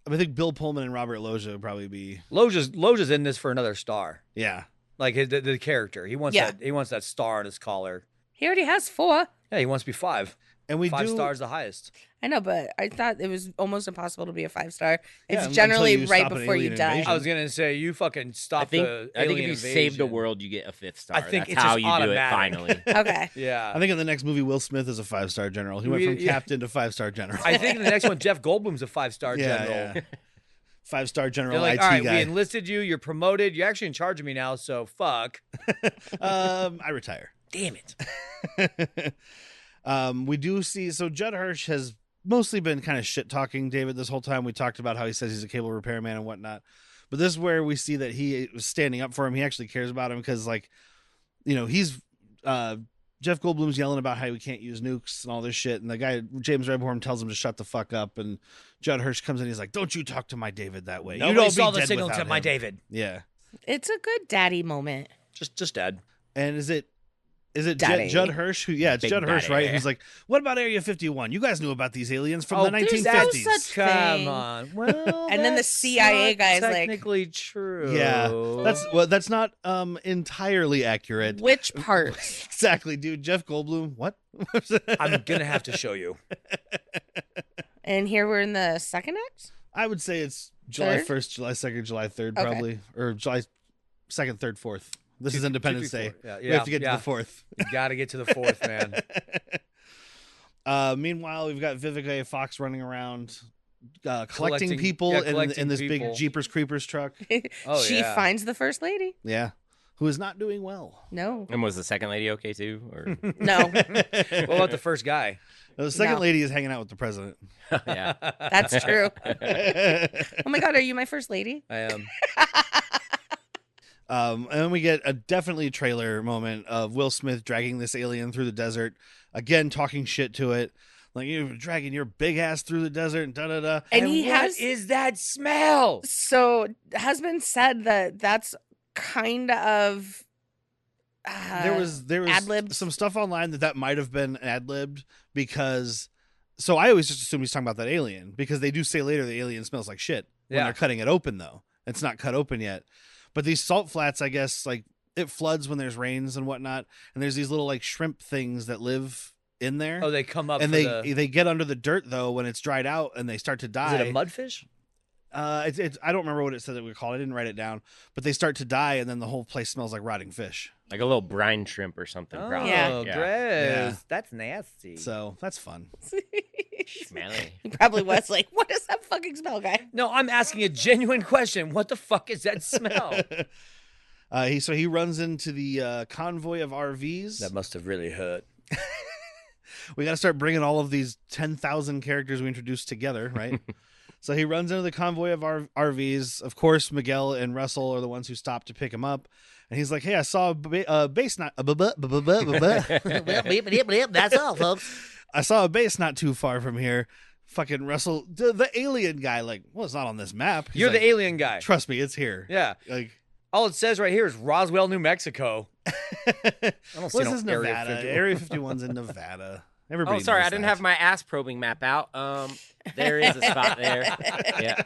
Speaker 1: I think Bill Pullman and Robert Loggia would probably be.
Speaker 2: Loggia's in this for another star.
Speaker 1: Yeah.
Speaker 2: Like the character. He wants
Speaker 3: Yeah.
Speaker 2: that. He wants that star on his collar.
Speaker 3: He already has 4.
Speaker 2: Yeah, he wants to be 5.
Speaker 1: And we
Speaker 2: 5
Speaker 1: do.
Speaker 2: stars the highest.
Speaker 3: I know, but I thought it was almost impossible to be a 5-star.
Speaker 1: Yeah,
Speaker 3: It's
Speaker 1: until
Speaker 3: generally
Speaker 1: you
Speaker 3: right
Speaker 1: stop an
Speaker 3: before you
Speaker 1: alien
Speaker 3: die.
Speaker 1: invasion.
Speaker 2: I was gonna say you fucking stop
Speaker 5: I think
Speaker 2: the
Speaker 5: if
Speaker 2: alien
Speaker 5: you
Speaker 2: invasion.
Speaker 5: save the world, you get a 5th star.
Speaker 2: I think
Speaker 5: That's
Speaker 2: it's
Speaker 5: how
Speaker 2: just
Speaker 5: you
Speaker 2: automatic.
Speaker 5: do it. Finally.
Speaker 3: Okay.
Speaker 2: Yeah.
Speaker 1: I think in the next movie, Will Smith is a 5-star general. He went from
Speaker 2: Yeah.
Speaker 1: captain to 5-star general.
Speaker 2: I think in the next one, Jeff Goldblum's a 5-star general.
Speaker 1: Yeah. 5-star general
Speaker 2: They're like,
Speaker 1: IT
Speaker 2: all right,
Speaker 1: guy.
Speaker 2: we enlisted you. You're promoted. You're actually in charge of me now. So fuck.
Speaker 1: I retire.
Speaker 2: Damn it.
Speaker 1: We do see, so Judd Hirsch has mostly been kind of shit talking David this whole time. We talked about how he says he's a cable repairman and whatnot, but this is where we see that he was standing up for him. He actually cares about him because, like, he's Jeff Goldblum's yelling about how we can't use nukes and all this shit, and the guy James Rebhorn tells him to shut the fuck up, and Judd Hirsch comes in. He's like, "Don't you talk to my David that way?
Speaker 2: Nobody saw the signal to my David."
Speaker 1: Yeah,
Speaker 3: It's a good daddy moment.
Speaker 2: Just dad.
Speaker 1: and is it
Speaker 3: Daddy.
Speaker 1: Judd Hirsch? It's
Speaker 5: Big
Speaker 1: Judd Hirsch,
Speaker 5: daddy.
Speaker 1: right? Who's like, "What about Area 51? You guys knew about these aliens from the
Speaker 3: there's
Speaker 1: 1950s."
Speaker 3: no such
Speaker 2: Come
Speaker 3: thing.
Speaker 2: on. Well,
Speaker 3: And then the
Speaker 2: that's
Speaker 3: CIA
Speaker 2: not
Speaker 3: guy's like-
Speaker 2: technically true.
Speaker 1: Yeah, that's not entirely accurate.
Speaker 3: Which parts?
Speaker 1: Exactly, dude. Jeff Goldblum. What?
Speaker 2: I'm gonna have to show you.
Speaker 3: And here we're in the second act.
Speaker 1: I would say it's July
Speaker 3: Third?
Speaker 1: 1st, July 2nd, July 3rd,
Speaker 3: Okay.
Speaker 1: probably, or July 2nd, 3rd, 4th. This is Independence Day.
Speaker 2: Yeah,
Speaker 1: We have to get to the 4th.
Speaker 2: You gotta get to the 4th, man.
Speaker 1: Meanwhile, we've got Vivica A. Fox running around collecting people
Speaker 2: collecting
Speaker 1: in this
Speaker 2: people.
Speaker 1: big Jeepers Creepers truck.
Speaker 2: Oh,
Speaker 3: She
Speaker 2: yeah.
Speaker 3: finds the first lady.
Speaker 1: Yeah. Who is not doing well.
Speaker 3: No.
Speaker 5: And was the second lady okay too? Or
Speaker 3: No.
Speaker 2: What about the first guy?
Speaker 1: The second
Speaker 3: No.
Speaker 1: lady is hanging out with the president.
Speaker 5: yeah,
Speaker 3: That's true. Oh my God, are you my first lady?
Speaker 2: I am.
Speaker 1: And then we get a definitely trailer moment of Will Smith dragging this alien through the desert, again talking shit to it, like, "You're dragging your big ass through the desert," and da da da.
Speaker 3: And he
Speaker 2: what
Speaker 3: has.
Speaker 2: is that smell?
Speaker 3: So husband said that that's kind of.
Speaker 1: There was
Speaker 3: ad-libbed.
Speaker 1: some stuff online that might have been ad-libbed because. So I always just assume he's talking about that alien because they do say later the alien smells like shit when
Speaker 2: Yeah.
Speaker 1: they're cutting it open, though. It's not cut open yet. But these salt flats, I guess, like, it floods when there's rains and whatnot, and there's these little like shrimp things that live in there.
Speaker 2: Oh, they come up
Speaker 1: and
Speaker 2: for
Speaker 1: they get under the dirt though when it's dried out and they start to die.
Speaker 2: Is it a mudfish?
Speaker 1: It's I don't remember what it said that we called it. I didn't write it down, but they start to die and then the whole place smells like rotting fish.
Speaker 5: like a little brine shrimp or something.
Speaker 2: Oh,
Speaker 5: probably.
Speaker 3: Yeah.
Speaker 2: gross.
Speaker 1: Yeah.
Speaker 2: That's nasty.
Speaker 1: So that's fun.
Speaker 5: Smelly.
Speaker 3: He probably was like, "What is that fucking smell, guy?"
Speaker 2: No, I'm asking a genuine question. What the fuck is that smell?
Speaker 1: He runs into the convoy of RVs.
Speaker 2: That must have really hurt.
Speaker 1: We got to start bringing all of these 10,000 characters we introduced together, right? So he runs into the convoy of RVs. Of course, Miguel and Russell are the ones who stop to pick him up. And he's like, "Hey, I saw a base not
Speaker 6: That's all, folks.
Speaker 1: I saw a base not too far from here." Fucking Russell, the alien guy, like, "Well, it's not on this map." He's
Speaker 2: You're
Speaker 1: like,
Speaker 2: the alien guy.
Speaker 1: "Trust me, it's here."
Speaker 2: Yeah.
Speaker 1: Like,
Speaker 2: All it says right here is Roswell, New Mexico. I don't see
Speaker 1: this
Speaker 2: no
Speaker 1: is
Speaker 2: Area
Speaker 1: Nevada.
Speaker 2: 51.
Speaker 1: Area 51's in Nevada. Everybody
Speaker 5: Oh, sorry,
Speaker 1: knows
Speaker 5: I didn't
Speaker 1: that.
Speaker 5: have my ass probing map out. There is a spot there. Yeah.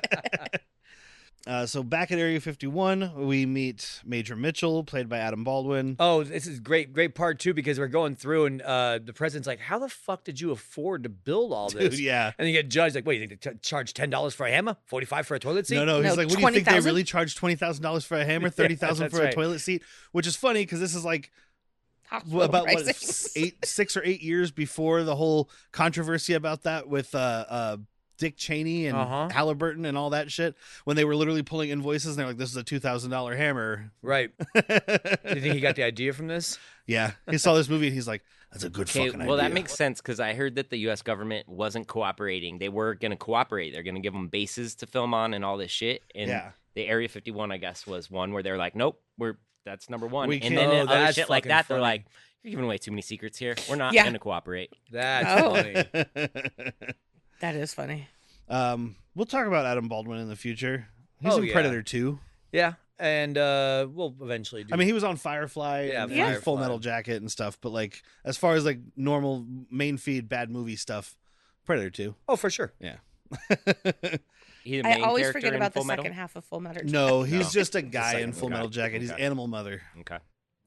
Speaker 1: So back at Area 51, we meet Major Mitchell, played by Adam Baldwin.
Speaker 2: Oh, this is great part too, because we're going through and the president's like, "How the fuck did you afford to build all this?"
Speaker 1: Dude, yeah.
Speaker 2: And you get judged like, "Wait, you think they charge $10 for a hammer, $45 for a toilet seat?"
Speaker 1: No, he's
Speaker 3: No,
Speaker 1: like, "What do you think they
Speaker 3: 20,000?
Speaker 1: really charge $20,000 for a hammer, $30,000
Speaker 2: that's
Speaker 1: for a
Speaker 2: right.
Speaker 1: toilet seat?" Which is funny because this is like
Speaker 3: Hospital
Speaker 1: about
Speaker 3: pricing.
Speaker 1: 6 or 8 years before the whole controversy about that with Dick Cheney and
Speaker 2: Uh-huh.
Speaker 1: Halliburton and all that shit, when they were literally pulling invoices and they're like, "This is a $2,000 hammer."
Speaker 2: Right. Do you think he got the idea from this?
Speaker 1: Yeah, he saw this movie and he's like, "That's a good
Speaker 5: Okay,
Speaker 1: fucking idea."
Speaker 5: well, that makes sense because I heard that the U.S. government wasn't cooperating. They were going to cooperate. They're going to give them bases to film on and all this shit. And
Speaker 1: Yeah.
Speaker 5: the Area 51, I guess, was one where they're like, "Nope, that's number one."
Speaker 1: We
Speaker 5: And then
Speaker 2: can't- Oh,
Speaker 5: other
Speaker 2: that's
Speaker 5: shit like
Speaker 2: fucking
Speaker 5: that, they're
Speaker 2: funny.
Speaker 5: like, "You're giving away too many secrets here. We're not
Speaker 3: Yeah.
Speaker 5: going to cooperate."
Speaker 2: That's
Speaker 3: Oh.
Speaker 2: funny.
Speaker 3: That is funny.
Speaker 1: We'll talk about Adam Baldwin in the future. He's
Speaker 2: Oh,
Speaker 1: in
Speaker 2: yeah.
Speaker 1: Predator 2.
Speaker 2: Yeah, and we'll eventually do.
Speaker 1: I mean, he was on Firefly
Speaker 2: Yeah,
Speaker 1: and
Speaker 2: Firefly.
Speaker 1: Full Metal Jacket and stuff, but like as far as like normal main feed bad movie stuff, Predator 2.
Speaker 2: oh, for sure.
Speaker 1: Yeah.
Speaker 5: He the
Speaker 3: I
Speaker 5: main
Speaker 3: always
Speaker 5: character
Speaker 3: forget
Speaker 5: in
Speaker 3: about the
Speaker 5: Full Metal?
Speaker 3: second half of Full Metal.
Speaker 1: No, he's
Speaker 5: No.
Speaker 1: just a guy
Speaker 5: second
Speaker 1: in Full
Speaker 5: one.
Speaker 1: Metal Jacket. He's
Speaker 5: Okay.
Speaker 1: Animal Mother.
Speaker 5: Okay.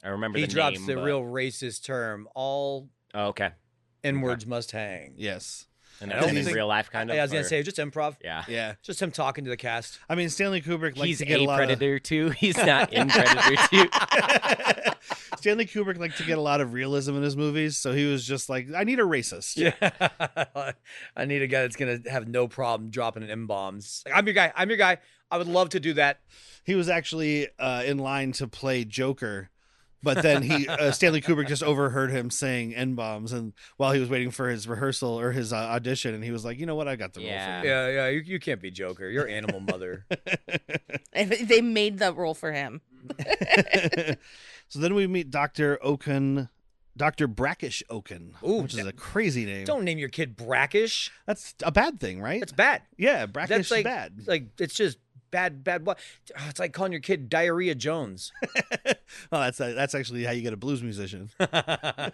Speaker 5: I remember
Speaker 2: He
Speaker 5: the
Speaker 2: drops
Speaker 5: name,
Speaker 2: the
Speaker 5: but-
Speaker 2: real racist term. All
Speaker 5: Oh, okay.
Speaker 2: N-words must hang.
Speaker 1: Yes.
Speaker 5: And
Speaker 2: I
Speaker 5: that's
Speaker 2: don't
Speaker 5: in
Speaker 2: think-
Speaker 5: real life, kind of.
Speaker 2: Yeah, I was gonna
Speaker 5: or-
Speaker 2: say just improv.
Speaker 5: Yeah.
Speaker 1: Yeah.
Speaker 2: Just him talking to the cast.
Speaker 1: I mean, Stanley Kubrick likes
Speaker 5: He's
Speaker 1: to get a
Speaker 5: a
Speaker 1: lot
Speaker 5: Predator too. He's not in Predator 2.
Speaker 1: of Stanley Kubrick liked to get a lot of realism in his movies, so he was just like, "I need a racist."
Speaker 2: Yeah, I need a guy that's gonna have no problem dropping M-bombs. Like, I'm your guy. I'm your guy. I would love to do that.
Speaker 1: He was actually in line to play Joker But then Stanley Kubrick just overheard him saying N-bombs, and while he was waiting for his rehearsal or his audition, and he was like, you know what, I got the role for you.
Speaker 2: Yeah. You can't be Joker. You're Animal Mother.
Speaker 3: They made the role for him.
Speaker 1: So then we meet Dr. Brackish Oaken, which is a crazy name.
Speaker 2: Don't name your kid Brackish.
Speaker 1: That's a bad thing, right?
Speaker 2: That's bad.
Speaker 1: Yeah, Brackish
Speaker 2: That's
Speaker 1: is bad.
Speaker 2: Like, it's just bad. What? It's like calling your kid Diarrhea Jones.
Speaker 1: Well, that's actually how you get a blues musician.
Speaker 2: My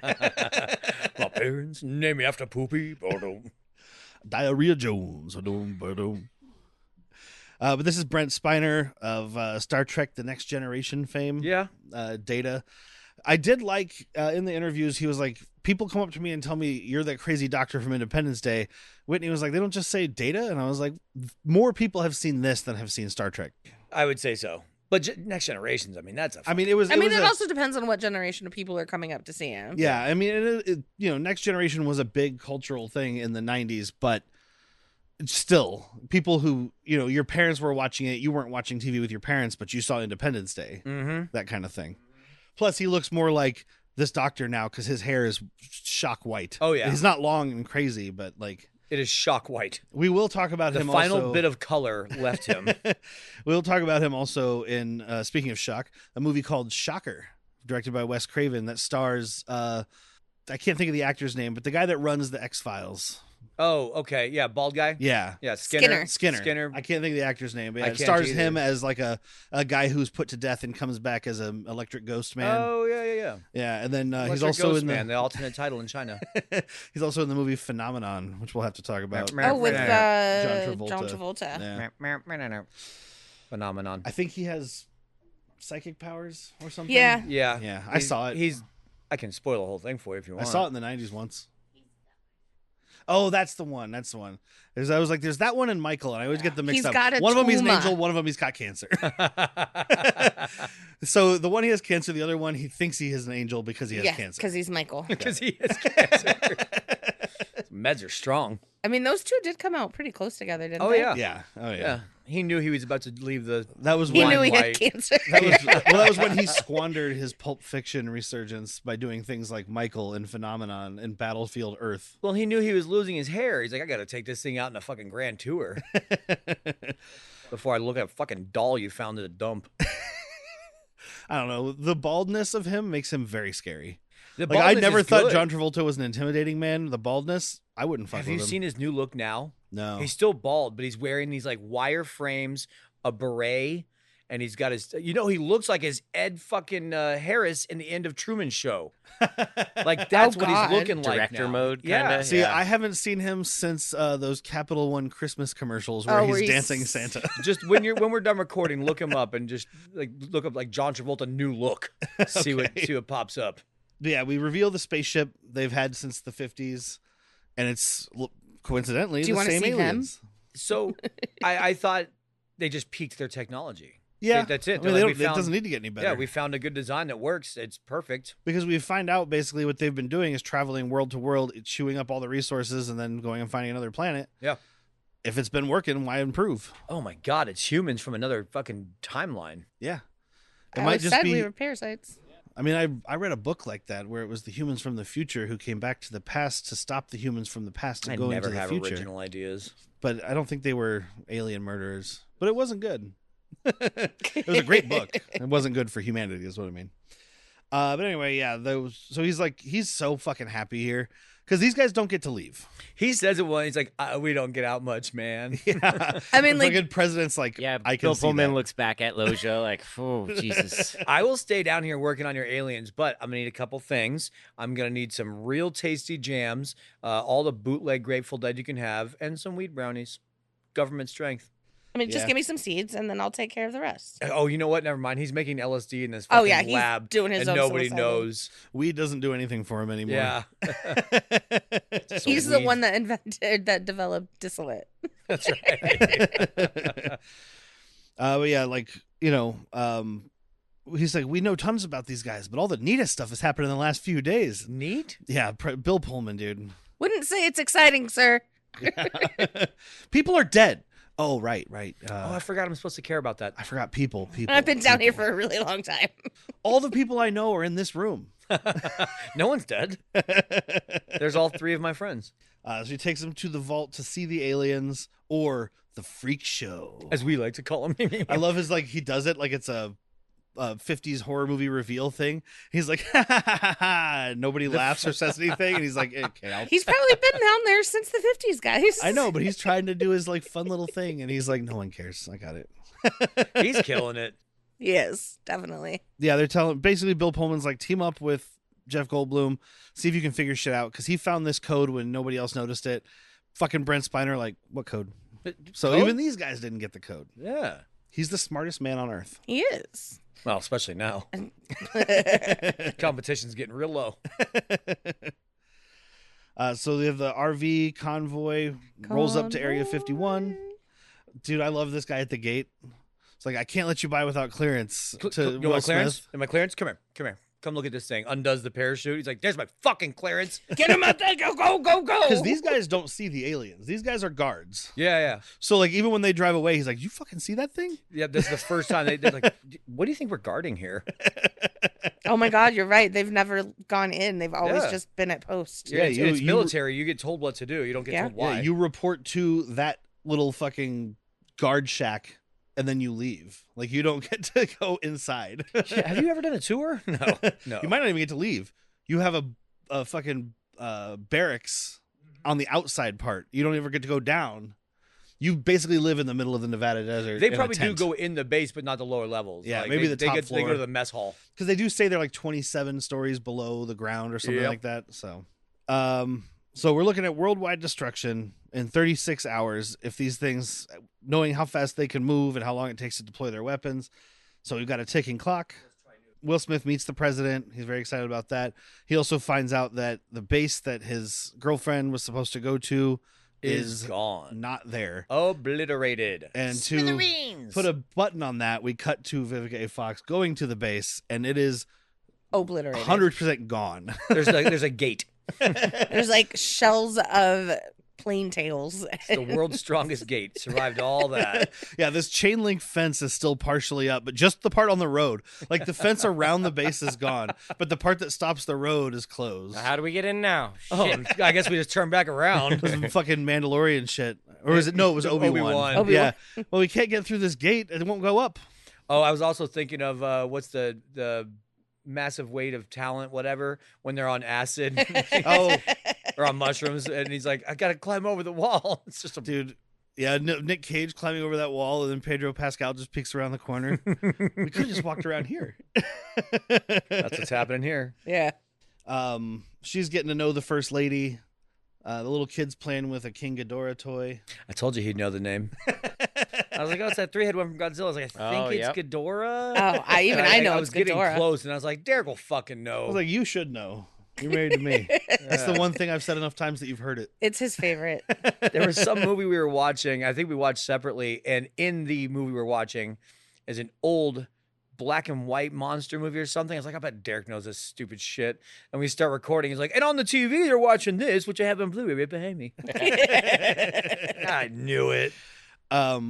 Speaker 2: parents named me after Poopy.
Speaker 1: Diarrhea Jones. But this is Brent Spiner of Star Trek The Next Generation fame.
Speaker 2: Yeah.
Speaker 1: Data. I did like in the interviews, he was like, people come up to me and tell me, you're that crazy doctor from Independence Day. Whitney was like, they don't just say Data? And I was like, more people have seen this than have seen Star Trek.
Speaker 2: I would say so. But Next Generations, I mean, that's a...
Speaker 3: it also depends on what generation of people are coming up to see him.
Speaker 1: Yeah, I mean, Next Generation was a big cultural thing in the 90s, but still, people who, your parents were watching it, you weren't watching TV with your parents, but you saw Independence Day, that kind of thing. Plus, he looks more like this doctor now because his hair is shock white.
Speaker 2: Oh, yeah.
Speaker 1: He's not long and crazy, but like...
Speaker 2: It is shock white.
Speaker 1: We will talk about him also...
Speaker 2: The final bit of color left him.
Speaker 1: We'll talk about him also in, speaking of shock, a movie called Shocker, directed by Wes Craven, that stars... I can't think of the actor's name, but the guy that runs the X-Files...
Speaker 2: Oh, okay. Yeah, bald guy?
Speaker 1: Yeah.
Speaker 2: Yeah, Skinner.
Speaker 1: I can't think of the actor's name, but it stars him as like a guy who's put to death and comes back as an electric ghost man.
Speaker 2: Oh, yeah.
Speaker 1: Yeah, and then he's
Speaker 2: Electric
Speaker 1: also
Speaker 2: Ghost
Speaker 1: in
Speaker 2: Man, the alternate title in China.
Speaker 1: He's also in the movie Phenomenon, which we'll have to talk about.
Speaker 3: Oh, with
Speaker 1: John Travolta.
Speaker 3: Yeah.
Speaker 2: Phenomenon.
Speaker 1: I think he has psychic powers or something.
Speaker 2: Yeah.
Speaker 1: I saw it.
Speaker 2: I can spoil the whole thing for you if you want.
Speaker 1: I saw it in the 90s once. Oh, that's the one. I was like, there's that one and Michael, and I always get them mixed up. One of them he's an angel, one of them he's got cancer. So the one he has cancer, the other one he thinks he is an angel because he has cancer.
Speaker 3: Because he's Michael.
Speaker 2: Because he has cancer. Meds are strong.
Speaker 3: I mean, those two did come out pretty close together, didn't
Speaker 2: Oh,
Speaker 3: they?
Speaker 2: yeah.
Speaker 1: Yeah. Oh, yeah.
Speaker 2: He knew he was about to leave the...
Speaker 3: He knew he had cancer.
Speaker 1: That was when he squandered his Pulp Fiction resurgence by doing things like Michael and Phenomenon and Battlefield Earth.
Speaker 2: Well, he knew he was losing his hair. He's like, I got to take this thing out in a fucking grand tour before I look at a fucking doll you found at a dump.
Speaker 1: I don't know. The baldness of him makes him very scary.
Speaker 2: I
Speaker 1: never thought John Travolta was an intimidating man. The baldness, I wouldn't fuck with him.
Speaker 2: Have you seen his new look now?
Speaker 1: No.
Speaker 2: He's still bald, but he's wearing these like wire frames, a beret, and he's got his... he looks like his Ed fucking Harris in the end of Truman Show. Like, that's what he's looking like
Speaker 5: Director
Speaker 2: now.
Speaker 5: mode,
Speaker 2: Yeah.
Speaker 5: kinda.
Speaker 1: See, I haven't seen him since those Capital One Christmas commercials where he's dancing Santa.
Speaker 2: Just when we're done recording, look him up and just like look up like John Travolta new look. See what pops up.
Speaker 1: Yeah, we reveal the spaceship they've had since the 50s, and it's coincidentally the same aliens.
Speaker 2: So I thought they just peaked their technology.
Speaker 1: Yeah,
Speaker 2: that's it.
Speaker 1: I mean, it doesn't need to get any better.
Speaker 2: Yeah, we found a good design that works. It's perfect.
Speaker 1: Because we find out basically what they've been doing is traveling world to world, chewing up all the resources, and then going and finding another planet.
Speaker 2: Yeah.
Speaker 1: If it's been working, why improve?
Speaker 2: Oh my God, it's humans from another fucking timeline.
Speaker 1: Yeah.
Speaker 3: It might just be. We were parasites.
Speaker 1: I mean, I read a book like that where it was the humans from the future who came back to the past to stop the humans from the past to go into the future. I never have
Speaker 2: original ideas.
Speaker 1: But I don't think they were alien murderers. But it wasn't good. It was a great book. It wasn't good for humanity is what I mean. But anyway, yeah. So he's so fucking happy here because these guys don't get to leave.
Speaker 2: He says it well. He's like, we don't get out much, man.
Speaker 1: Yeah.
Speaker 3: I mean, like,
Speaker 1: fucking president's like,
Speaker 5: yeah.
Speaker 1: I can
Speaker 5: Bill
Speaker 1: see
Speaker 5: Pullman
Speaker 1: that.
Speaker 5: looks back at Loja like, oh Jesus.
Speaker 2: I will stay down here working on your aliens, but I'm gonna need a couple things. I'm gonna need some real tasty jams, all the bootleg Grateful Dead you can have, and some weed brownies. Government strength.
Speaker 3: I mean, just give me some seeds, and then I'll take care of the rest.
Speaker 2: Oh, you know what? Never mind. He's making LSD in this fucking lab.
Speaker 3: He's doing his
Speaker 2: and
Speaker 3: own
Speaker 2: nobody
Speaker 3: psilocybin.
Speaker 2: knows.
Speaker 1: Weed doesn't do anything for him anymore.
Speaker 2: Yeah.
Speaker 3: He's the one that developed distillate.
Speaker 2: That's right.
Speaker 1: But yeah, like, he's like, we know tons about these guys, but all the neatest stuff has happened in the last few days.
Speaker 2: Neat?
Speaker 1: Yeah, Bill Pullman, dude.
Speaker 3: Wouldn't say it's exciting, sir.
Speaker 1: People are dead. Oh, right.
Speaker 2: Oh, I forgot I'm supposed to care about that.
Speaker 1: I forgot people.
Speaker 3: I've been down here for a really long time.
Speaker 1: All the people I know are in this room.
Speaker 2: No one's dead. There's all 3 of my friends.
Speaker 1: So he takes them to the vault to see the aliens, or the freak show,
Speaker 2: as we like to call them.
Speaker 1: I love his he does it like it's a 50s horror movie reveal thing. He's like, ha, ha, ha, ha, ha. Nobody laughs or says anything, and he's like, okay,
Speaker 3: He's probably been down there since the 50s, guys.
Speaker 1: I know, but he's trying to do his fun little thing, and he's like, no one cares. I got it.
Speaker 2: He's killing it.
Speaker 3: He is, definitely.
Speaker 1: Yeah, they're telling basically Bill Pullman's like, team up with Jeff Goldblum, see if you can figure shit out, because he found this code when nobody else noticed it. Fucking Brent Spiner, like, what code? So
Speaker 2: Code?
Speaker 1: even these guys didn't get the code.
Speaker 2: Yeah.
Speaker 1: He's the smartest man on earth.
Speaker 3: He is.
Speaker 2: Well, especially now. Competition's getting real low.
Speaker 1: So they have the RV convoy rolls up to Area 51. Dude, I love this guy at the gate. It's like, I can't let you by without clearance. To
Speaker 2: You
Speaker 1: Will
Speaker 2: want clearance?
Speaker 1: Smith.
Speaker 2: Am I clearance? Come here. Come look at this thing. Undoes the parachute. He's like, there's my fucking clearance. Get him out there. Go.
Speaker 1: Because these guys don't see the aliens. These guys are guards.
Speaker 2: Yeah.
Speaker 1: So even when they drive away, he's like, you fucking see that thing?
Speaker 2: Yeah, this is the first time they're like, what do you think we're guarding here?
Speaker 3: Oh my God, you're right. They've never gone in. They've always just been at post.
Speaker 2: Yeah, it's military. You get told what to do. You don't get told why.
Speaker 1: Yeah, you report to that little fucking guard shack, and then you leave. You don't get to go inside.
Speaker 2: Yeah, have you ever done a tour? No.
Speaker 1: You might not even get to leave. You have a fucking barracks on the outside part. You don't ever get to go down. You basically live in the middle of the Nevada desert.
Speaker 2: They probably do go in the base, but not the lower levels.
Speaker 1: Yeah, maybe the top floor.
Speaker 2: They go to the mess hall.
Speaker 1: Because they do say they're 27 stories below the ground or something like that. So, so we're looking at worldwide destruction in 36 hours if these things, knowing how fast they can move and how long it takes to deploy their weapons. So we've got a ticking clock. Will Smith meets the president. He's very excited about that. He also finds out that the base that his girlfriend was supposed to go to is
Speaker 2: gone,
Speaker 1: not there,
Speaker 2: obliterated.
Speaker 1: And to put a button on that, we cut to Vivica A. Fox going to the base, and it is
Speaker 3: obliterated,
Speaker 1: 100% gone.
Speaker 2: There's a gate.
Speaker 3: There's shells of plane tails.
Speaker 2: It's the world's strongest gate. Survived all that.
Speaker 1: Yeah, this chain link fence is still partially up, but just the part on the road. The fence around the base is gone, but the part that stops the road is closed.
Speaker 5: How do we get in now?
Speaker 2: Shit. I guess we just turn back around.
Speaker 1: Fucking Mandalorian shit. Or is it? No, it was Obi-Wan. Yeah. Well, we can't get through this gate. It won't go up.
Speaker 2: Oh, I was also thinking of what's the massive weight of talent, whatever, when they're on acid. Or on mushrooms, and he's like, I gotta climb over the wall. It's just
Speaker 1: dude. Yeah, Nick Cage climbing over that wall, and then Pedro Pascal just peeks around the corner. We could have just walked around here.
Speaker 2: That's what's happening here.
Speaker 3: Yeah.
Speaker 1: She's getting to know the first lady. The little kid's playing with a King Ghidorah toy.
Speaker 2: I told you he'd know the name. I was like, oh, it's that 3-head one from Godzilla. I was like, I think it's Ghidorah.
Speaker 3: Oh, I know
Speaker 2: I was getting close, and I was like, Derek will fucking know.
Speaker 1: I was like, you should know. You're married to me. That's the one thing I've said enough times that you've heard it.
Speaker 3: It's his favorite.
Speaker 2: There was some movie we were watching. I think we watched separately. And in the movie we were watching is an old black and white monster movie or something. I was like, I bet Derek knows this stupid shit. And we start recording. He's like, and on the TV, they're watching this, which I have on Blu-ray right behind me. I knew it.
Speaker 1: Well,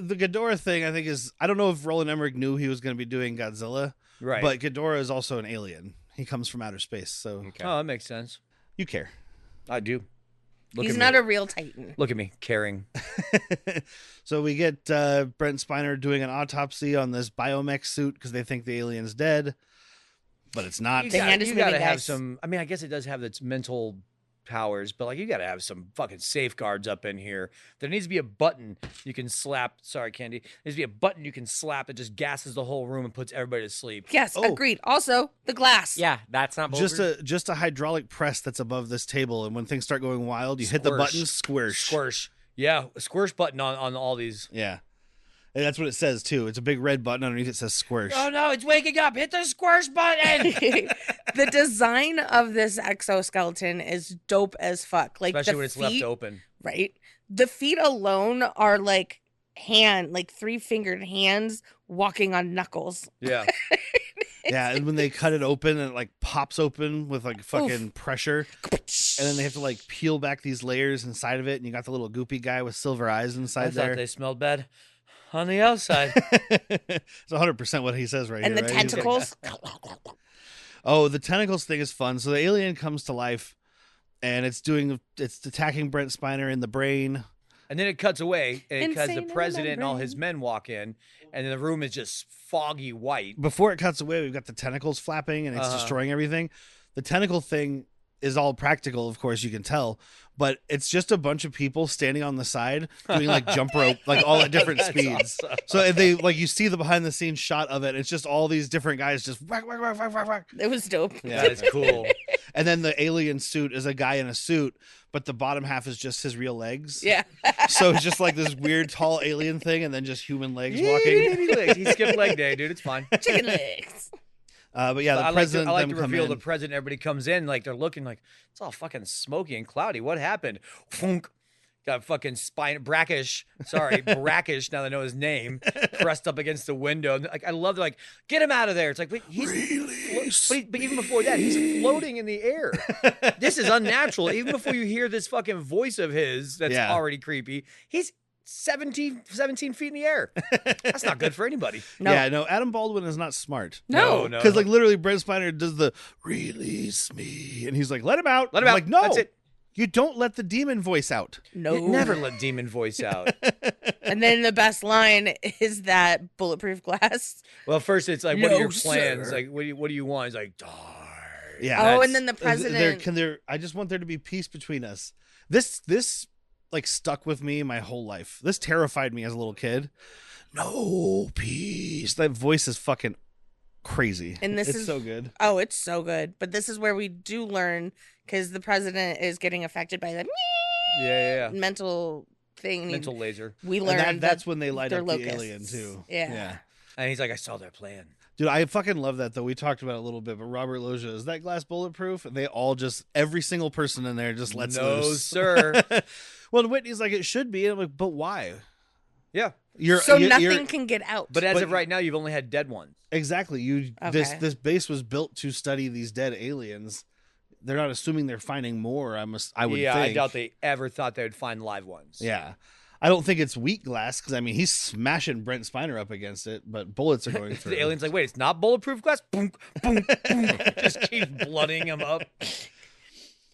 Speaker 1: the Ghidorah thing, I think, is, I don't know if Roland Emmerich knew he was going to be doing Godzilla.
Speaker 2: Right.
Speaker 1: But Ghidorah is also an alien. He comes from outer space, so
Speaker 2: Oh, that makes sense.
Speaker 1: You care.
Speaker 2: I do.
Speaker 3: He's not a real Titan.
Speaker 2: Look at me, caring.
Speaker 1: So we get Brent Spiner doing an autopsy on this biomech suit because they think the alien's dead, but it's not.
Speaker 2: You gotta have some. I mean, I guess it does have its mental powers, but you gotta have some fucking safeguards up in here. There needs to be a button you can slap. Sorry, Candy. There needs to be a button you can slap that just gasses the whole room and puts everybody to sleep.
Speaker 3: Yes, agreed. Also, the glass.
Speaker 5: Yeah, that's not
Speaker 1: just a hydraulic press that's above this table, and when things start going wild, you hit the button, squish.
Speaker 2: Yeah, a squish button on all these.
Speaker 1: Yeah. And that's what it says, too. It's a big red button underneath. It says squish.
Speaker 2: Oh, no, it's waking up. Hit the squish button.
Speaker 3: The design of this exoskeleton is dope as fuck.
Speaker 2: Especially when it's left open.
Speaker 3: Right? The feet alone are like 3-fingered hands walking on knuckles.
Speaker 2: Yeah.
Speaker 1: Yeah, and when they cut it open, and it like pops open with like fucking pressure, and then they have to like peel back these layers inside of it, and you got the little goopy guy with silver eyes inside
Speaker 2: I
Speaker 1: there.
Speaker 2: thought they smelled bad on the outside.
Speaker 1: It's 100% what he says right
Speaker 3: And
Speaker 1: here.
Speaker 3: the
Speaker 1: right? He's like,
Speaker 3: tentacles.
Speaker 1: oh, the tentacles thing is fun. So the alien comes to life, and it's attacking Brent Spiner in the brain.
Speaker 2: And then it cuts away because the
Speaker 3: Insane in the
Speaker 2: president and all his
Speaker 3: membrane.
Speaker 2: men walk in, and then the room is just foggy white.
Speaker 1: Before it cuts away, we've got the tentacles flapping, and it's destroying everything. The tentacle thing is all practical, of course, you can tell, but it's just a bunch of people standing on the side doing like jump rope, like all at different speeds.
Speaker 2: Awesome.
Speaker 1: So they like you see the behind the scenes shot of it. It's just all these different guys just whack, whack, whack, whack, whack, whack.
Speaker 3: It was dope.
Speaker 1: Yeah.
Speaker 2: That is cool.
Speaker 1: And then the alien suit is a guy in a suit, but the bottom half is just his real legs.
Speaker 3: Yeah.
Speaker 1: So it's just like this weird tall alien thing, and then just human legs walking.
Speaker 2: He skipped leg day, dude. It's fine.
Speaker 3: Chicken legs.
Speaker 1: But yeah, the
Speaker 2: I
Speaker 1: president.
Speaker 2: I like to
Speaker 1: them come
Speaker 2: reveal
Speaker 1: in.
Speaker 2: the president. Everybody comes in like they're looking like it's all fucking smoky and cloudy. What happened? Funk. Got fucking brackish. Sorry, brackish. Now that I know his name, pressed up against the window. And like I love, like get him out of there. It's like, wait, but even before that, he's floating in the air. This is unnatural. Even before you hear this fucking voice of his, that's already creepy. He's 17 feet in the air. That's not good for anybody.
Speaker 3: No.
Speaker 1: Yeah, no, Adam Baldwin is not smart.
Speaker 3: No.
Speaker 1: Because like literally Brent Spiner does the release me, and he's like, let him out.
Speaker 2: Let him
Speaker 1: I'm
Speaker 2: out.
Speaker 1: Like, no,
Speaker 2: That's it.
Speaker 1: you don't let the demon voice out.
Speaker 3: No.
Speaker 2: You never let demon voice out.
Speaker 3: And then the best line is that bulletproof glass.
Speaker 2: Well, first it's like, what are
Speaker 3: No,
Speaker 2: your plans?
Speaker 3: sir.
Speaker 2: Like, what do you want? He's like, dark.
Speaker 1: Yeah.
Speaker 3: Oh,
Speaker 2: That's-
Speaker 3: and then the president.
Speaker 1: I just want there to be peace between us. This like stuck with me my whole life. This terrified me as a little kid. No peace. That voice is fucking crazy.
Speaker 3: And this
Speaker 1: it's
Speaker 3: is
Speaker 1: so good.
Speaker 3: Oh, it's so good. But this is where we do learn because the president is getting affected by the
Speaker 2: Yeah.
Speaker 3: mental thing.
Speaker 2: Mental laser.
Speaker 3: We
Speaker 1: And
Speaker 3: learn
Speaker 1: that's when they light
Speaker 3: they're
Speaker 1: up
Speaker 3: locusts.
Speaker 1: the alien too.
Speaker 3: Yeah.
Speaker 2: And he's like, I saw their plan.
Speaker 1: Dude, I fucking love that though. We talked about it a little bit, but Robert Loggia, is that glass bulletproof? And they all just, every single person in there just lets
Speaker 2: No,
Speaker 1: loose.
Speaker 2: sir.
Speaker 1: Well, and Whitney's like, it should be. And I'm like, but why?
Speaker 2: Yeah.
Speaker 3: So nothing can get out.
Speaker 2: But as of right now, you've only had dead ones.
Speaker 1: Exactly.
Speaker 3: Okay.
Speaker 1: This base was built to study these dead aliens. They're not assuming they're finding more. I would think.
Speaker 2: I doubt they ever thought they would find live ones.
Speaker 1: Yeah. I don't think it's weak glass because I mean he's smashing Brent Spiner up against it, but bullets are going through.
Speaker 2: The alien's like, wait, it's not bulletproof glass? Boom, boom, boom. Just keeps blooding him up.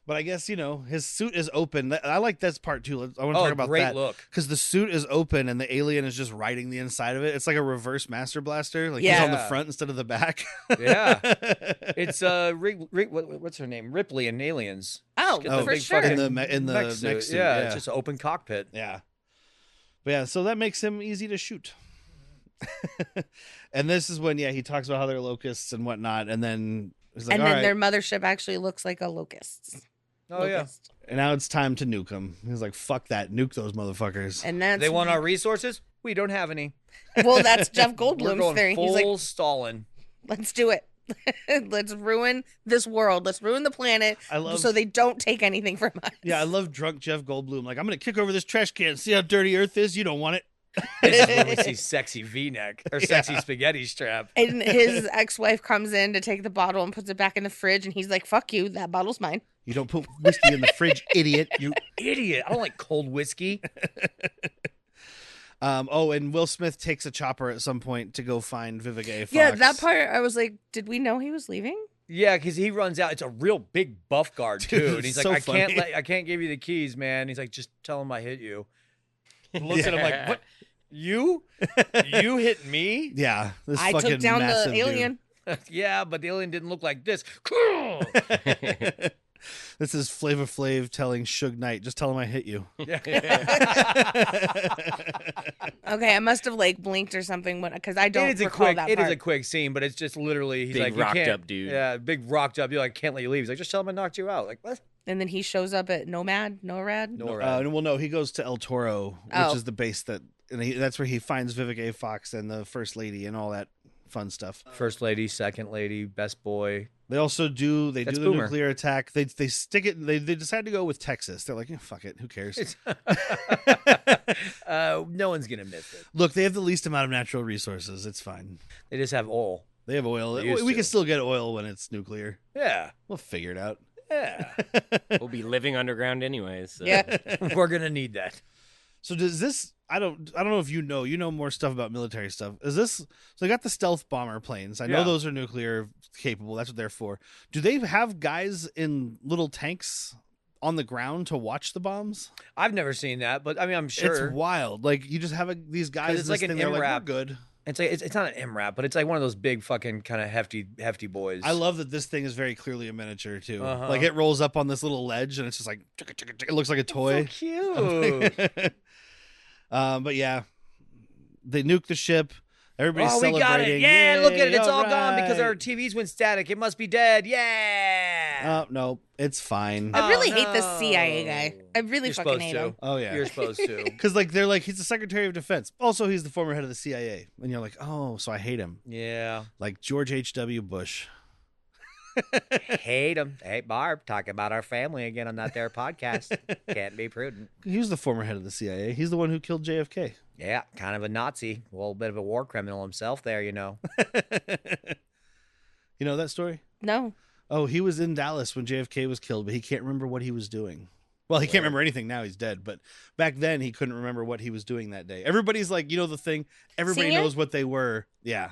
Speaker 1: But I guess, his suit is open. I like this part too. I want to talk about
Speaker 2: great
Speaker 1: that.
Speaker 2: look.
Speaker 1: Because the suit is open and the alien is just riding the inside of it. It's like a reverse Master Blaster. Like he's on the
Speaker 2: Yeah.
Speaker 1: front instead of the back.
Speaker 2: Yeah. It's what's her name? Ripley in Aliens.
Speaker 3: Oh,
Speaker 2: Get the
Speaker 3: for
Speaker 2: big
Speaker 3: sure.
Speaker 2: fucking
Speaker 1: in the
Speaker 2: mech
Speaker 1: mech suit.
Speaker 2: Yeah, it's just an open cockpit.
Speaker 1: Yeah. But yeah, so that makes him easy to shoot. And this is when, he talks about how they're locusts and whatnot. And then he's like,
Speaker 3: And
Speaker 1: all
Speaker 3: then
Speaker 1: right.
Speaker 3: their mothership actually looks like a locust.
Speaker 2: Oh, yeah.
Speaker 3: Locust.
Speaker 1: And now it's time to nuke them. He's like, fuck that. Nuke those motherfuckers.
Speaker 3: And that's
Speaker 2: They want our resources? We don't have any.
Speaker 3: well, that's Jeff
Speaker 2: We're
Speaker 3: Goldblum's
Speaker 2: going
Speaker 3: theory.
Speaker 2: full
Speaker 3: He's like,
Speaker 2: Stalin.
Speaker 3: let's do it. Let's ruin this world. Let's ruin the planet so they don't take anything from us.
Speaker 1: Yeah, I love drunk Jeff Goldblum. Like, I'm going to kick over this trash can. See how dirty Earth is? You don't want it.
Speaker 2: This is when we see sexy V-neck or sexy spaghetti strap.
Speaker 3: And his ex-wife comes in to take the bottle and puts it back in the fridge, and he's like, "Fuck you, that bottle's mine."
Speaker 1: You don't put whiskey in the fridge, idiot.
Speaker 2: You idiot. I don't like cold whiskey.
Speaker 1: And Will Smith takes a chopper at some point to go find Vivica A. Fox.
Speaker 3: Yeah, that part I was like, did we know he was leaving?
Speaker 2: Yeah, because he runs out. It's a real big buff guard too,
Speaker 1: Dude,
Speaker 2: and he's
Speaker 1: it's
Speaker 2: like,
Speaker 1: so
Speaker 2: I can't give you the keys, man. He's like, just tell him I hit you. Looks at him like, what? You hit me?
Speaker 1: Yeah, this
Speaker 3: I
Speaker 1: fucking
Speaker 3: took down the
Speaker 1: massive dude.
Speaker 3: alien.
Speaker 2: Yeah, but the alien didn't look like this.
Speaker 1: This is Flavor Flav telling Suge Knight, just tell him I hit you.
Speaker 3: Okay, I must have like blinked or something because I don't recall that
Speaker 2: It
Speaker 3: part.
Speaker 2: is a quick scene, but it's just literally he's
Speaker 5: Big
Speaker 2: like, you
Speaker 5: rocked
Speaker 2: can't-
Speaker 5: up dude.
Speaker 2: Yeah, big rocked up. You're like, can't let you leave. He's like, just tell him I knocked you out. Like what?
Speaker 3: And then he shows up at NORAD.
Speaker 1: No, he goes to El Toro, which
Speaker 3: Oh.
Speaker 1: is the base that's where he finds Vivica A. Fox and the First Lady and all that fun stuff.
Speaker 2: First lady, second lady, best boy.
Speaker 1: They also do the
Speaker 2: Boomer.
Speaker 1: nuclear attack. They stick it. They decide to go with Texas. They're like, fuck it, who cares?
Speaker 2: No one's gonna miss it.
Speaker 1: Look, they have the least amount of natural resources. It's fine.
Speaker 2: They just have oil.
Speaker 1: They have oil.
Speaker 2: They used
Speaker 1: We
Speaker 2: to.
Speaker 1: can still get oil when it's nuclear.
Speaker 2: Yeah.
Speaker 1: We'll figure it out.
Speaker 2: Yeah.
Speaker 5: We'll be living underground anyways. So.
Speaker 3: Yeah.
Speaker 2: We're going to need that.
Speaker 1: So does this? I don't know if you know more stuff about military stuff. Is this? So they got the stealth bomber planes. I know
Speaker 2: Yeah.
Speaker 1: those are nuclear capable. That's what they're for. Do they have guys in little tanks on the ground to watch the bombs?
Speaker 2: I've never seen that, but I mean, I'm sure.
Speaker 1: It's wild. Like you just have these guys.
Speaker 2: 'Cause it's
Speaker 1: in
Speaker 2: like
Speaker 1: this
Speaker 2: an
Speaker 1: thing, they're like,
Speaker 2: MRAP.
Speaker 1: we're good.
Speaker 2: It's not an MRAP, but it's like one of those big fucking kind of hefty boys.
Speaker 1: I love that this thing is very clearly a miniature too.
Speaker 2: Uh-huh.
Speaker 1: Like it rolls up on this little ledge and it's just like it looks like a toy.
Speaker 2: So cute.
Speaker 1: But yeah, they nuke the ship. Everybody's
Speaker 2: Oh, we
Speaker 1: celebrating.
Speaker 2: got it. Yeah, look at it.
Speaker 1: Yay,
Speaker 2: It's all gone
Speaker 1: right.
Speaker 2: because our TVs went static. It must be dead. Yeah.
Speaker 1: Oh, no, it's fine.
Speaker 3: I really hate
Speaker 2: no.
Speaker 3: this CIA guy. I really
Speaker 2: You're
Speaker 3: fucking
Speaker 2: supposed
Speaker 3: hate
Speaker 2: to.
Speaker 3: him.
Speaker 1: Oh, yeah.
Speaker 2: You're supposed to.
Speaker 1: Because, like, they're like, he's the Secretary of Defense. Also, he's the former head of the CIA. And you're like, oh, so I hate him.
Speaker 2: Yeah.
Speaker 1: Like George H.W. Bush.
Speaker 2: Hate him. Hey, Barb, talking about our family again on that there podcast. Can't be prudent.
Speaker 1: He was the former head of the CIA. He's the one who killed JFK.
Speaker 2: Yeah, kind of a Nazi. A little bit of a war criminal himself there, you know.
Speaker 1: You know that story?
Speaker 3: No.
Speaker 1: Oh, he was in Dallas when JFK was killed, but he can't remember what he was doing. Well, he can't remember anything now. He's dead. But back then, he couldn't remember what he was doing that day. Everybody's like, you know the thing? Everybody
Speaker 3: Senior?
Speaker 1: knows what they were. Yeah.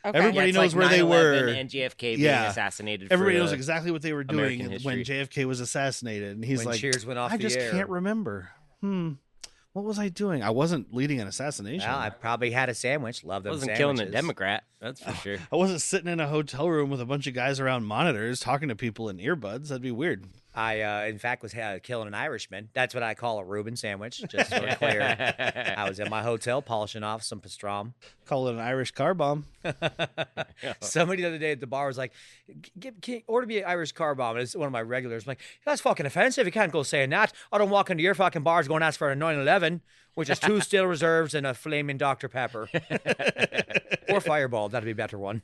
Speaker 3: Okay.
Speaker 1: Everybody
Speaker 5: it's
Speaker 1: knows
Speaker 5: like
Speaker 1: where they
Speaker 5: 9/11
Speaker 1: were.
Speaker 5: and JFK being
Speaker 1: Yeah.
Speaker 5: assassinated.
Speaker 1: Everybody
Speaker 5: for,
Speaker 1: knows exactly what they were doing
Speaker 5: American
Speaker 1: when
Speaker 5: history.
Speaker 1: JFK was assassinated. And he's
Speaker 2: When
Speaker 1: like,
Speaker 2: Cheers went off
Speaker 1: I
Speaker 2: the
Speaker 1: just
Speaker 2: air.
Speaker 1: can't remember. What was I doing? I wasn't leading an assassination.
Speaker 2: Well, I probably had a sandwich. Love them
Speaker 5: wasn't
Speaker 2: sandwiches.
Speaker 5: killing a Democrat. That's for sure.
Speaker 1: I wasn't sitting in a hotel room with a bunch of guys around monitors talking to people in earbuds. That'd be weird.
Speaker 2: I, in fact, was killing an Irishman. That's what I call a Reuben sandwich, just so we're clear. I was in my hotel polishing off some pastrami.
Speaker 1: Call it an Irish car bomb.
Speaker 2: Somebody the other day at the bar was like, order me an Irish car bomb. And it's one of my regulars. I'm like, that's fucking offensive. You can't go saying that. I don't walk into your fucking bars going to ask for a 911, which is 2 Steel Reserves and a flaming Dr. Pepper. Or Fireball. That'd be a better one.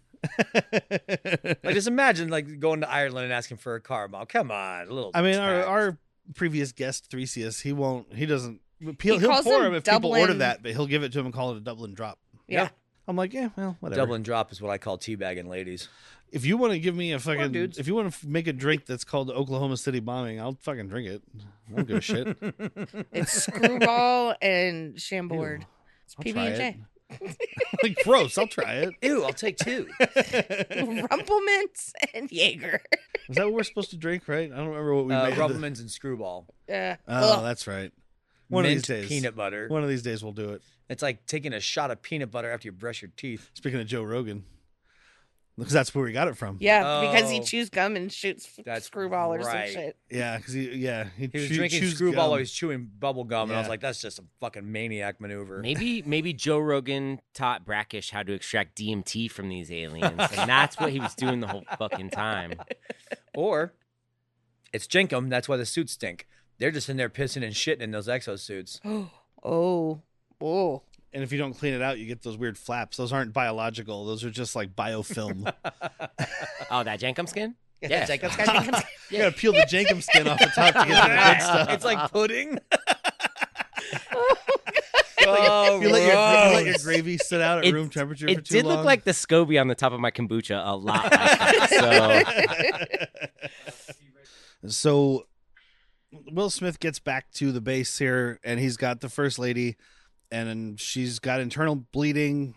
Speaker 2: Like, just imagine like going to Ireland and asking for a car bomb. Come on, a little.
Speaker 1: I mean,
Speaker 2: tact.
Speaker 1: our previous guest, Threesius, he doesn't, he'll
Speaker 3: calls
Speaker 1: pour
Speaker 3: them
Speaker 1: him if people order
Speaker 3: Dublin-
Speaker 1: that, but he'll give it to him and call it a Dublin drop.
Speaker 3: Yeah.
Speaker 1: I'm like, yeah, well, whatever.
Speaker 2: Dublin drop is what I call teabagging ladies.
Speaker 1: If you want to give me a fucking,
Speaker 2: dudes.
Speaker 1: if you want to make a drink that's called the Oklahoma City bombing, I'll fucking drink it. I don't give a shit.
Speaker 3: It's Screwball and Chambord. It's
Speaker 1: I'll try
Speaker 3: PB&J.
Speaker 1: Like, gross. I'll try it.
Speaker 2: Ew, I'll take 2.
Speaker 3: Rumplemans and Jaeger.
Speaker 1: Is that what we're supposed to drink, right? I don't remember what we made.
Speaker 2: Rumplemans and Screwball.
Speaker 1: Oh,
Speaker 3: Ugh.
Speaker 1: that's right. One of
Speaker 2: Mint
Speaker 1: these days.
Speaker 2: peanut butter.
Speaker 1: One of these days we'll do it.
Speaker 2: It's like taking a shot of peanut butter after you brush your teeth.
Speaker 1: Speaking of Joe Rogan. Because that's where we got it from.
Speaker 3: Yeah, because he
Speaker 2: Oh.
Speaker 3: chews gum and shoots
Speaker 2: That's
Speaker 3: Screwball or
Speaker 2: right.
Speaker 3: some shit.
Speaker 1: Yeah, because he
Speaker 2: He was drinking
Speaker 1: chews
Speaker 2: Screwball
Speaker 1: gum.
Speaker 2: while he was chewing bubble gum, and I was
Speaker 1: Yeah.
Speaker 2: like, that's just a fucking maniac maneuver.
Speaker 5: Maybe Joe Rogan taught Brackish how to extract DMT from these aliens, and that's what he was doing the whole fucking time.
Speaker 2: Or it's Jinkum, that's why the suits stink. They're just in there pissing and shitting in those exosuits.
Speaker 3: Oh.
Speaker 1: And if you don't clean it out, you get those weird flaps. Those aren't biological. Those are just like biofilm.
Speaker 5: Oh, that Jankum skin?
Speaker 2: Yeah, Jinkum.
Speaker 1: You gotta peel the Jankum skin off the top to get to the good stuff.
Speaker 2: It's like pudding.
Speaker 1: You let your gravy sit out at
Speaker 5: It-
Speaker 1: room temperature for
Speaker 5: It
Speaker 1: too
Speaker 5: did
Speaker 1: long.
Speaker 5: look like the SCOBY on the top of my kombucha a lot like that.
Speaker 1: So Will Smith gets back to the base here, and he's got the first lady, and she's got internal bleeding,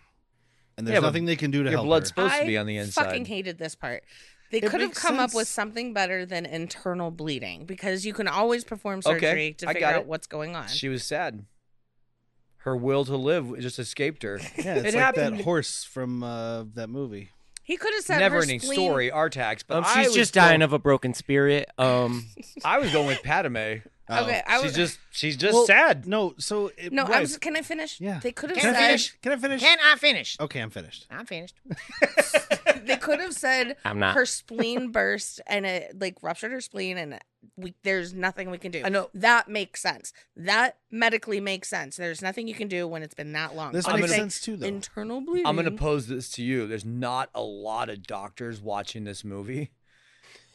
Speaker 1: and there's
Speaker 2: Yeah, but
Speaker 1: nothing they can do to
Speaker 2: Your
Speaker 1: help
Speaker 2: blood's
Speaker 1: her.
Speaker 2: supposed to be on the inside.
Speaker 3: fucking hated this part. They
Speaker 1: It
Speaker 3: could have
Speaker 1: makes
Speaker 3: come up with
Speaker 1: sense.
Speaker 3: something better than internal bleeding because you can always perform surgery to
Speaker 2: I
Speaker 3: figure
Speaker 2: got
Speaker 3: out
Speaker 2: it.
Speaker 3: what's going on.
Speaker 2: She was sad. Her will to live just escaped her.
Speaker 1: Yeah, it's
Speaker 2: It
Speaker 1: like
Speaker 2: happened.
Speaker 1: that horse from that movie.
Speaker 3: He could have said
Speaker 2: Never
Speaker 3: her
Speaker 2: ending
Speaker 3: spleen-
Speaker 2: story, Artax. But
Speaker 5: She's just dying of a broken spirit.
Speaker 2: I was going with Padme.
Speaker 3: Okay, I was.
Speaker 2: She's just
Speaker 1: Well,
Speaker 2: sad.
Speaker 1: No, so it,
Speaker 3: No,
Speaker 1: right.
Speaker 3: can I finish?
Speaker 1: Yeah.
Speaker 3: They could have
Speaker 6: Can I
Speaker 3: said.
Speaker 6: finish?
Speaker 1: Can I finish?
Speaker 6: Can I finish?
Speaker 1: Okay, I'm finished.
Speaker 6: I'm finished.
Speaker 3: They could have said
Speaker 5: I'm not.
Speaker 3: her spleen burst and it like ruptured her spleen and there's nothing we can do.
Speaker 2: I know.
Speaker 3: That makes sense. That medically makes sense. There's nothing you can do when it's been that long.
Speaker 1: This
Speaker 3: But
Speaker 1: makes
Speaker 3: they say
Speaker 1: sense too, though.
Speaker 3: Internal bleeding.
Speaker 2: I'm going to pose this to you. There's not a lot of doctors watching this movie.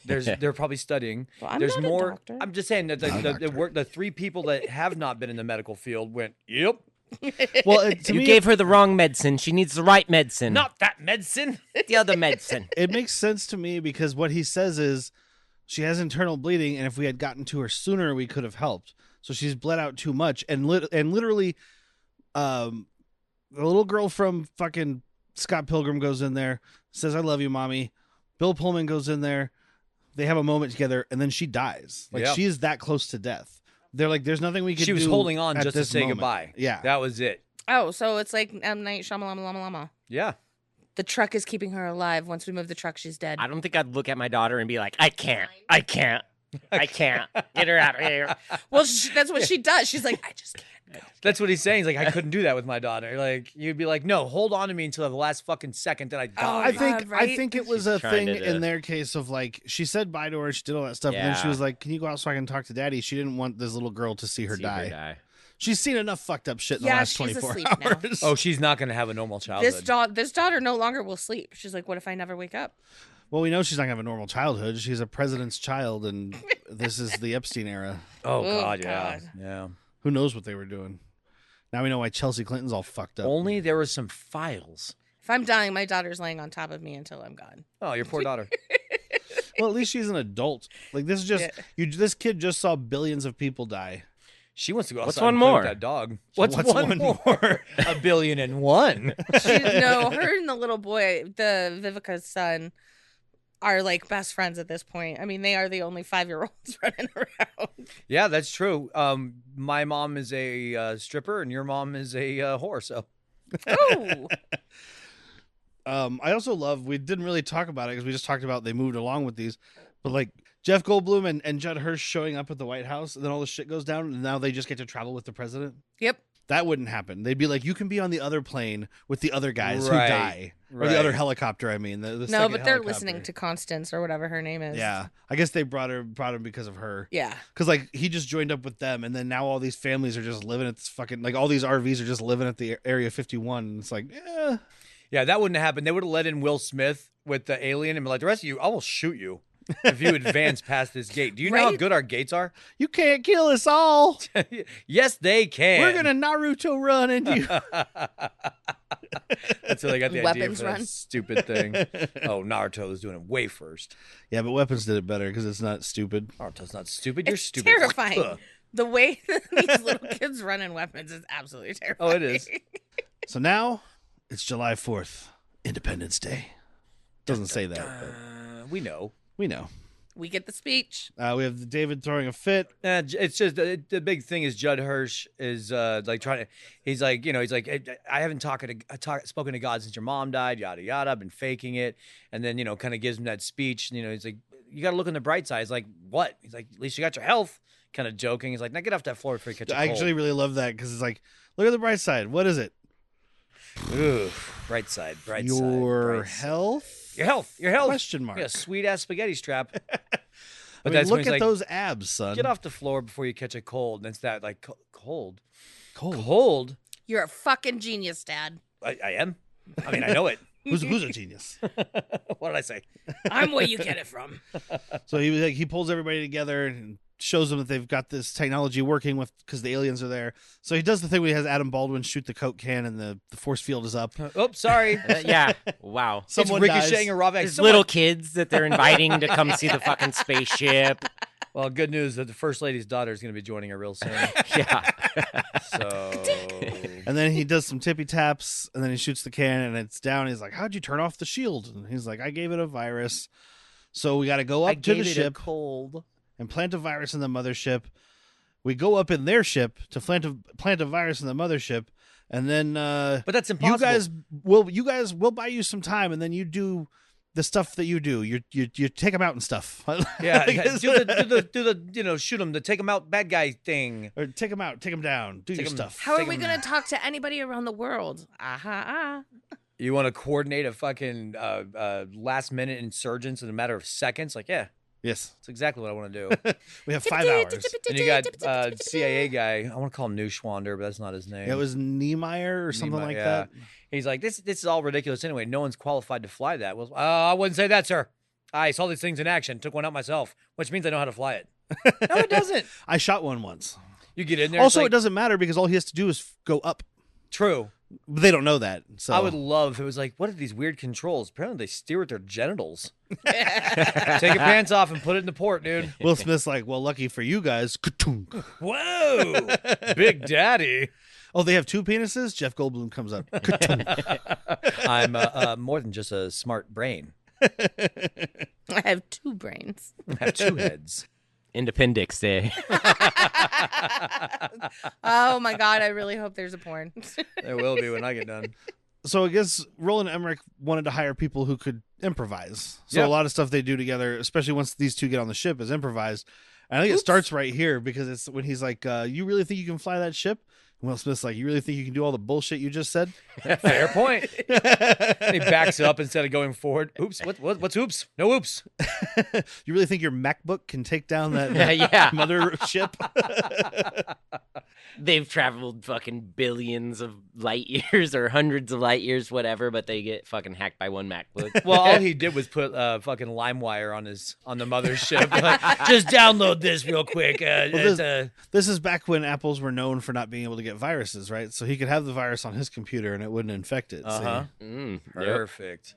Speaker 2: They're probably studying.
Speaker 3: Well, I'm
Speaker 2: There's
Speaker 3: not a
Speaker 2: more.
Speaker 3: doctor.
Speaker 2: I'm just saying that the 3 people that have not been in the medical field went, yep,
Speaker 1: Well, to
Speaker 5: You
Speaker 1: me,
Speaker 5: gave her the wrong medicine. She needs the right medicine.
Speaker 2: Not that medicine.
Speaker 5: the other medicine.
Speaker 1: it makes sense to me because what he says is she has internal bleeding, and if we had gotten to her sooner, we could have helped. So she's bled out too much, and literally, the little girl from fucking Scott Pilgrim goes in there, says, "I love you, mommy." Bill Pullman goes in there. They have a moment together, and then she dies. Like, she is that close to death. They're like, there's nothing we can do.
Speaker 2: She was holding on just to say
Speaker 1: moment.
Speaker 2: goodbye.
Speaker 1: Yeah.
Speaker 2: That was it.
Speaker 3: Oh, so it's like M. Night Shyamalan.
Speaker 2: Yeah.
Speaker 3: The truck is keeping her alive. Once we move the truck, she's dead.
Speaker 5: I don't think I'd look at my daughter and be like, I can't. Get her out of here.
Speaker 3: Well, that's what she does. She's like, I just can't go.
Speaker 2: That's what he's saying. He's like, I couldn't do that with my daughter. Like, you'd be like, no, hold on to me until the last fucking second that I die.
Speaker 1: I think it was a thing
Speaker 5: trying to
Speaker 1: in their case of like, she said bye to her, she did all that stuff, and then she
Speaker 5: Yeah.
Speaker 1: was like, "Can you go out so I can talk to Daddy?" She didn't want this little girl to see her die. She's seen enough fucked up shit in the last
Speaker 3: she's
Speaker 1: 24
Speaker 3: asleep
Speaker 1: hours.
Speaker 3: now.
Speaker 2: Oh, she's not going to have a normal childhood.
Speaker 3: This daughter no longer will sleep. She's like, what if I never wake up?
Speaker 1: Well, we know she's not gonna have a normal childhood. She's a president's child, and this is the Epstein era.
Speaker 2: Oh,
Speaker 3: Oh,
Speaker 2: God,
Speaker 3: God.
Speaker 2: yeah.
Speaker 1: Who knows what they were doing? Now we know why Chelsea Clinton's all fucked up.
Speaker 2: Only there was some files.
Speaker 3: If I'm dying, my daughter's laying on top of me until I'm gone.
Speaker 2: Oh, your poor daughter.
Speaker 1: Well, at least she's an adult. Like, this is just This kid just saw billions of people die.
Speaker 2: She wants to go outside
Speaker 5: What's one
Speaker 2: and play
Speaker 5: more?
Speaker 2: with that dog. What's
Speaker 1: What's
Speaker 2: one
Speaker 1: one
Speaker 2: more? 1,000,000,001.
Speaker 3: No, her and the little boy, the Vivica's son, are like best friends at this point. I mean, they are the only 5-year-olds running around.
Speaker 2: Yeah, that's true. My mom is a stripper, and your mom is a whore. So,
Speaker 3: Oh,
Speaker 1: I also love, we didn't really talk about it because we just talked about they moved along with these, but like Jeff Goldblum and Judd Hirsch showing up at the White House, and then all this shit goes down, and now they just get to travel with the president.
Speaker 3: yep.
Speaker 1: That wouldn't happen. They'd be like, you can be on the other plane with the other guys
Speaker 2: Right,
Speaker 1: who die. Or
Speaker 2: right.
Speaker 1: the other helicopter, I mean. The
Speaker 3: No,
Speaker 1: second
Speaker 3: but they're
Speaker 1: helicopter.
Speaker 3: listening to Constance or whatever her name is.
Speaker 1: Yeah. I guess they brought him because of her.
Speaker 3: Yeah.
Speaker 1: Because, like, he just joined up with them, and then now all these families are just living at this fucking, like, all these RVs are just living at the Area 51. And it's like, yeah.
Speaker 2: yeah, that wouldn't happen. They would have let in Will Smith with the alien and be like, the rest of you, I will shoot you if you advance past this gate. Do you know how
Speaker 3: Right?
Speaker 2: good our gates are?
Speaker 1: You can't kill us all.
Speaker 2: Yes, they can.
Speaker 1: We're going to Naruto run into you.
Speaker 2: That's how they got the idea
Speaker 3: Weapons
Speaker 2: for that
Speaker 3: run.
Speaker 2: stupid thing. Oh, Naruto is doing it way first.
Speaker 1: Yeah, but Weapons did it better because it's not stupid.
Speaker 2: Naruto's not stupid. You're
Speaker 3: It's
Speaker 2: stupid.
Speaker 3: terrifying.
Speaker 2: Ugh.
Speaker 3: The way that these little kids run in weapons is absolutely terrifying.
Speaker 2: Oh, it is.
Speaker 1: So now it's July 4th, Independence Day. Doesn't say that, but
Speaker 2: We know.
Speaker 1: we know.
Speaker 3: We get the speech.
Speaker 1: We have David throwing a fit.
Speaker 2: It's just the big thing is Judd Hirsch is like trying to. He's like, I haven't spoken to God since your mom died. Yada yada. I've been faking it, and then kind of gives him that speech. He's like, you got to look on the bright side. He's like, what? He's like, at least you got your health. Kind of joking. He's like, now get off that floor before you catch a cold.
Speaker 1: I actually really love that because it's like, look at the bright side. What is it?
Speaker 2: Ooh, bright side. Bright side.
Speaker 1: Your
Speaker 2: bright side.
Speaker 1: health?
Speaker 2: Your health. Your health.
Speaker 1: Question mark.
Speaker 2: Yeah, sweet ass spaghetti strap.
Speaker 1: I
Speaker 2: But
Speaker 1: mean,
Speaker 2: that's when
Speaker 1: look
Speaker 2: he's
Speaker 1: at
Speaker 2: like,
Speaker 1: those abs, son.
Speaker 2: get off the floor before you catch a cold. And it's that like cold.
Speaker 1: Cold.
Speaker 2: Cold.
Speaker 3: You're a fucking genius, Dad.
Speaker 2: I am. I mean, I know it.
Speaker 1: Who's a genius?
Speaker 2: What did I say?
Speaker 3: I'm where you get it from.
Speaker 1: So he pulls everybody together and shows them that they've got this technology working with because the aliens are there. So he does the thing where he has Adam Baldwin shoot the Coke can and the force field is up.
Speaker 2: Oh, sorry.
Speaker 5: Yeah. Wow.
Speaker 1: Someone
Speaker 2: it's ricocheting
Speaker 1: dies.
Speaker 2: a raw vac.
Speaker 5: There's little kids that they're inviting to come see the fucking spaceship.
Speaker 2: Well, good news that the first lady's daughter is going to be joining her real soon.
Speaker 5: Yeah.
Speaker 2: So
Speaker 1: And then he does some tippy taps and then he shoots the can and it's down. He's like, how'd you turn off the shield? And he's like, I gave it a virus. So we got to go up to the ship
Speaker 2: cold.
Speaker 1: and plant a virus in the mothership. We go up in their ship to plant a virus in the mothership. And then
Speaker 2: But that's impossible.
Speaker 1: you guys will buy you some time and then you do the stuff that you do. You take them out and stuff.
Speaker 2: Yeah,
Speaker 1: Like,
Speaker 2: do the shoot them, the take them out bad guy thing.
Speaker 1: or take them out, take them down, do your
Speaker 2: 'em-
Speaker 1: stuff.
Speaker 3: How are
Speaker 2: Take
Speaker 3: we
Speaker 2: 'em-
Speaker 3: going to talk to anybody around the world?
Speaker 2: You want to coordinate a fucking last minute insurgence in a matter of seconds? Like, yeah,
Speaker 1: Yes,
Speaker 2: that's exactly what I want to do.
Speaker 1: we have 5 hours.
Speaker 2: And you got CIA guy. I want to call him Neuschwander, but that's not his name.
Speaker 1: It was Niemeyer or something like
Speaker 2: yeah.
Speaker 1: that.
Speaker 2: He's like, this is all ridiculous anyway. No one's qualified to fly that. Well, I wouldn't say that, sir. I saw these things in action, took one out myself, which means I know how to fly it. No, it doesn't.
Speaker 1: I shot one once.
Speaker 2: You get in there.
Speaker 1: Also,
Speaker 2: it's
Speaker 1: it doesn't matter because all he has to do is go up.
Speaker 2: True.
Speaker 1: But they don't know that. So
Speaker 2: I would love if it was like, what are these weird controls? Apparently they steer with their genitals. Take your pants off and put it in the port, dude.
Speaker 1: Will Smith's like, well, lucky for you guys. Ka-tunk.
Speaker 2: Whoa, Big Daddy.
Speaker 1: Oh, they have 2 penises? Jeff Goldblum comes up. Ka-tunk.
Speaker 2: I'm more than just a smart brain.
Speaker 3: I have 2 brains.
Speaker 2: I have 2 heads.
Speaker 5: Independence Day.
Speaker 3: Oh my God, I really hope there's a porn.
Speaker 2: There will be when I get done.
Speaker 1: So I guess Roland Emmerich wanted to hire people who could improvise. So
Speaker 2: Yep.
Speaker 1: a lot of stuff they do together, especially once these 2 get on the ship, is improvised. And I think it starts right here because it's when he's like, you really think you can fly that ship? And Will Smith's like, you really think you can do all the bullshit you just said?
Speaker 2: Fair point. And he backs up instead of going forward. Oops. What's oops? No oops.
Speaker 1: You really think your MacBook can take down that
Speaker 5: Yeah.
Speaker 1: mothership?
Speaker 5: They've traveled fucking billions of light years or hundreds of light years, whatever, but they get fucking hacked by one MacBook.
Speaker 2: Well, all he did was put fucking LimeWire on the mothership. Like, just download this real quick.
Speaker 1: This is back when Apples were known for not being able to get viruses, right? So he could have the virus on his computer and it wouldn't infect it.
Speaker 5: Yep.
Speaker 2: Perfect.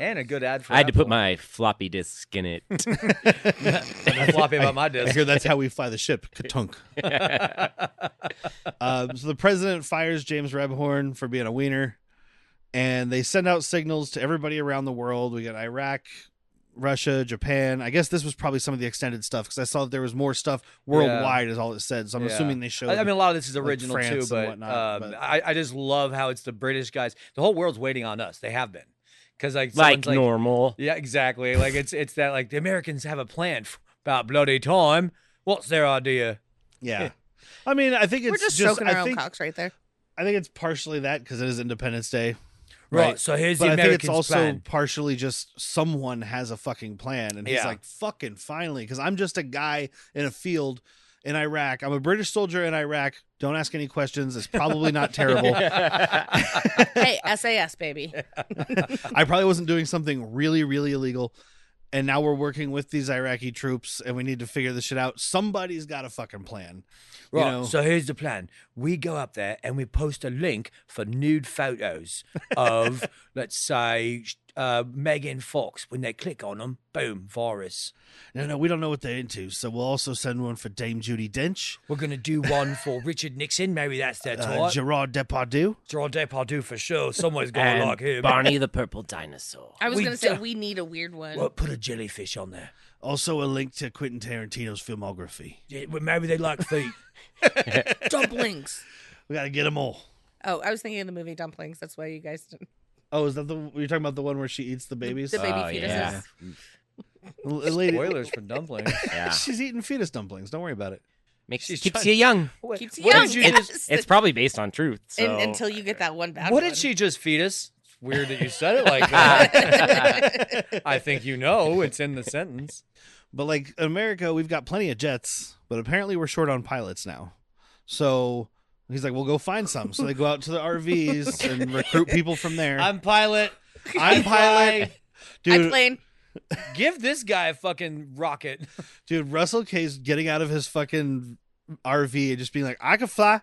Speaker 2: And a good ad for
Speaker 5: I had to put
Speaker 2: Apple.
Speaker 5: my floppy disk in it.
Speaker 2: I'm floppy about my
Speaker 1: I
Speaker 2: disc.
Speaker 1: hear that's how we fly the ship. Ka-tunk. So the president fires James Rebhorn for being a wiener, and they send out signals to everybody around the world. We got Iraq, Russia, Japan. I guess this was probably some of the extended stuff because I saw that there was more stuff worldwide, is all it said. So I'm assuming they showed.
Speaker 2: I mean, a lot of this is
Speaker 1: like,
Speaker 2: original
Speaker 1: France
Speaker 2: too,
Speaker 1: and
Speaker 2: but,
Speaker 1: whatnot,
Speaker 2: I just love how it's the British guys. The whole world's waiting on us. They have been. Because
Speaker 5: like
Speaker 2: someone's
Speaker 5: normal.
Speaker 2: Yeah, exactly. Like it's that like the Americans have a plan about bloody time. What's their idea?
Speaker 1: Yeah. I mean, I think it's
Speaker 3: We're just stroking our
Speaker 1: I
Speaker 3: own
Speaker 1: think,
Speaker 3: cocks right there.
Speaker 1: I think it's partially that because it is Independence Day.
Speaker 2: Right. So here's
Speaker 1: But
Speaker 2: the
Speaker 1: I think
Speaker 2: Americans'
Speaker 1: it's also
Speaker 2: plan.
Speaker 1: partially just someone has a fucking plan, and he's
Speaker 2: Yeah.
Speaker 1: like, "Fucking finally," because I'm just a guy in a field in Iraq. I'm a British soldier in Iraq. Don't ask any questions. It's probably not terrible.
Speaker 3: Hey, SAS, baby.
Speaker 1: I probably wasn't doing something really, really illegal. And now we're working with these Iraqi troops, and we need to figure this shit out. Somebody's got a fucking plan.
Speaker 2: Right.
Speaker 1: You know?
Speaker 2: So here's the plan. We go up there and we post a link for nude photos of, let's say, Megan Fox. When they click on them, boom, virus.
Speaker 1: No, we don't know what they're into. So we'll also send one for Dame Judi Dench,
Speaker 2: We're going to do one for Richard Nixon. Maybe that's their type.
Speaker 1: Gerard Depardieu.
Speaker 2: Gerard Depardieu for sure. Someone's going to
Speaker 5: And
Speaker 2: like him.
Speaker 5: Barney the Purple Dinosaur.
Speaker 3: I was
Speaker 2: We
Speaker 3: going to say,
Speaker 2: do-
Speaker 3: we need a weird one.
Speaker 2: Well, put a jellyfish on there.
Speaker 1: Also a link to Quentin Tarantino's filmography.
Speaker 2: Yeah, well, maybe they like feet.
Speaker 3: Dumplings.
Speaker 1: We got to get them all.
Speaker 3: Oh, I was thinking of the movie Dumplings. That's why you guys didn't.
Speaker 1: Oh, is that you're talking about the one where she eats the babies?
Speaker 3: The baby
Speaker 5: Oh,
Speaker 3: fetuses.
Speaker 5: yeah.
Speaker 1: A lady,
Speaker 2: Spoilers for dumplings.
Speaker 5: Yeah.
Speaker 1: she's eating fetus dumplings. Don't worry about it.
Speaker 5: Keeps
Speaker 2: trying-
Speaker 5: you young.
Speaker 3: Keeps you
Speaker 2: What
Speaker 3: young.
Speaker 2: did you
Speaker 3: yes.
Speaker 5: It's probably based on truth. So.
Speaker 3: Until you get that one bad
Speaker 2: What
Speaker 3: one.
Speaker 2: did she just fetus? It's weird that you said it like that. I think you know it's in the sentence.
Speaker 1: But like in America, we've got plenty of jets, but apparently we're short on pilots now. So he's like, "We'll go find some." So they go out to the RVs and recruit people from there.
Speaker 2: I'm pilot.
Speaker 1: I'm pilot,
Speaker 3: I
Speaker 1: dude.
Speaker 3: plane.
Speaker 2: Give this guy a fucking rocket.
Speaker 1: Dude, Russell K's getting out of his fucking RV and just being like, "I can fly.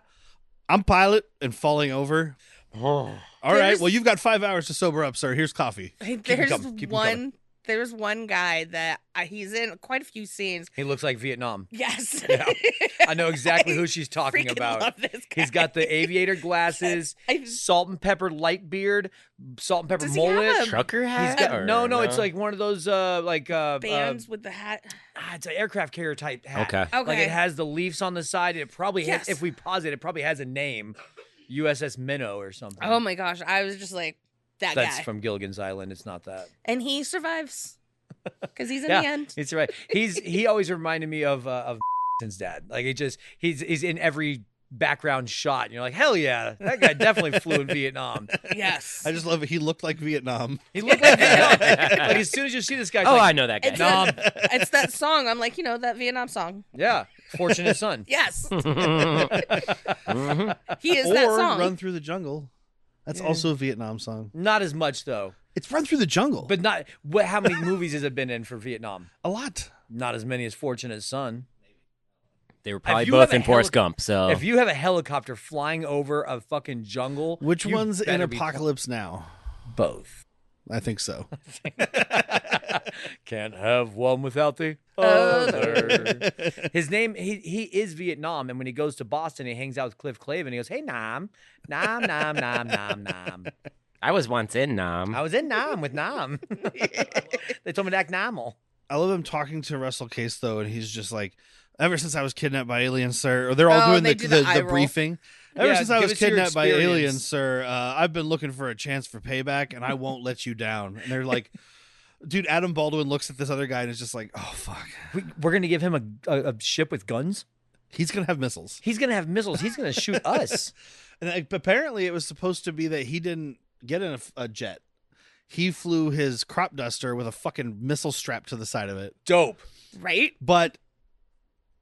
Speaker 1: I'm pilot," and falling over. All right,
Speaker 3: There's-
Speaker 1: well, you've got 5 hours to sober up, sir. Here's coffee.
Speaker 3: There's
Speaker 2: coming, keep 'em
Speaker 3: one. There's one guy that he's in quite a few scenes.
Speaker 2: He looks like Vietnam.
Speaker 3: Yes.
Speaker 2: Yeah. I know exactly who she's talking
Speaker 3: Freaking
Speaker 2: about.
Speaker 3: love this guy.
Speaker 2: He's got the aviator glasses,
Speaker 3: I-
Speaker 2: salt and pepper light beard, salt and pepper
Speaker 3: Does he have
Speaker 2: mullet.
Speaker 3: a-
Speaker 5: Trucker
Speaker 2: He's
Speaker 5: hat?
Speaker 2: got,
Speaker 5: or
Speaker 2: no, it's like one of those
Speaker 3: bands with the hat.
Speaker 2: it's an aircraft carrier type hat.
Speaker 5: Okay.
Speaker 3: Okay.
Speaker 2: Like it has the leaves on the side. It probably
Speaker 3: Yes.
Speaker 2: if we pause it, it probably has a name, USS Minnow or something.
Speaker 3: Oh my gosh, I was just like that
Speaker 2: That's
Speaker 3: guy,
Speaker 2: from Gilligan's Island. It's not that.
Speaker 3: and he survives because he's in
Speaker 2: Yeah,
Speaker 3: the end.
Speaker 2: it's right. He always reminded me of his dad. Like he's in every background shot. And you're like, hell yeah, that guy definitely flew in Vietnam.
Speaker 3: Yes.
Speaker 1: I just love it. He looked like Vietnam.
Speaker 2: He looked like Vietnam. Like as soon as you see this guy, it's
Speaker 5: Oh, I
Speaker 2: like,
Speaker 5: know that guy.
Speaker 3: It's,
Speaker 2: Nom.
Speaker 3: it's that song. I'm like, that Vietnam song.
Speaker 2: Yeah, Fortunate Son.
Speaker 3: Yes,
Speaker 5: Mhm.
Speaker 3: he is
Speaker 1: Or
Speaker 3: that song.
Speaker 1: Run Through the Jungle. That's also a Vietnam song.
Speaker 2: Not as much though,
Speaker 1: It's Run Through the Jungle.
Speaker 2: but not. How many movies has it been in for Vietnam?
Speaker 1: a lot.
Speaker 2: Not as many as Fortunate Son.
Speaker 5: They were probably
Speaker 2: If you
Speaker 5: both
Speaker 2: have a
Speaker 5: in Forrest Gump. So
Speaker 2: If you have a helicopter flying over a fucking jungle,
Speaker 1: Which
Speaker 2: you
Speaker 1: one's in
Speaker 2: better be
Speaker 1: Apocalypse Now?
Speaker 2: both.
Speaker 1: I think so.
Speaker 2: Can't have one without the other. His name, he is Vietnam, and when he goes to Boston, he hangs out with Cliff Clavin. He goes, "Hey, Nam, Nam, Nam, Nam, Nam, Nam."
Speaker 5: I was once in Nam.
Speaker 2: I was in Nam with Nam. They told me to act normal.
Speaker 1: I love him talking to Russell Case though, and he's just like, "Ever since I was kidnapped by aliens, sir," or they're all doing
Speaker 3: the eye
Speaker 1: the
Speaker 3: roll.
Speaker 1: briefing. Ever
Speaker 2: Yeah,
Speaker 1: since I
Speaker 2: give
Speaker 1: was
Speaker 2: us your
Speaker 1: kidnapped by
Speaker 2: experience."
Speaker 1: aliens, sir, I've been looking for a chance for payback, and I won't let you down. And they're like, dude, Adam Baldwin looks at this other guy and is just like, oh fuck,
Speaker 2: We're gonna give him a ship with guns.
Speaker 1: he's gonna have missiles.
Speaker 2: He's gonna have missiles. He's gonna shoot us.
Speaker 1: And like, apparently, it was supposed to be that he didn't get in a jet. He flew his crop duster with a fucking missile strapped to the side of it.
Speaker 2: Dope.
Speaker 3: Right?
Speaker 1: But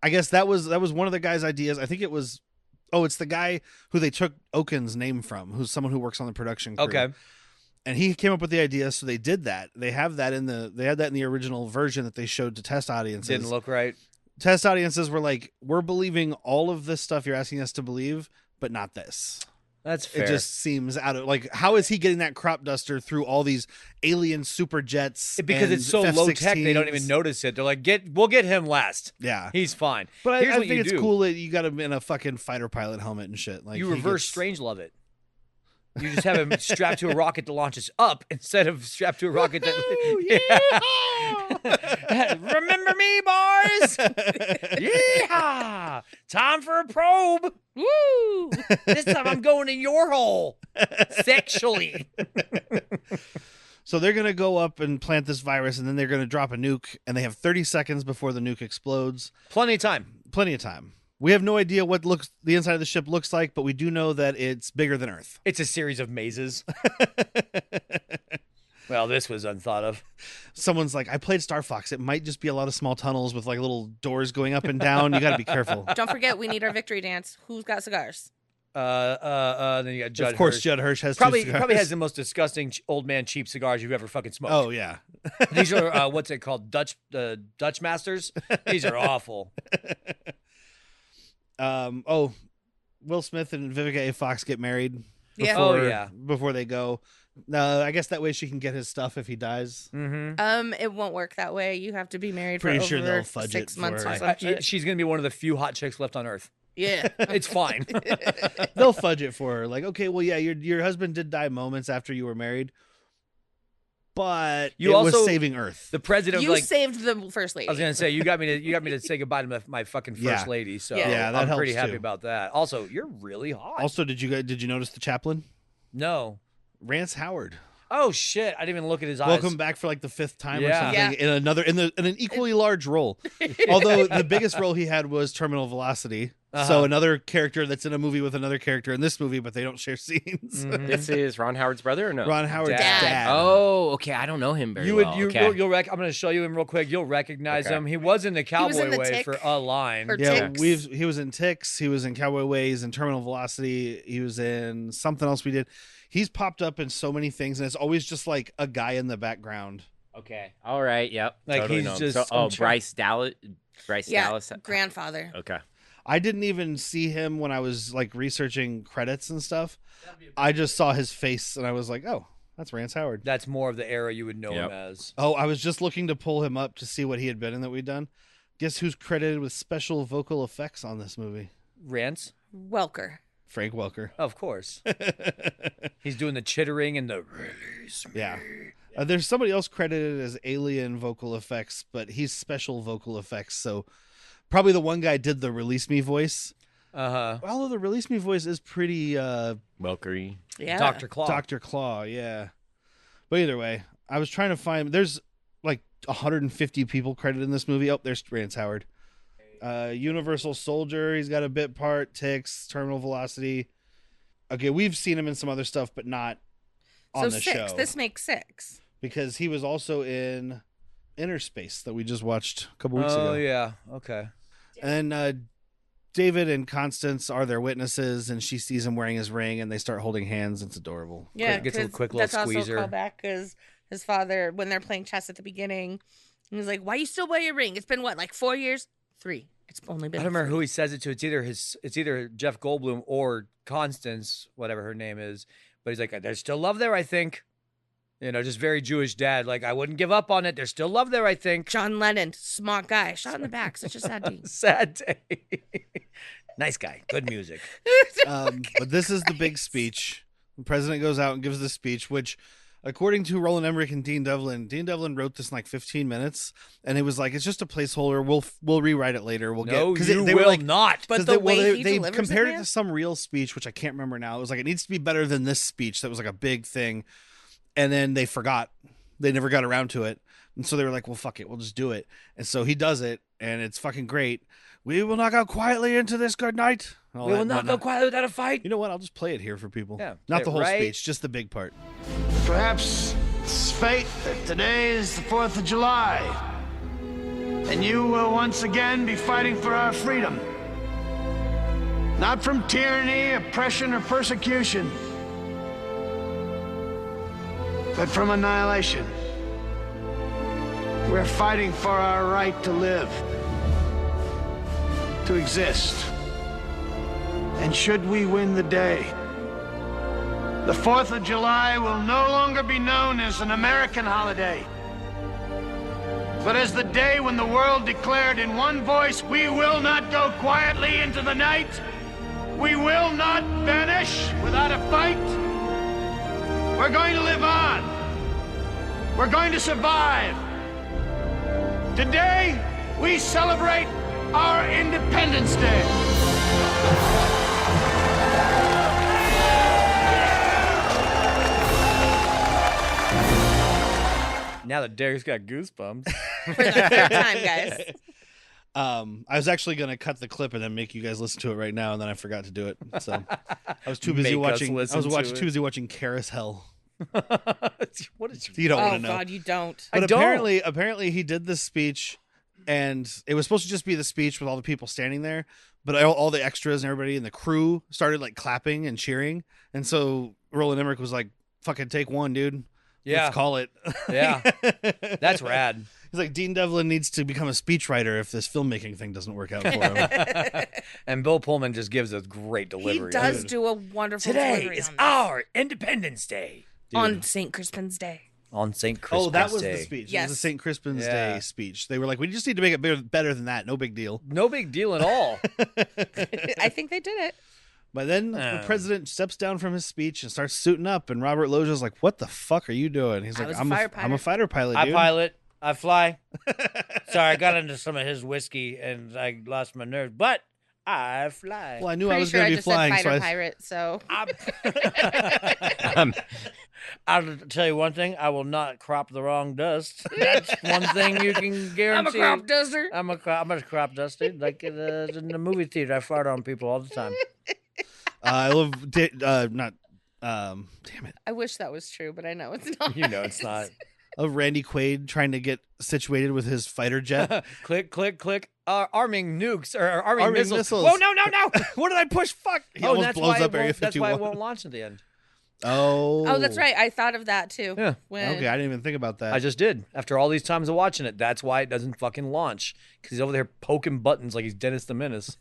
Speaker 1: I guess that was one of the guy's ideas. I think it was. Oh, it's the guy who they took Oaken's name from, who's someone who works on the production crew.
Speaker 2: Okay.
Speaker 1: And he came up with the idea, so they did that. They had that in the original version that they showed to test audiences.
Speaker 2: Didn't look right.
Speaker 1: Test audiences were like, we're believing all of this stuff you're asking us to believe, but not this.
Speaker 2: That's fair.
Speaker 1: It just seems out of like, how is he getting that crop duster through all these alien super jets?
Speaker 2: Because it's so low tech, they don't even notice it. They're like, we'll get him last.
Speaker 1: Yeah,
Speaker 2: He's fine.
Speaker 1: but
Speaker 2: Here's
Speaker 1: I
Speaker 2: what
Speaker 1: think
Speaker 2: you
Speaker 1: it's
Speaker 2: do.
Speaker 1: cool that you got him in a fucking fighter pilot helmet and shit. Like
Speaker 2: You
Speaker 1: he
Speaker 2: reverse
Speaker 1: gets-
Speaker 2: Strangelove it. You just have him strapped to a rocket that launches up instead of strapped to a rocket that. Remember me, boys? Yeehaw! Time for a probe. Woo! This time I'm going in your hole sexually.
Speaker 1: So they're going to go up and plant this virus, and then they're going to drop a nuke, and they have 30 seconds before the nuke explodes.
Speaker 2: Plenty of time.
Speaker 1: Plenty of time. We have no idea what the inside of the ship looks like, but we do know that it's bigger than Earth.
Speaker 2: It's a series of mazes. Well, this was unthought of.
Speaker 1: Someone's like, I played Star Fox. It might just be a lot of small tunnels with like little doors going up and down. You got to be careful.
Speaker 3: Don't forget, we need our victory dance. Who's got cigars?
Speaker 2: Then you got Judd
Speaker 1: Of course,
Speaker 2: Hirsch.
Speaker 1: Judd Hirsch has
Speaker 2: Probably
Speaker 1: two cigars.
Speaker 2: probably has the most disgusting old man cheap cigars you've ever fucking smoked.
Speaker 1: Oh, yeah.
Speaker 2: These are what's it called? Dutch Masters. These are awful.
Speaker 1: Will Smith and Vivica A. Fox get married
Speaker 3: Yeah.
Speaker 1: before,
Speaker 2: Oh, yeah.
Speaker 1: before they go. I guess that way she can get his stuff if he dies.
Speaker 2: Mm-hmm.
Speaker 3: It won't work that way. You have to be married
Speaker 1: Pretty
Speaker 3: for
Speaker 1: sure
Speaker 3: over
Speaker 1: they'll fudge
Speaker 3: 6
Speaker 1: it
Speaker 3: months
Speaker 1: for
Speaker 3: or
Speaker 1: her.
Speaker 3: something.
Speaker 2: She's gonna be one of the few hot chicks left on Earth.
Speaker 3: Yeah.
Speaker 2: It's fine.
Speaker 1: They'll fudge it for her. Like, okay, well, yeah, your husband did die moments after you were married, but
Speaker 2: You
Speaker 1: it was
Speaker 2: also-
Speaker 1: saving Earth.
Speaker 2: The president,
Speaker 3: You
Speaker 2: like
Speaker 3: saved the first lady.
Speaker 2: I was gonna say, you got me to say goodbye to my fucking first
Speaker 1: Yeah.
Speaker 2: lady. So
Speaker 3: Yeah,
Speaker 1: that
Speaker 2: I'm pretty
Speaker 1: helps,
Speaker 2: happy
Speaker 1: too.
Speaker 2: about that. Also, you're really hot.
Speaker 1: Also, did you notice the chaplain?
Speaker 2: No.
Speaker 1: Rance Howard.
Speaker 2: Oh shit! I didn't even look at his eyes.
Speaker 1: Welcome back for like the 5th time or
Speaker 2: Yeah.
Speaker 1: something in an equally large role. Although the biggest role he had was Terminal Velocity. So another character that's in a movie with another character in this movie, but they don't share scenes.
Speaker 5: This is Ron Howard's brother or no?
Speaker 1: Ron Howard's
Speaker 2: Dad.
Speaker 1: dad.
Speaker 5: Oh, okay. I don't know him very
Speaker 2: You
Speaker 5: well.
Speaker 2: would
Speaker 5: okay.
Speaker 2: you'll I'm gonna show you him real quick. You'll recognize
Speaker 5: Okay.
Speaker 2: him. He was in the
Speaker 3: was
Speaker 2: Cowboy
Speaker 3: in The
Speaker 2: Way
Speaker 3: Tick.
Speaker 2: for a line.
Speaker 3: Or
Speaker 1: Yeah,
Speaker 3: Ticks.
Speaker 1: he was in Ticks. He was in Cowboy Ways and Terminal Velocity. He was in something else we did. He's popped up in so many things, and it's always just like a guy in the background.
Speaker 5: Okay. All right. Yep.
Speaker 2: Like,
Speaker 5: totally
Speaker 2: he's
Speaker 5: know him.
Speaker 2: just-
Speaker 5: So,
Speaker 2: I'm trying-
Speaker 5: Bryce Dallas. Bryce
Speaker 3: Yeah,
Speaker 5: Dallas.
Speaker 3: grandfather.
Speaker 5: Okay.
Speaker 1: I didn't even see him when I was like researching credits and stuff. I just saw his face, and I was like, "Oh, that's Rance Howard."
Speaker 2: That's more of the era you would know
Speaker 5: Yep.
Speaker 2: him as.
Speaker 1: Oh, I was just looking to pull him up to see what he had been in that we'd done. Guess who's credited with special vocal effects on this movie?
Speaker 2: Rance,
Speaker 3: Welker.
Speaker 1: Frank Welker.
Speaker 2: of course. He's doing the chittering and the release.
Speaker 1: Yeah. There's somebody else credited as alien vocal effects, but he's special vocal effects. So probably the one guy did the Release Me voice. Although the Release Me voice is pretty
Speaker 5: Welkery.
Speaker 3: Yeah.
Speaker 2: Dr. Claw.
Speaker 1: Dr. Claw, yeah. But either way, I was trying to find there's like 150 people credited in this movie. Oh, there's Rance Howard. Universal Soldier, he's got a bit part, Ticks, Terminal Velocity. Okay, we've seen him in some other stuff, but not on
Speaker 3: So
Speaker 1: the
Speaker 3: 6.
Speaker 1: show.
Speaker 3: This makes 6.
Speaker 1: Because he was also in Inner Space that we just watched a couple weeks ago.
Speaker 2: Oh yeah. Okay.
Speaker 1: And David and Constance are their witnesses, and she sees him wearing his ring, and they start holding hands. It's adorable.
Speaker 3: Yeah,
Speaker 2: Gets a
Speaker 3: 'cause
Speaker 2: quick little
Speaker 3: that's
Speaker 2: squeezer.
Speaker 3: also a callback because his father, when they're playing chess at the beginning, he was like, "Why you still wear your ring? It's been what, like 4 years? 3." It's only been.
Speaker 2: I don't remember who he says it to. It's either Jeff Goldblum or Constance, whatever her name is. But he's like, there's still love there, I think. You know, just very Jewish dad. Like, I wouldn't give up on it. There's still love there, I think.
Speaker 3: John Lennon, smart guy, shot in the back. Such a sad day.
Speaker 2: Sad day. Nice guy. Good music.
Speaker 1: But this is the big speech. The president goes out and gives this speech, which, according to Roland Emmerich and Dean Devlin wrote this in like 15 minutes, and it was like, it's just a placeholder. We'll rewrite it later. We'll
Speaker 2: No,
Speaker 1: get
Speaker 2: you
Speaker 1: they
Speaker 2: will
Speaker 1: were like,
Speaker 2: not.
Speaker 3: But the way he
Speaker 1: they
Speaker 3: delivers
Speaker 1: compared
Speaker 3: it,
Speaker 1: it
Speaker 3: man?
Speaker 1: to some real speech, which I can't remember now. It was like, it needs to be better than this speech. That was like a big thing, and then they forgot. They never got around to it, and so they were like, well, fuck it, we'll just do it. And so he does it, and it's fucking great. We will not go quietly into this good night.
Speaker 2: We will not go quietly without a fight.
Speaker 1: You know what? I'll just play it here for people.
Speaker 2: Yeah,
Speaker 1: Not
Speaker 2: play
Speaker 1: the
Speaker 2: it
Speaker 1: whole
Speaker 2: right.
Speaker 1: speech, just the big part.
Speaker 8: Perhaps it's fate that today is the 4th of July, and you will once again be fighting for our freedom. Not from tyranny, oppression, or persecution, but from annihilation. We're fighting for our right to live, to exist. And should we win the day, the 4th of July will no longer be known as an American holiday, but as the day when the world declared in one voice, we will not go quietly into the night. We will not vanish without a fight. We're going to live on. We're going to survive. Today, we celebrate our Independence Day.
Speaker 2: Now that Derek's got goosebumps.
Speaker 3: For the third time, guys.
Speaker 1: I was actually going to cut the clip and then make you guys listen to it right now, and then I forgot to do it. So I was too busy
Speaker 2: Make us
Speaker 1: watching. I
Speaker 2: listen
Speaker 1: was
Speaker 2: to
Speaker 1: too busy watching Carousel.
Speaker 2: What is
Speaker 1: You don't want
Speaker 3: Oh
Speaker 1: to know.
Speaker 3: God, you don't.
Speaker 1: But
Speaker 2: I don't.
Speaker 1: apparently he did this speech, and it was supposed to just be the speech with all the people standing there, but all the extras and everybody in the crew started like clapping and cheering, and so Roland Emmerich was like, "Fucking take one, dude.
Speaker 2: Yeah.
Speaker 1: Let's call it."
Speaker 2: Yeah. That's rad.
Speaker 1: He's like, Dean Devlin needs to become a speechwriter if this filmmaking thing doesn't work out for him.
Speaker 2: And Bill Pullman just gives a great
Speaker 3: He
Speaker 2: delivery.
Speaker 3: does do a wonderful
Speaker 2: Today
Speaker 3: delivery
Speaker 2: is
Speaker 3: on this.
Speaker 2: our Independence Day. Dude.
Speaker 3: On St. Crispin's Day.
Speaker 2: On St. Crispin's
Speaker 1: Oh, that was
Speaker 2: Day.
Speaker 1: the speech. It
Speaker 3: Yes.
Speaker 1: was the St. Crispin's
Speaker 2: Yeah.
Speaker 1: Day speech. They were like, we just need to make it better than that. No big deal.
Speaker 2: No big deal at all.
Speaker 3: I think they did it.
Speaker 1: But then the president steps down from his speech and starts suiting up, and Robert Loggia's like, "What the fuck are you doing?" He's like,
Speaker 3: was a
Speaker 1: "I'm
Speaker 3: fighter
Speaker 1: I'm a
Speaker 3: pilot."
Speaker 1: fighter pilot,
Speaker 9: I
Speaker 1: dude."
Speaker 9: pilot. I fly. Sorry, I got into some of his whiskey and I lost my nerve, but I fly.
Speaker 1: Well, I knew I
Speaker 3: Pretty
Speaker 1: was
Speaker 3: sure
Speaker 1: going
Speaker 3: I
Speaker 1: to be
Speaker 3: just
Speaker 1: flying,
Speaker 3: said
Speaker 1: so
Speaker 3: fighter
Speaker 1: I
Speaker 3: pirate, so
Speaker 9: I'll tell you one thing: I will not crop the wrong dust. That's one thing you can
Speaker 3: I'm a
Speaker 9: guarantee.
Speaker 3: crop duster.
Speaker 9: I'm a crop duster. Like in the movie theater, I fart on people all the time.
Speaker 1: I love damn it.
Speaker 3: I wish that was true, but I know it's not.
Speaker 2: You know it's not.
Speaker 1: Of Randy Quaid trying to get situated with his fighter jet.
Speaker 2: Click, click, click. Arming nukes or arming,
Speaker 1: Arming
Speaker 2: missiles.
Speaker 1: missiles.
Speaker 2: Whoa, no.
Speaker 1: What did I push? Fuck. He
Speaker 2: Oh,
Speaker 1: almost
Speaker 2: that's
Speaker 1: blows
Speaker 2: why
Speaker 1: up Area
Speaker 2: that's why
Speaker 1: 51.
Speaker 2: it won't launch at the end.
Speaker 1: Oh.
Speaker 3: That's right. I thought of that too.
Speaker 2: Yeah.
Speaker 3: When
Speaker 1: Okay, I didn't even think about that.
Speaker 2: I just did. After all these times of watching it, that's why it doesn't fucking launch. Because he's over there poking buttons like he's Dennis the Menace.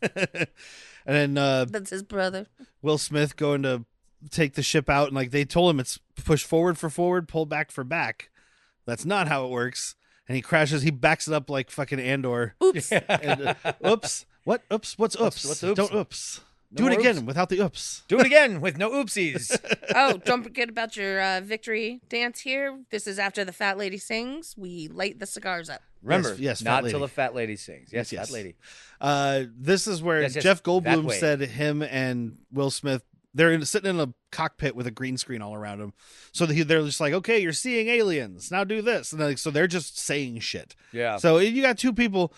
Speaker 1: And then
Speaker 3: that's his brother.
Speaker 1: Will Smith going to take the ship out, and like they told him it's push forward for forward, pull back for back. That's not how it works. And he crashes. He backs it up like fucking Andor.
Speaker 3: Oops.
Speaker 1: And, oops. What? Oops. What's oops?
Speaker 2: What's oops?
Speaker 1: Don't oops.
Speaker 2: No
Speaker 1: Do it
Speaker 2: more
Speaker 1: again
Speaker 2: oops.
Speaker 1: without the oops.
Speaker 2: Do it again with no oopsies.
Speaker 3: Oh, don't forget about your victory dance here. This is after the fat lady sings. We light the cigars up.
Speaker 2: Remember,
Speaker 1: Yes, fat
Speaker 2: not
Speaker 1: lady.
Speaker 2: till the fat lady sings. Yes,
Speaker 1: Yes.
Speaker 2: fat lady.
Speaker 1: This is where
Speaker 2: Yes, yes,
Speaker 1: Jeff
Speaker 2: that
Speaker 1: Goldblum
Speaker 2: way.
Speaker 1: said him and Will Smith, sitting in a cockpit with a green screen all around them. So they're just like, okay, you're seeing aliens. Now do this. And so they're just saying shit.
Speaker 2: Yeah.
Speaker 1: So you got two people.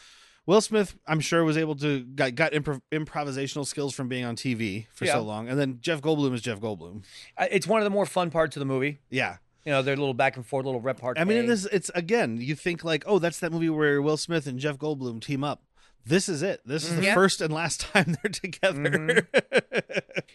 Speaker 1: Will Smith, I'm sure, was able to got improvisational skills from being on TV for
Speaker 2: Yeah.
Speaker 1: so long. And then Jeff Goldblum is Jeff Goldblum.
Speaker 2: It's one of the more fun parts of the movie.
Speaker 1: Yeah.
Speaker 2: You know, their little back and forth, little repartee.
Speaker 1: I mean, in this, it's again, you think like, oh, that's that movie where Will Smith and Jeff Goldblum team up. This is it. This is the
Speaker 3: Yeah.
Speaker 1: first and last time they're together.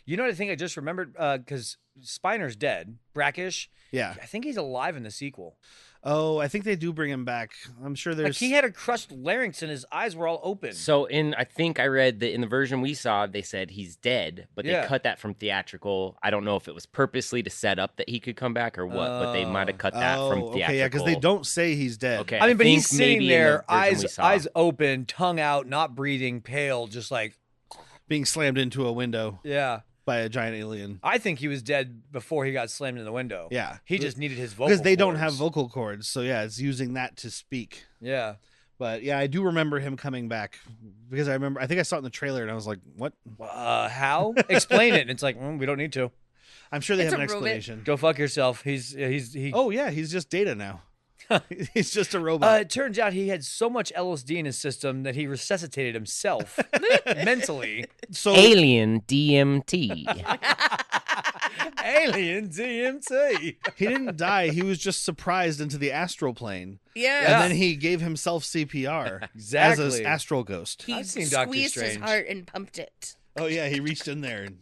Speaker 2: You know what I think I just remembered? Because Spiner's dead. Brackish.
Speaker 1: Yeah.
Speaker 2: I think he's alive in the sequel.
Speaker 1: Oh, I think they do bring him back. I'm sure there's.
Speaker 2: Like he had a crushed larynx and his eyes were all open.
Speaker 5: So I think I read that in the version we saw, they said he's dead, but they cut that from theatrical. I don't know if it was purposely to set up that he could come back or what, but they might have cut that from theatrical.
Speaker 1: Okay, yeah, because they don't say he's dead.
Speaker 5: Okay,
Speaker 2: I mean, but he's
Speaker 5: think
Speaker 2: sitting
Speaker 5: maybe
Speaker 2: there,
Speaker 5: in the version
Speaker 2: eyes open, tongue out, not breathing, pale, just like
Speaker 1: being slammed into a window.
Speaker 2: Yeah.
Speaker 1: By a giant alien.
Speaker 2: I think he was dead before he got slammed in the window.
Speaker 1: Yeah.
Speaker 2: He just needed his vocal
Speaker 1: because they don't
Speaker 2: cords.
Speaker 1: have vocal cords, so yeah, it's using that to speak.
Speaker 2: Yeah.
Speaker 1: But yeah, I do remember him coming back because I think I saw it in the trailer and I was like, "What?
Speaker 2: How? Explain it." And it's like, we don't need to.
Speaker 1: I'm sure they have an explanation.
Speaker 2: Go fuck yourself. He.
Speaker 1: Oh yeah, he's just Data now. He's just a robot.
Speaker 2: It turns out he had so much LSD in his system that he resuscitated himself mentally.
Speaker 5: So Alien DMT.
Speaker 2: Alien DMT.
Speaker 1: He didn't die. He was just surprised into the astral plane.
Speaker 3: Yeah.
Speaker 1: And then he gave himself CPR.
Speaker 2: Exactly.
Speaker 1: As an astral ghost.
Speaker 3: He
Speaker 2: I've seen Doctor
Speaker 3: squeezed his
Speaker 2: Strange.
Speaker 3: heart and pumped it.
Speaker 1: Oh yeah, he reached in there and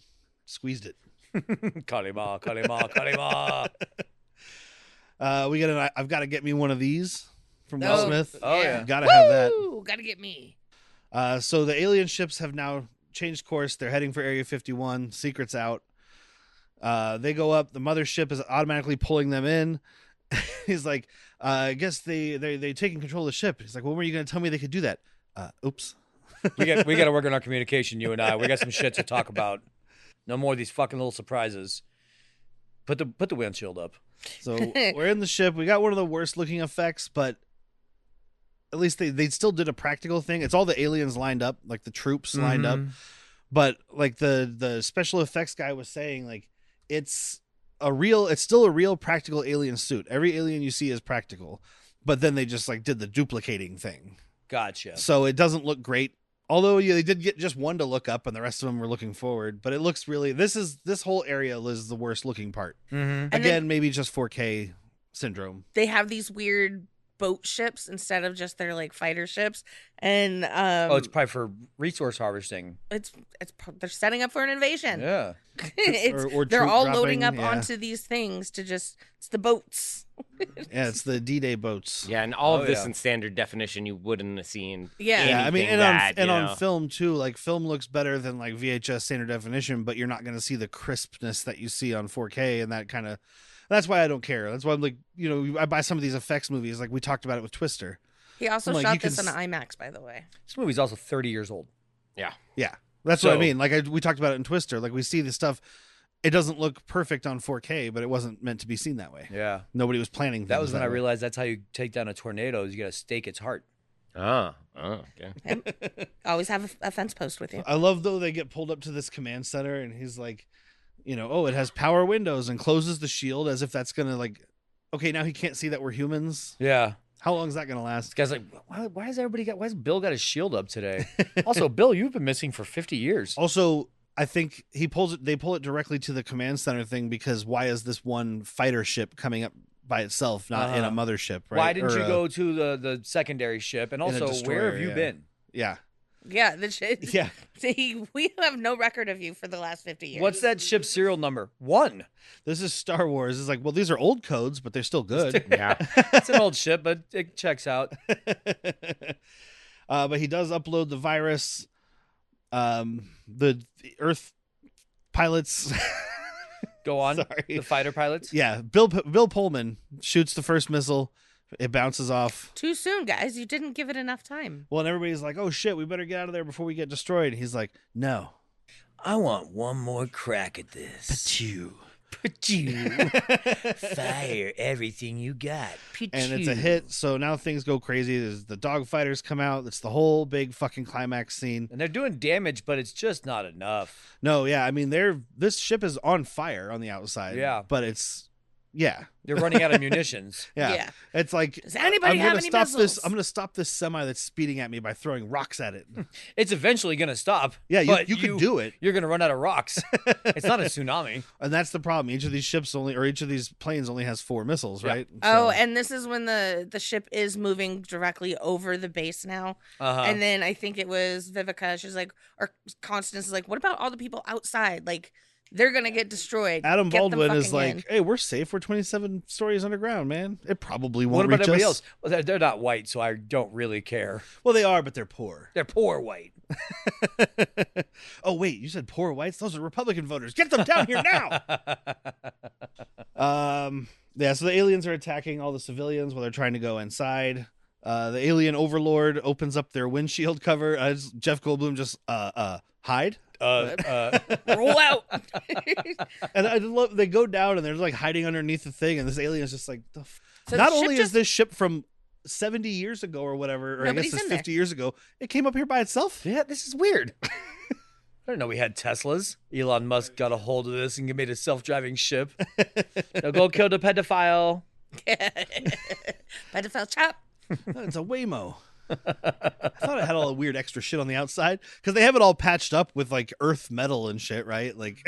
Speaker 1: squeezed it.
Speaker 2: Kalima, Kalima, Kalima.
Speaker 1: I've got to get me one of these from Will Smith.
Speaker 2: Oh yeah.
Speaker 1: Gotta have that.
Speaker 3: Gotta get me.
Speaker 1: So the alien ships have now changed course. They're heading for Area 51. Secret's out. They go up. The mothership is automatically pulling them in. He's like, I guess they taking control of the ship. He's like, when were you going to tell me they could do that? Oops.
Speaker 2: we got to work on our communication, you and I. We got some shit to talk about. No more of these fucking little surprises. Put the windshield up.
Speaker 1: So we're in the ship. We got one of the worst looking effects, but at least they still did a practical thing. It's all the aliens lined up, like the troops lined up. But like the special effects guy was saying, like it's still a real practical alien suit. Every alien you see is practical, but then they just like did the duplicating thing.
Speaker 2: Gotcha.
Speaker 1: So it doesn't look great. Although they did get just one to look up and the rest of them were looking forward, but it looks really, this whole area is the worst looking part.
Speaker 2: Mm-hmm.
Speaker 1: Again, maybe just 4K syndrome.
Speaker 3: They have these weird boat ships instead of just their like fighter ships, and
Speaker 2: it's probably for resource harvesting.
Speaker 3: They're setting up for an invasion.
Speaker 2: Yeah.
Speaker 1: Or
Speaker 3: they're
Speaker 1: troop
Speaker 3: all
Speaker 1: dropping,
Speaker 3: loading up
Speaker 1: yeah.
Speaker 3: onto these things to it's the boats.
Speaker 1: Yeah, it's the D-Day boats.
Speaker 5: Yeah, and all of this in standard definition you wouldn't have seen.
Speaker 3: Yeah,
Speaker 1: I mean,
Speaker 5: and
Speaker 1: on film too. Like film looks better than like VHS standard definition, but you're not going to see the crispness that you see on 4K, and that kind of. That's why I don't care. That's why I'm like, I buy some of these effects movies. Like we talked about it with Twister.
Speaker 3: He also
Speaker 1: like,
Speaker 3: shot this on IMAX, by the way.
Speaker 2: This movie's also 30 years old.
Speaker 5: Yeah.
Speaker 1: Yeah, that's what I mean. Like we talked about it in Twister. Like we see the stuff. It doesn't look perfect on 4K, but it wasn't meant to be seen that way.
Speaker 2: Yeah.
Speaker 1: Nobody was planning.
Speaker 2: That was when I
Speaker 1: way.
Speaker 2: realized that's how you take down a tornado. Is you got to stake its heart.
Speaker 5: Okay.
Speaker 3: Always have a fence post with you.
Speaker 1: I love though they get pulled up to this command center and he's like, it has power windows and closes the shield as if that's gonna like, okay, now he can't see that we're humans.
Speaker 2: Yeah.
Speaker 1: How long is that gonna last?
Speaker 2: This guy's like, why has Bill got his shield up today? Also, Bill, you've been missing for 50 years.
Speaker 1: Also, I think they pull it directly to the command center thing because why is this one fighter ship coming up by itself, not in a mothership, right?
Speaker 2: Why didn't you go to the secondary ship? And also,
Speaker 1: destroyer,
Speaker 2: where have you been?
Speaker 1: Yeah.
Speaker 3: Yeah, the shit.
Speaker 1: Yeah.
Speaker 3: See, we have no record of you for the last 50 years.
Speaker 2: What's that ship serial number? 1.
Speaker 1: This is Star Wars. It's like, well, these are old codes, but they're still good.
Speaker 5: Yeah.
Speaker 2: It's an old ship, but it checks out.
Speaker 1: But he does upload the virus. The Earth pilots.
Speaker 2: Go on.
Speaker 1: Sorry.
Speaker 2: The fighter pilots.
Speaker 1: Yeah, Bill Pullman shoots the first missile. It bounces off.
Speaker 3: Too soon, guys. You didn't give it enough time.
Speaker 1: Well, and everybody's like, "Oh shit, we better get out of there before we get destroyed." He's like, "No,
Speaker 9: I want one more crack at this. Fire everything you got.
Speaker 1: and it's a hit. So now things go crazy. There's the dogfighters come out. It's the whole big fucking climax scene.
Speaker 2: And they're doing damage, but it's just not enough.
Speaker 1: No, yeah, I mean this ship is on fire on the outside.
Speaker 2: Yeah.
Speaker 1: but it's
Speaker 2: They're running out of munitions.
Speaker 3: Yeah.
Speaker 1: It's like,
Speaker 3: Does anybody have any missiles?
Speaker 1: I'm gonna stop this semi that's speeding at me by throwing rocks at it.
Speaker 2: It's eventually going to stop.
Speaker 1: Yeah,
Speaker 2: but
Speaker 1: you could do it.
Speaker 2: You're going to run out of rocks. It's not a tsunami.
Speaker 1: And that's the problem. Each of these each of these planes only has 4 missiles, right?
Speaker 3: Oh, and this is when the ship is moving directly over the base now.
Speaker 2: Uh-huh.
Speaker 3: And then I think it was Vivica. She's like, or Constance is like, what about all the people outside? Like, They're gonna get destroyed.
Speaker 1: Adam
Speaker 3: Get them
Speaker 1: Baldwin is
Speaker 3: fucking
Speaker 1: like,
Speaker 3: in.
Speaker 1: hey, we're safe. We're 27 stories underground, man. It probably
Speaker 2: What
Speaker 1: won't
Speaker 2: about
Speaker 1: reach
Speaker 2: everybody
Speaker 1: us.
Speaker 2: else? Well, they're not white, so I don't really care.
Speaker 1: Well, they are, but they're poor.
Speaker 2: They're poor white.
Speaker 1: Oh, wait, you said poor whites? Those are Republican voters. Get them down here now. Yeah, so the aliens are attacking all the civilians while they're trying to go inside. The alien overlord opens up their windshield cover. Jeff Goldblum just hide.
Speaker 2: Roll out.
Speaker 1: And I love they go down and they're like hiding underneath the thing, and this alien is just like,
Speaker 3: So
Speaker 1: not
Speaker 3: the ship
Speaker 1: only is
Speaker 3: just-
Speaker 1: this ship from 70 years ago or whatever, or I
Speaker 3: Nobody's
Speaker 1: guess it's
Speaker 3: in
Speaker 1: 50 years ago, it came up here by itself.
Speaker 2: Yeah, this is weird. I didn't know we had Teslas. Elon Musk got a hold of this and made a self-driving ship. Now go kill the pedophile.
Speaker 3: Pedophile chop.
Speaker 1: Oh, it's a Waymo. I thought it had all the weird extra shit on the outside because they have it all patched up with like earth metal and shit, right? Like,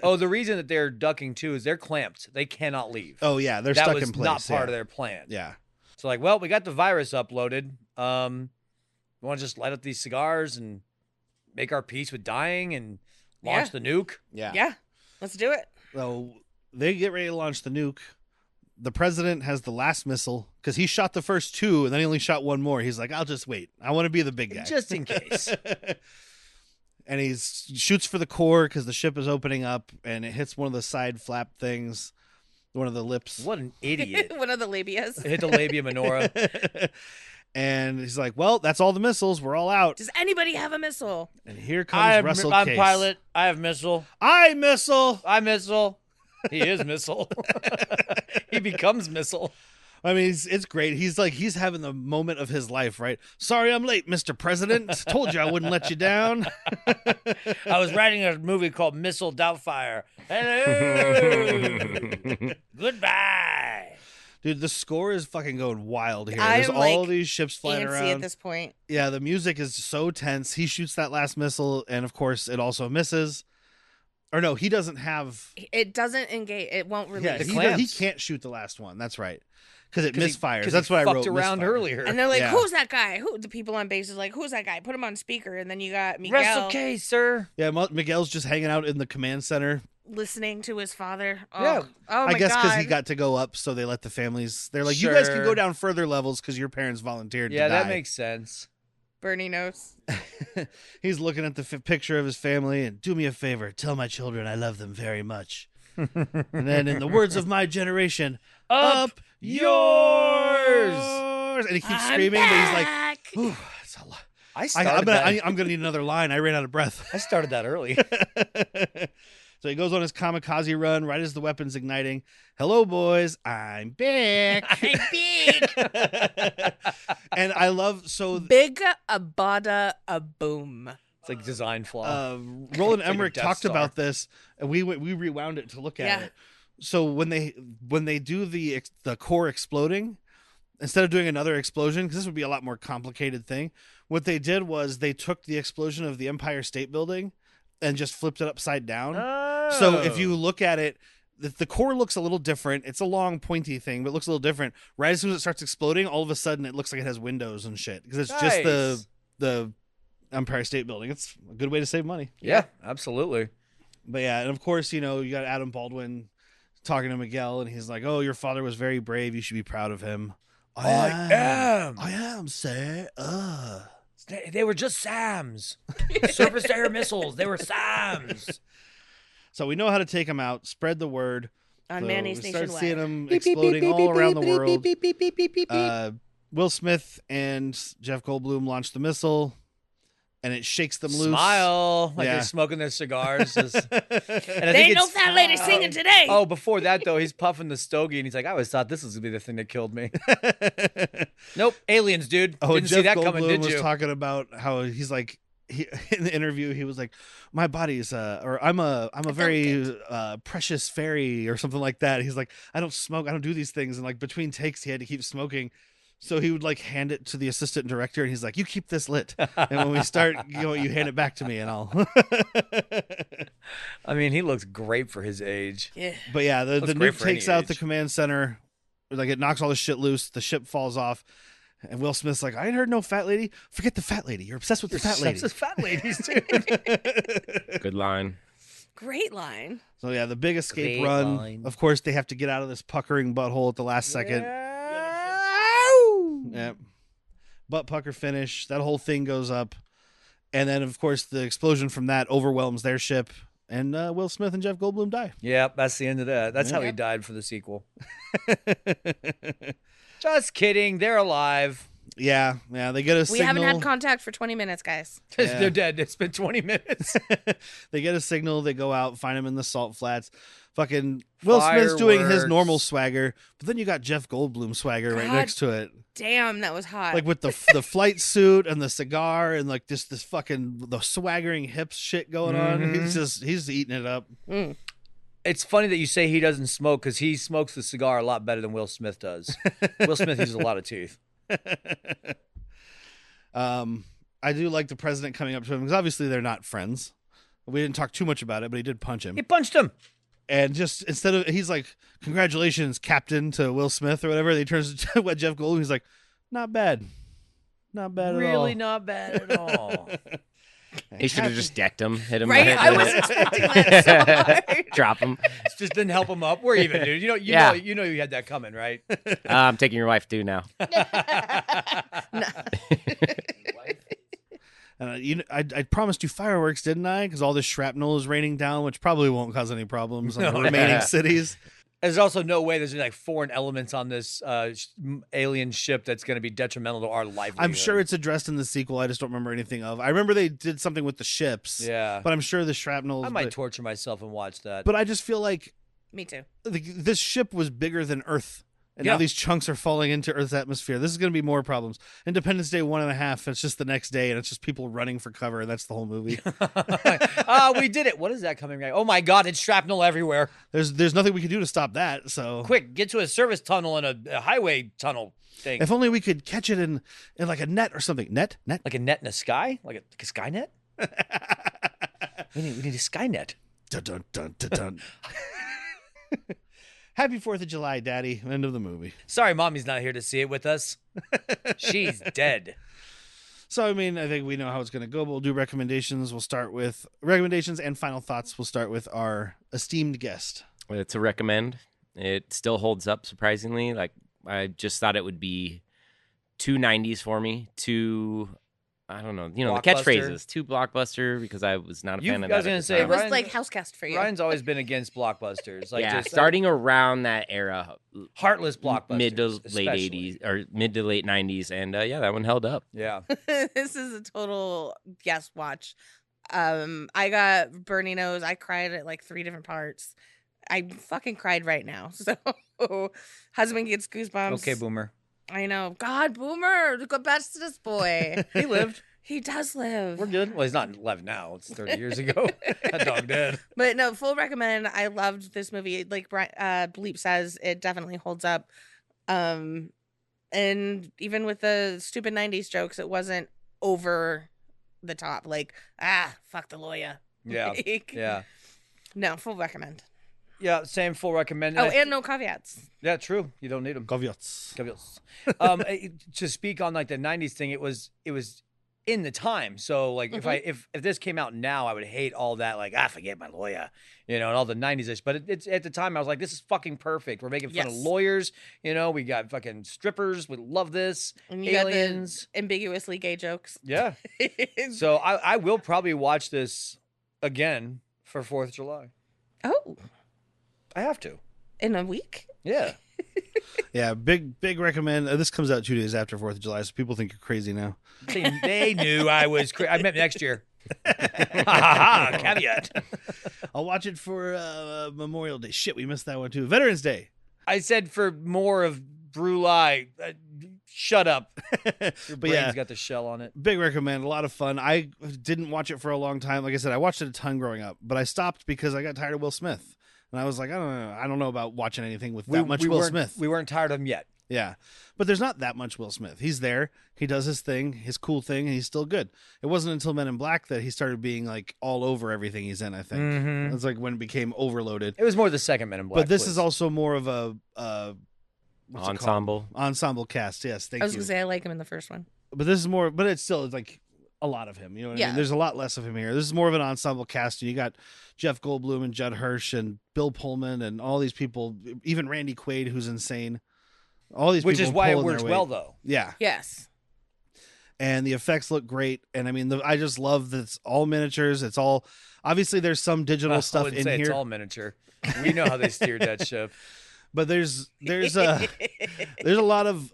Speaker 2: Oh, the reason that they're ducking too is they're clamped. They cannot leave.
Speaker 1: oh yeah, they're
Speaker 2: that
Speaker 1: stuck
Speaker 2: was
Speaker 1: in place.
Speaker 2: not part of
Speaker 1: yeah.
Speaker 2: their plan.
Speaker 1: Yeah.
Speaker 2: So like, well, we got the virus uploaded. We want to just light up these cigars and make our peace with dying and launch
Speaker 3: Yeah.
Speaker 2: the nuke.
Speaker 1: Yeah.
Speaker 3: Yeah, let's do it.
Speaker 1: So they get ready to launch the nuke. The president has the last missile because he shot the first two and then he only shot one more. He's like, I'll just wait. I want to be the big guy.
Speaker 2: Just in case.
Speaker 1: And he shoots for the core because the ship is opening up and it hits one of the side flap things, one of the lips.
Speaker 2: What an idiot.
Speaker 3: One of the labias.
Speaker 2: Hit the labia minora.
Speaker 1: And he's like, well, that's all the missiles. We're all out.
Speaker 3: Does anybody have a missile?
Speaker 1: And here comes Russell
Speaker 9: I'm
Speaker 1: Case.
Speaker 9: pilot. I have missile.
Speaker 1: I missile.
Speaker 9: I missile.
Speaker 2: He is missile. He becomes missile.
Speaker 1: I mean, it's great. He's having the moment of his life, right? Sorry, I'm late, Mr. President. Told you I wouldn't let you down.
Speaker 9: I was writing a movie called Missile Doubtfire. Hello. Goodbye.
Speaker 1: Dude, the score is fucking going wild here.
Speaker 3: I
Speaker 1: There's
Speaker 3: am,
Speaker 1: all
Speaker 3: like,
Speaker 1: these ships flying
Speaker 3: Antsy
Speaker 1: around.
Speaker 3: at this point.
Speaker 1: Yeah, the music is so tense. He shoots that last missile, and of course, it also misses. Or no, he doesn't have.
Speaker 3: It doesn't engage. It won't release.
Speaker 1: Yeah,
Speaker 2: The
Speaker 1: he
Speaker 2: clamps.
Speaker 1: can't shoot the last one. That's right, because it
Speaker 2: 'Cause he-
Speaker 1: misfires.
Speaker 2: 'cause
Speaker 1: That's
Speaker 2: he
Speaker 1: what I
Speaker 2: fucked
Speaker 1: wrote.
Speaker 2: around
Speaker 1: misfire.
Speaker 2: earlier.
Speaker 3: And they're like,
Speaker 1: Yeah.
Speaker 3: "Who's that guy?" Who the people on base is like, "Who's that guy?" Put him on speaker, and then you got Miguel
Speaker 2: Russell Case, sir.
Speaker 1: Yeah, Miguel's just hanging out in the command center.
Speaker 3: listening to his father. Oh,
Speaker 2: Yeah.
Speaker 3: oh my
Speaker 1: I guess because
Speaker 3: God.
Speaker 1: he got to go up, so they let the families. They're like, you guys can
Speaker 2: Sure.
Speaker 1: go down further levels because your parents volunteered.
Speaker 2: Yeah,
Speaker 1: to
Speaker 2: that
Speaker 1: die.
Speaker 2: makes sense.
Speaker 3: Bernie knows.
Speaker 1: He's looking at the picture of his family and do me a favor, tell my children I love them very much. And then, in the words of my generation, up yours. And he keeps screaming, but he's like, "Ooh, that's a lot. I'm gonna need another line. I ran out of breath."
Speaker 2: I started that early.
Speaker 1: So he goes on his kamikaze run right as the weapon's igniting. Hello, boys. I'm back.
Speaker 3: I'm big.
Speaker 1: And I love
Speaker 3: Big a bada a boom.
Speaker 2: It's like design flaw.
Speaker 1: Roland
Speaker 2: It's like a
Speaker 1: Emmerich
Speaker 2: Death
Speaker 1: talked
Speaker 2: Star.
Speaker 1: about this, and we rewound it to look at
Speaker 3: Yeah.
Speaker 1: it. So when they do the core exploding, instead of doing another explosion, because this would be a lot more complicated thing, what they did was they took the explosion of the Empire State Building and just flipped it upside down. So if you look at it, the core looks a little different. It's a long, pointy thing, but it looks a little different. Right as soon as it starts exploding, all of a sudden it looks like it has windows and shit because it's just
Speaker 2: Nice.
Speaker 1: the Empire State Building. It's a good way to save money.
Speaker 2: Yeah, absolutely.
Speaker 1: But yeah, and of course, you got Adam Baldwin talking to Miguel, and he's like, "Oh, your father was very brave. You should be proud of him."
Speaker 2: I
Speaker 1: am, sir.
Speaker 2: They were just SAMs. Surface to air missiles. They were SAMs.
Speaker 1: So we know how to take him out. Spread the word.
Speaker 3: On
Speaker 1: So
Speaker 3: Manny
Speaker 1: we
Speaker 3: Station
Speaker 1: start seeing
Speaker 3: Way.
Speaker 1: him exploding all around the world. Will Smith and Jeff Goldblum launch the missile, and it shakes them loose.
Speaker 2: Smile like
Speaker 1: Yeah.
Speaker 2: they're smoking their cigars. And I
Speaker 3: There
Speaker 2: think
Speaker 3: ain't no
Speaker 2: it's-
Speaker 3: fat lady singing today.
Speaker 2: Oh, before that though, he's puffing the stogie and he's like, I always thought this was gonna be the thing that killed me. Nope, aliens, dude. Didn't
Speaker 1: Jeff
Speaker 2: see that
Speaker 1: Goldblum
Speaker 2: coming, did
Speaker 1: was
Speaker 2: you?
Speaker 1: talking about how he's like, in the interview, he was like, "My body's I'm a very precious fairy or something like that." He's like, "I don't smoke. I don't do these things." And like between takes, he had to keep smoking. So he would like hand it to the assistant director, and he's like, "You keep this lit, and when we start, you hand it back to me, and I'll."
Speaker 2: I mean, he looks great for his age.
Speaker 3: Yeah.
Speaker 1: But yeah, the
Speaker 2: Looks great
Speaker 1: nuke
Speaker 2: for any
Speaker 1: takes out the
Speaker 2: age.
Speaker 1: command center. Like it knocks all the shit loose. The ship falls off. And Will Smith's like, I ain't heard no fat lady. Forget the fat lady. You're obsessed with the fat lady.
Speaker 2: Fat ladies, too.
Speaker 5: Good line.
Speaker 3: Great line.
Speaker 1: So yeah, the big escape
Speaker 2: Great
Speaker 1: run.
Speaker 2: line.
Speaker 1: Of course, they have to get out of this puckering butthole at the last second. Yep. Butt pucker finish. That whole thing goes up. And then, of course, the explosion from that overwhelms their ship. And Will Smith and Jeff Goldblum die.
Speaker 2: Yep, that's the end of that. That's how he died for the sequel. Just kidding. They're alive.
Speaker 1: Yeah. They get a signal.
Speaker 3: We haven't had contact for 20 minutes, guys.
Speaker 1: Yeah.
Speaker 2: They're dead. It's been 20 minutes.
Speaker 1: They get a signal. They go out, find him in the salt flats. Fucking Will Smith's doing his normal swagger, but then you got Jeff Goldblum swagger right next to it.
Speaker 3: Damn, that was hot.
Speaker 1: Like with the flight suit and the cigar and like just this fucking the swaggering hips shit going on. He's eating it up.
Speaker 2: It's funny that you say he doesn't smoke because he smokes the cigar a lot better than Will Smith does. Will Smith uses a lot of teeth.
Speaker 1: I do like the president coming up to him because obviously they're not friends. We didn't talk too much about it, but he did punch him.
Speaker 2: He punched him.
Speaker 1: And just instead of, he's like, congratulations, Captain, to Will Smith or whatever. He turns to what Jeff Goldblum. He's like, not bad. Not bad at all.
Speaker 2: Really not bad at all.
Speaker 5: He should have just decked him, hit him.
Speaker 3: Right? I was expecting that so hard.
Speaker 5: Drop him.
Speaker 2: Just didn't help him up. We're even, dude. You know you had that coming, right?
Speaker 5: I'm taking your wife too now.
Speaker 1: I promised you fireworks, didn't I? Because all this shrapnel is raining down, which probably won't cause any problems on the remaining cities.
Speaker 2: There's also no way there's like foreign elements on this alien ship that's going to be detrimental to our livelihood.
Speaker 1: I'm sure it's addressed in the sequel. I just don't remember anything of. I remember they did something with the ships.
Speaker 2: Yeah.
Speaker 1: But I'm sure the shrapnel.
Speaker 2: I might torture myself and watch that.
Speaker 1: But I just feel like
Speaker 3: Me too.
Speaker 1: this ship was bigger than Earth. And now these chunks are falling into Earth's atmosphere. This is going to be more problems. Independence Day 1.5. It's just the next day, and it's just people running for cover. And that's the whole movie.
Speaker 2: We did it. What is that coming right? Oh my God! It's shrapnel everywhere.
Speaker 1: There's nothing we can do to stop that. So
Speaker 2: quick, get to a service tunnel and a highway tunnel thing.
Speaker 1: If only we could catch it in like a net or something. Net,
Speaker 2: like a net in the sky, like a sky net. we need a sky net.
Speaker 1: Dun dun dun dun dun. Happy 4th of July, Daddy. End of the movie.
Speaker 2: Sorry, Mommy's not here to see it with us. She's dead.
Speaker 1: So, I mean, I think we know how it's going to go, but we'll do recommendations. We'll start with recommendations and final thoughts. We'll start with our esteemed guest.
Speaker 5: It's a recommend. It still holds up, surprisingly. Like, I just thought it would be two 90s for me. I don't know, the catchphrases. Too blockbuster because I was not a fan of that.
Speaker 2: I was going to say,
Speaker 3: it was like housecast for you.
Speaker 2: Ryan's always been against blockbusters. Like just
Speaker 5: starting around that era.
Speaker 2: Heartless blockbusters.
Speaker 5: Mid to late 80s or mid to late 90s. And that one held up.
Speaker 2: Yeah.
Speaker 3: This is a total guest watch. I got Bernie nose. I cried at like 3 different parts. I fucking cried right now. So husband gets goosebumps.
Speaker 2: Okay, Boomer.
Speaker 3: I know. God, Boomer, the bestest boy.
Speaker 2: He lived.
Speaker 3: He does live.
Speaker 2: We're good. Well, he's not 11 now. It's 30 years ago. That dog dead.
Speaker 3: But no, full recommend. I loved this movie. Like BLEEP says, it definitely holds up. And even with the stupid 90s jokes, it wasn't over the top. Like, fuck the lawyer.
Speaker 2: Yeah. Yeah.
Speaker 3: No, full recommend.
Speaker 2: Yeah, same full recommend.
Speaker 3: Oh, and no caveats.
Speaker 2: Yeah, true. You don't need them.
Speaker 1: Caveats.
Speaker 2: To speak on like the 90s thing, it was in the time. So like if this came out now, I would hate all that. Like, forget my lawyer, and all the 90s-ish. But it's at the time I was like, this is fucking perfect. We're making fun of lawyers. We got fucking strippers. We love this.
Speaker 3: And you
Speaker 2: aliens.
Speaker 3: got the ambiguously gay jokes.
Speaker 2: Yeah. So I will probably watch this again for 4th of July.
Speaker 3: Oh.
Speaker 2: I have to.
Speaker 3: In a week?
Speaker 2: Yeah.
Speaker 1: Yeah, big recommend. This comes out 2 days after 4th of July, so people think you're crazy now.
Speaker 2: They knew I was crazy. I meant next year. Caveat.
Speaker 1: I'll watch it for Memorial Day. Shit, we missed that one too. Veterans Day.
Speaker 2: I said for more of Brulai. Shut up. Your brain's got the shell on it.
Speaker 1: Big recommend. A lot of fun. I didn't watch it for a long time. Like I said, I watched it a ton growing up, but I stopped because I got tired of Will Smith. And I was like, I don't know about watching anything with that much Will Smith.
Speaker 2: We weren't tired of him yet.
Speaker 1: Yeah. But there's not that much Will Smith. He's there. He does his thing, his cool thing, and he's still good. It wasn't until Men in Black that he started being like all over everything he's in, I think. Mm-hmm. It's like when it became overloaded.
Speaker 2: It was more the second Men in Black.
Speaker 1: But this is also more of a
Speaker 5: ensemble
Speaker 1: cast. Yes, thank you.
Speaker 3: I was going to say I like him in the first one.
Speaker 1: But this is more, but it's still like a lot of him. You know what I
Speaker 3: Yeah.
Speaker 1: mean? There's a lot less of him here. This is more of an ensemble cast. And you got Jeff Goldblum and Judd Hirsch and Bill Pullman and all these people, even Randy Quaid, who's insane. All these
Speaker 2: Which
Speaker 1: people
Speaker 2: is why it
Speaker 1: pulling their
Speaker 2: works
Speaker 1: weight.
Speaker 2: well, though.
Speaker 1: Yeah.
Speaker 3: Yes.
Speaker 1: And the effects look great. And I mean, I just love that it's all miniatures. It's all, obviously there's some digital stuff in
Speaker 2: say
Speaker 1: here.
Speaker 2: It's all miniature. We know how they steered that ship.
Speaker 1: But there's a lot of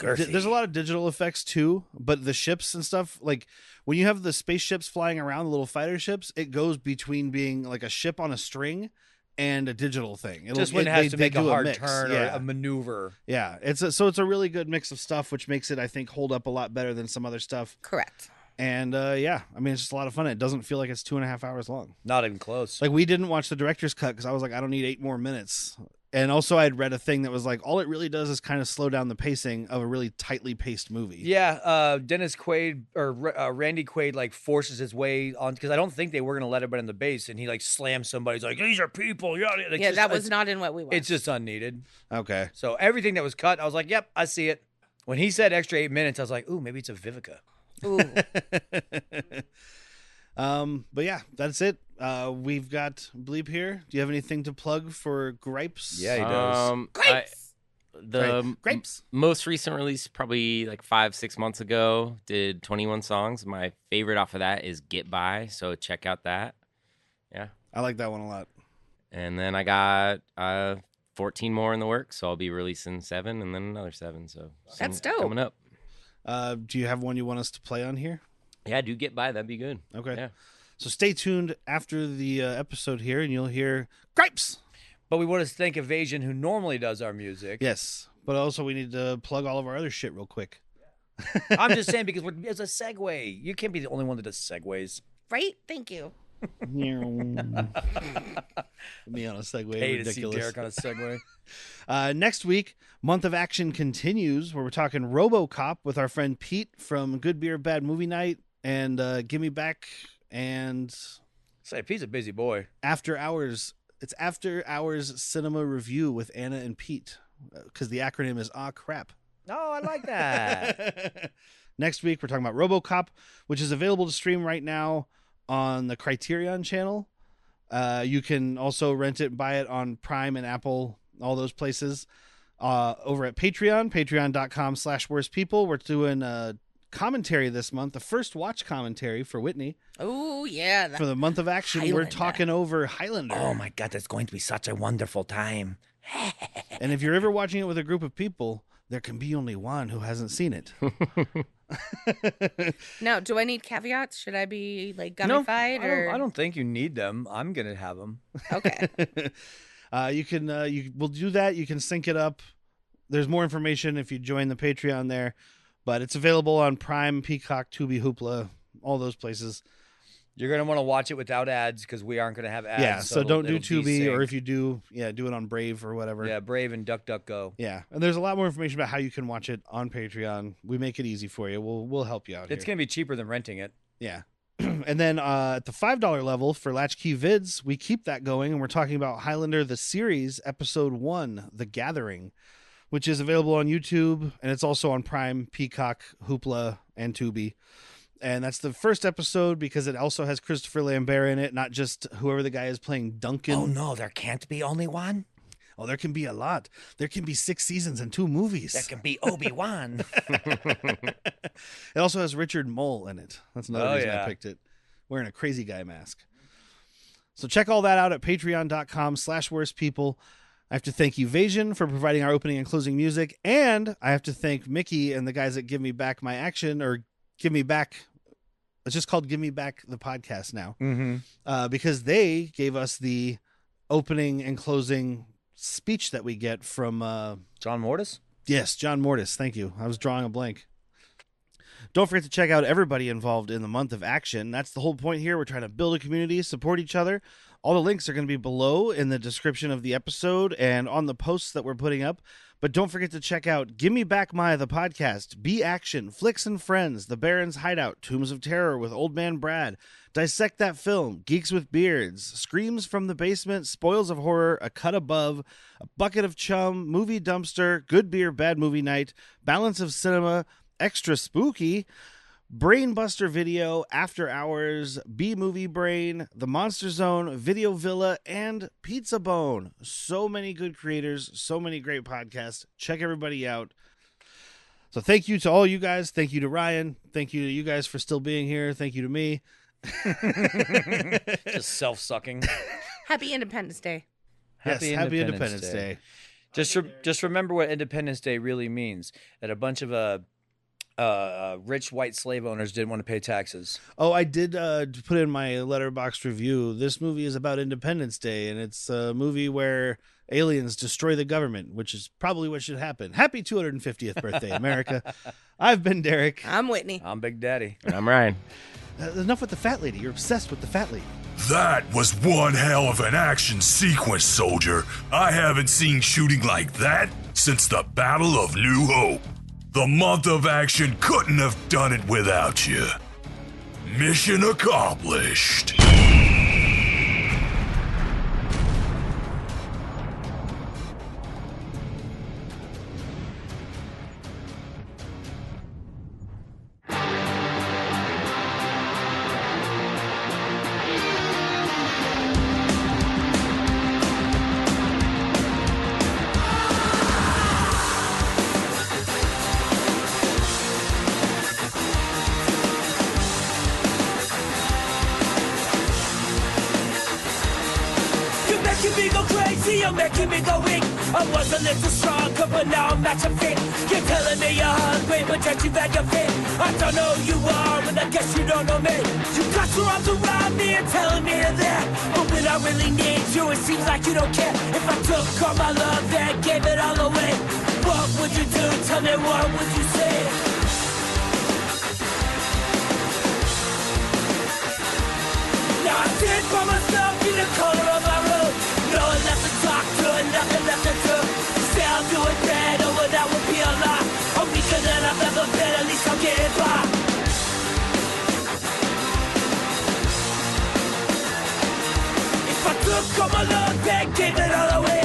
Speaker 1: digital effects too. But the ships and stuff, like when you have the spaceships flying around, the little fighter ships, it goes between being like a ship on a string and a digital thing.
Speaker 2: Just when it has to make a hard
Speaker 1: mix.
Speaker 2: turn or a maneuver.
Speaker 1: Yeah, so it's a really good mix of stuff, which makes it, I think, hold up a lot better than some other stuff.
Speaker 3: Correct.
Speaker 1: And yeah, I mean, it's just a lot of fun. It doesn't feel like it's 2.5 hours long.
Speaker 2: Not even close.
Speaker 1: Like, we didn't watch the director's cut because I was like, I don't need 8 more minutes. And also, I'd read a thing that was like, all it really does is kind of slow down the pacing of a really tightly paced movie.
Speaker 2: Yeah, Dennis Quaid or Randy Quaid like forces his way on, because I don't think they were gonna let everybody in the base, and he like slams somebody. He's like, "These are people." Yeah,
Speaker 3: That was not in what we watched.
Speaker 2: It's just unneeded.
Speaker 1: Okay.
Speaker 2: So everything that was cut, I was like, "Yep, I see it." When he said extra 8 minutes, I was like, "Ooh, maybe it's a Vivica."
Speaker 3: Ooh.
Speaker 1: But yeah, that's it. We've got Bleep here. Do you have anything to plug for Gripes?
Speaker 2: Yeah, he does.
Speaker 3: Grapes.
Speaker 1: Grapes.
Speaker 5: Most recent release, probably like 5-6 months ago, did 21 songs. My favorite off of that is Get By, so check out that. Yeah.
Speaker 1: I like that one a lot.
Speaker 5: And then I got 14 more in the works, so I'll be releasing 7 and then another 7. So
Speaker 3: That's
Speaker 5: some
Speaker 3: dope.
Speaker 5: coming up.
Speaker 1: Do you have one you want us to play on here?
Speaker 5: Yeah, do Get By. That'd be good.
Speaker 1: Okay.
Speaker 5: Yeah.
Speaker 1: So stay tuned after the episode here, and you'll hear Gripes.
Speaker 2: But we want to thank Evasion, who normally does our music.
Speaker 1: Yes, but also we need to plug all of our other shit real quick.
Speaker 2: I'm just saying because it's a segue. You can't be the only one that does segues.
Speaker 3: Right? Thank you.
Speaker 1: Me on a segue.
Speaker 2: Pay to see
Speaker 1: Ridiculous.
Speaker 2: Derek on a segue.
Speaker 1: Next week, Month of Action continues, where we're talking RoboCop with our friend Pete from Good Beer Bad Movie Night and Give Me Back and
Speaker 2: Say, Pete's a busy boy.
Speaker 1: After Hours. It's After Hours Cinema Review with Anna and Pete, because the acronym is Aw Crap.
Speaker 2: Oh, I like that.
Speaker 1: Next week, we're talking about RoboCop, which is available to stream right now on the Criterion channel. You can also rent it and buy it on Prime and Apple, all those places. Over at Patreon, patreon.com/worstpeople. We're doing a commentary this month, the first watch commentary for Whitney.
Speaker 3: Oh, yeah.
Speaker 1: For the Month of Action, we're
Speaker 3: Highlander.
Speaker 1: talking over Highlander.
Speaker 2: Oh, my God, that's going to be such a wonderful time.
Speaker 1: And if you're ever watching it with a group of people, there can be only one who hasn't seen it.
Speaker 3: Now, do I need caveats? Should I be like
Speaker 2: No,
Speaker 3: gummified? or
Speaker 2: I don't think you need them. I'm going to have them.
Speaker 3: Okay.
Speaker 1: We'll do that. You can sync it up. There's more information if you join the Patreon there, but it's available on Prime, Peacock, Tubi, Hoopla, all those places.
Speaker 2: You're going to want to watch it without ads because we aren't going to have ads.
Speaker 1: Yeah, so don't do
Speaker 2: it'll
Speaker 1: Tubi, or
Speaker 2: desync.
Speaker 1: if you do, do it on Brave or whatever.
Speaker 2: Yeah, Brave and DuckDuckGo.
Speaker 1: Yeah, and there's a lot more information about how you can watch it on Patreon. We make it easy for you. We'll help you out
Speaker 2: It's
Speaker 1: here.
Speaker 2: going to be cheaper than renting it.
Speaker 1: Yeah. And then at the $5 level for Latchkey Vids, we keep that going, and we're talking about Highlander the series, episode 1, The Gathering, which is available on YouTube, and it's also on Prime, Peacock, Hoopla, and Tubi. And that's the first episode because it also has Christopher Lambert in it, not just whoever the guy is playing Duncan.
Speaker 2: Oh, no, there can't be only one?
Speaker 1: Oh, there can be a lot. There can be 6 seasons and 2 movies.
Speaker 2: There can be Obi-Wan.
Speaker 1: It also has Richard Mole in it. That's another reason I picked it. Wearing a crazy guy mask. So check all that out at patreon.com/worstpeople. I have to thank Evasion for providing our opening and closing music. And I have to thank Mickey and the guys that Give Me Back My Action, or Give Me Back. It's just called Give Me Back the Podcast now.
Speaker 2: Mm-hmm.
Speaker 1: Because they gave us the opening and closing speech that we get from
Speaker 2: John Mortis?
Speaker 1: Yes, John Mortis. Thank you. I was drawing a blank. Don't forget to check out everybody involved in the Month of Action. That's the whole point here. We're trying to build a community, support each other. All the links are going to be below in the description of the episode and on the posts that we're putting up. But don't forget to check out Gimme Back My, the podcast, Be Action, Flicks and Friends, The Baron's Hideout, Tombs of Terror with Old Man Brad, Dissect That Film, Geeks with Beards, Screams from the Basement, Spoils of Horror, A Cut Above, A Bucket of Chum, Movie Dumpster, Good Beer, Bad Movie Night, Balance of Cinema, Extra Spooky, Brainbuster Video, After Hours, B-Movie Brain, The Monster Zone, Video Villa, and Pizza Bone. So many good creators, so many great podcasts. Check everybody out. So thank you to all you guys. Thank you to Ryan. Thank you to you guys for still being here. Thank you to me.
Speaker 2: Just self-sucking.
Speaker 3: Happy Independence Day.
Speaker 1: Happy Independence Day.
Speaker 2: Just remember what Independence Day really means. That a bunch of rich white slave owners didn't want to pay taxes.
Speaker 1: Oh, I did put in my letterboxd review. This movie is about Independence Day, and it's a movie where aliens destroy the government, which is probably what should happen. Happy 250th birthday, America. I've been Derek.
Speaker 3: I'm Whitney.
Speaker 2: I'm Big Daddy.
Speaker 5: And I'm Ryan.
Speaker 1: Enough with the fat lady. You're obsessed with the fat lady.
Speaker 4: That was one hell of an action sequence, soldier. I haven't seen shooting like that since the Battle of New Hope. The month of action couldn't have done it without you. Mission accomplished.
Speaker 10: You're making me go weak. I was a little stronger, but now I'm at your feet. You're telling me you're hungry, but yet you've had your feet. I don't know who you are, and I guess you don't know me. You got your arms around me and telling me you're there. But when I really need you, it seems like you don't care. If I took all my love and gave it all away, what would you do? Tell me, what would you say? Now I sit by myself in the corner of my room. No one left to talk to and nothing left to do. Say I'll do it better, well that would be a lie. I'm weaker than I've ever been, at least I'm getting by. If I took all my love and gave it all away,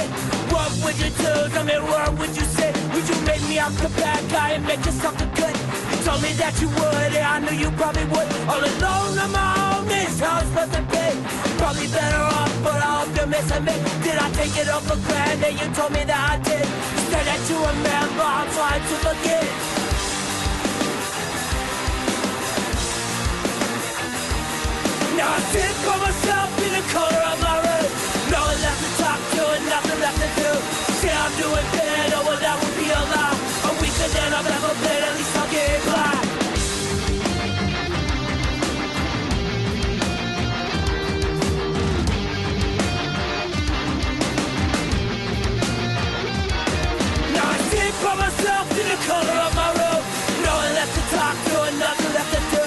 Speaker 10: what would you do? Tell me, what would you say? Would you make me out the bad guy and make yourself the good? You told me that you would, and I knew you probably would. All alone on my own is how it's supposed to be. Probably better off, but I hope you're missing me. Did I take it all for granted? You told me that I did. You said that you remember, I'm trying to forget. Now I sit by myself in the corner of my room. No one left to talk to and nothing left to do. Say I'm doing better, well that would be a lie. I'm weaker than I've ever been, at least I'll get by. By myself in the corner of my room. No one left to talk to and nothing left to do.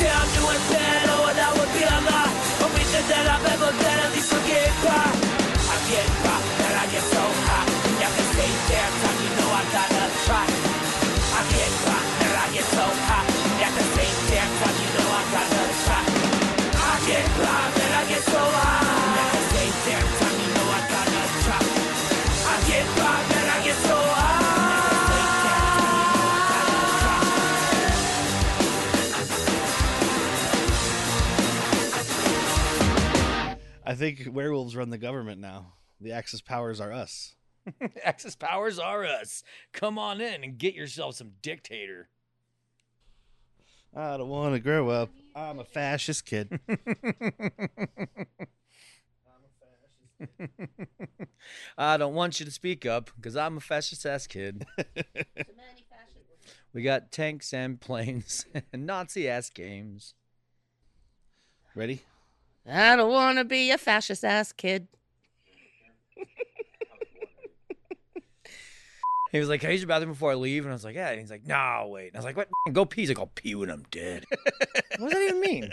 Speaker 10: Say I'm doing better, well that would be a lie. I'm weaker than I've ever been, at least I'll get by. I get by, and I get so high. You can stay there, time you know I gotta try. I get by, and I get so high. You can stay there, time you know I gotta try. I get by, and I get so high. You can stay there, time you know I gotta try. I get by, and I get so high.
Speaker 1: I think werewolves run the government now. The Axis powers are us.
Speaker 2: Axis powers are us. Come on in and get yourself some dictator.
Speaker 1: I don't want to grow up. I'm a fascist kid.
Speaker 2: I don't want you to speak up because I'm a fascist ass kid. We got tanks and planes and Nazi ass games.
Speaker 1: Ready?
Speaker 3: I don't want to be a fascist ass kid.
Speaker 2: He was like, "Can I use your bathroom before I leave?" And I was like, "Yeah." And he's like, "No, wait." And I was like, "What? Go pee." He's like, "I'll pee when I'm dead." What does that even mean?